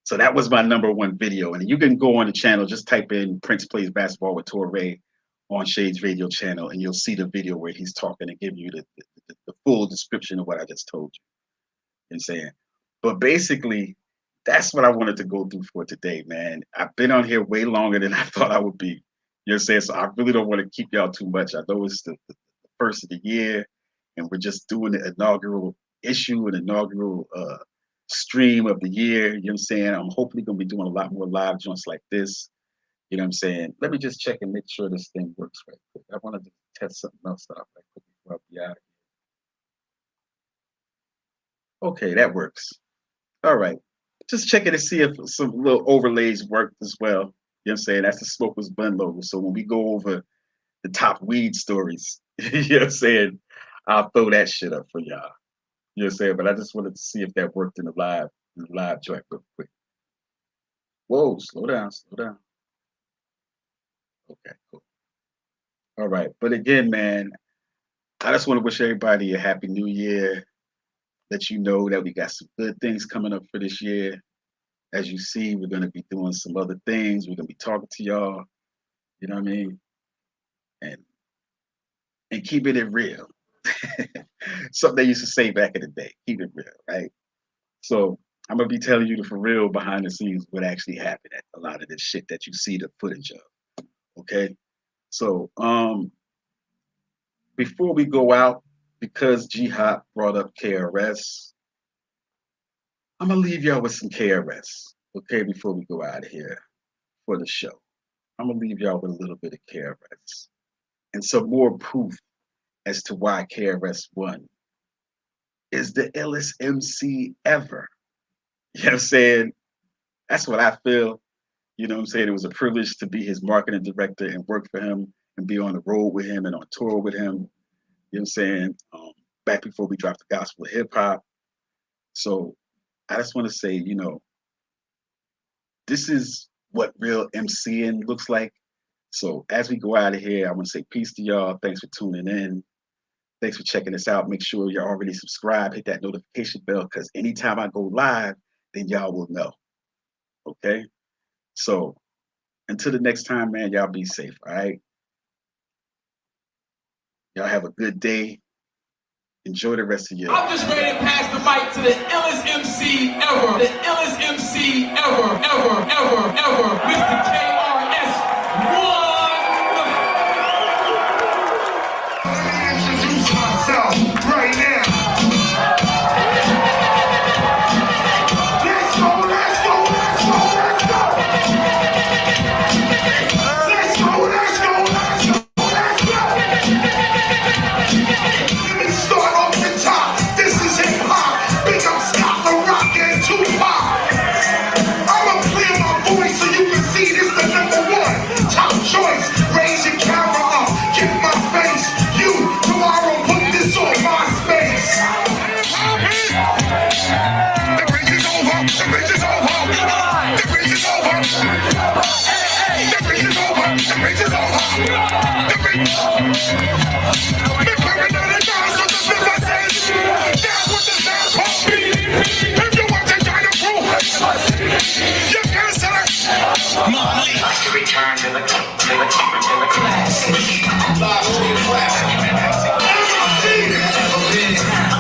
So that was my #1 video. And you can go on the channel, just type in Prince plays basketball with Torre on Shades Radio channel, and you'll see the video where he's talking and giving you the full description of what I just told you. You know what I'm saying? But basically, that's what I wanted to go through for today, man. I've been on here way longer than I thought I would be. You know what I'm saying? So I really don't want to keep y'all too much. I know it's the first of the year, and we're just doing the inaugural issue and inaugural stream of the year. You know what I'm saying? I'm hopefully going to be doing a lot more live joints like this. You know what I'm saying? Let me just check and make sure this thing works right quick. I wanted to test something else out right quick before I be out of here. Okay, that works. All right. Just checking to see if some little overlays worked as well. You know what I'm saying? That's the Smokers Bun logo. So when we go over the top weed stories, you know what I'm saying, I'll throw that shit up for y'all. You know what I'm saying? But I just wanted to see if that worked in the live joint real quick. Whoa, slow down, slow down. Okay, cool. All right. But again, man, I just want to wish everybody a happy new year. Let you know that we got some good things coming up for this year. As you see, we're going to be doing some other things. We're going to be talking to y'all. You know what I mean? And keeping it real. Something they used to say back in the day. Keep it real, right? So I'm going to be telling you the for real behind the scenes what actually happened at a lot of this shit that you see the footage of. Okay? So before we go out, because G-Hop brought up KRS, I'm going to leave y'all with some KRS, okay, before we go out of here for the show. I'm going to leave y'all with a little bit of KRS and some more proof as to why KRS-One is the illest MC ever. You know what I'm saying? That's what I feel. You know what I'm saying? It was a privilege to be his marketing director and work for him and be on the road with him and on tour with him. You know what I'm saying? Back before we dropped the gospel of hip hop. So I just want to say, you know, this is what real MCing looks like. So as we go out of here, I want to say peace to y'all. Thanks for tuning in. Thanks for checking us out. Make sure you're already subscribed. Hit that notification bell, because anytime I go live, then y'all will know. Okay? So until the next time, man, y'all be safe, all right? Y'all have a good day. Enjoy the rest of your I'm just ready to pass the mic to the illest MC ever. The illest MC ever, Mr. KRS-One. Let me introduce myself right now. Let's go, let's go, let's go, let's go. Let's go, let's go, let's go, let's go. Let me start off the top. This is hip hop. Big up Scott the Rock and Tupac. I'ma clear my voice so you can see this the #1 top choice. Raise your camera up, get my face. You tomorrow put this on my space. The bridge is over. The bridge is over. The bridge is over. The bridge is over. The bridge is over. The bridge. The You answer it. Molly. Like to return to the classic. Live stream classic.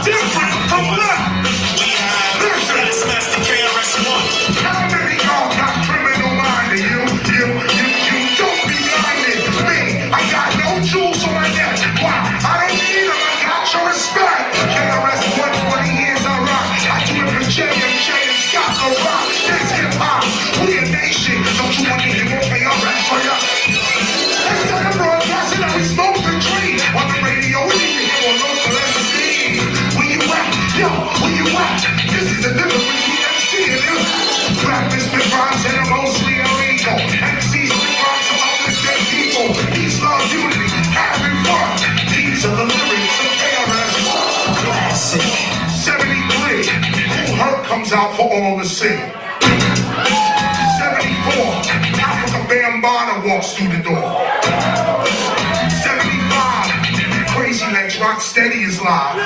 Different from that. Listen. That's the KRS-One. How many y'all got criminal mind to you? You don't be blinded. Me, I got no jewels on my neck. Why? I don't need them. I got your respect. KRS-One, 20 years I rock. I do it for JMJ and Scott the Rock. This hip hop. We a nation. Don't you want me to go pay our rent for ya? Next time I'm broadcasting, I smoke the tree. On the radio, we need to hear on local MC. Where you at? Yo, where you at? This is the difference between MC and you. Rappers spit rhymes and are mostly illegal. MCs spit rhymes to uplift their people. Peace, love, unity, having fun. These are the lyrics of KRS-One. Classic. 73, Cool Herc comes out for all to see. 74, Africa Bambaataa walks through the door. 75, Crazy Legs Rock Steady is live.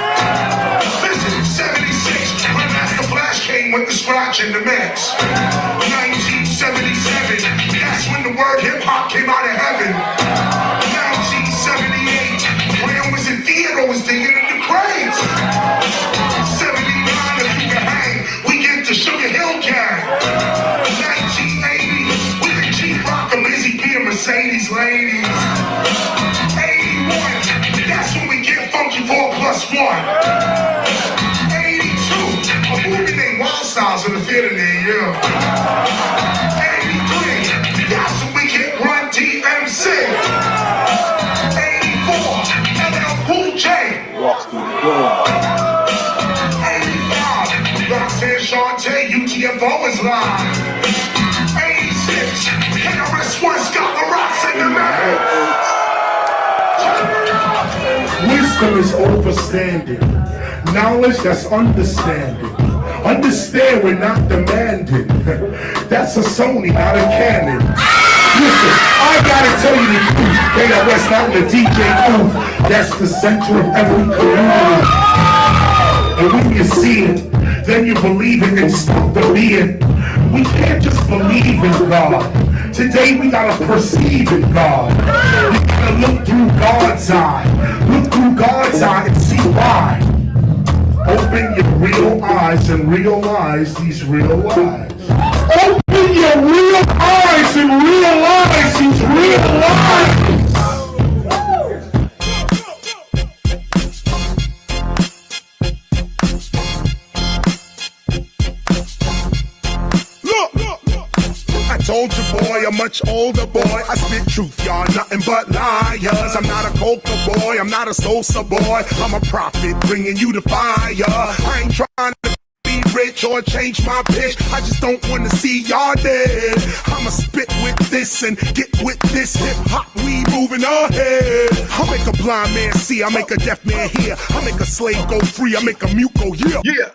Listen, 76, Grandmaster Flash came with the scratch in the mix. 1977, that's when the word hip hop came out of heaven. 1978, Graham was in theater, was digging in the crates. 79, if you can hang, we get the Sugar Hill Gang. 1980, we can Chief Rock and Lizzie P and Mercedes ladies. 81, that's when we get Funky 4+1. 82, a movie named Wild Styles in the theater near you. 83, that's when we get Run DMC. 84, LL Cool J walks through the door. 85, Roxanne Shante, UTFO is live. 86, KRS-One, Scott the Rocks in the man. Wisdom is overstanding. Knowledge, that's understanding. Understand we're not demanding. That's a Sony, not a Canon. Listen, I gotta tell you the truth. KRS not in the DJ booth. That's the center of every community. And when you see it, then you believe it and stop the being. We can't just believe in God. Today we gotta perceive in God. We gotta look through God's eye. Look through God's eye and see why. Open your real eyes and realize these real lies. Open your real eyes and realize these real lies. Told you, boy, a much older boy. I spit truth, y'all, nothing but liars. I'm not a coca boy, I'm not a Sosa boy. I'm a prophet bringing you the fire. I ain't trying to be rich or change my pitch. I just don't want to see y'all dead. I'ma spit with this and get with this hip hop. We moving ahead. I make a blind man see, I make a deaf man hear. I make a slave go free, I make a mute go yeah. Yeah.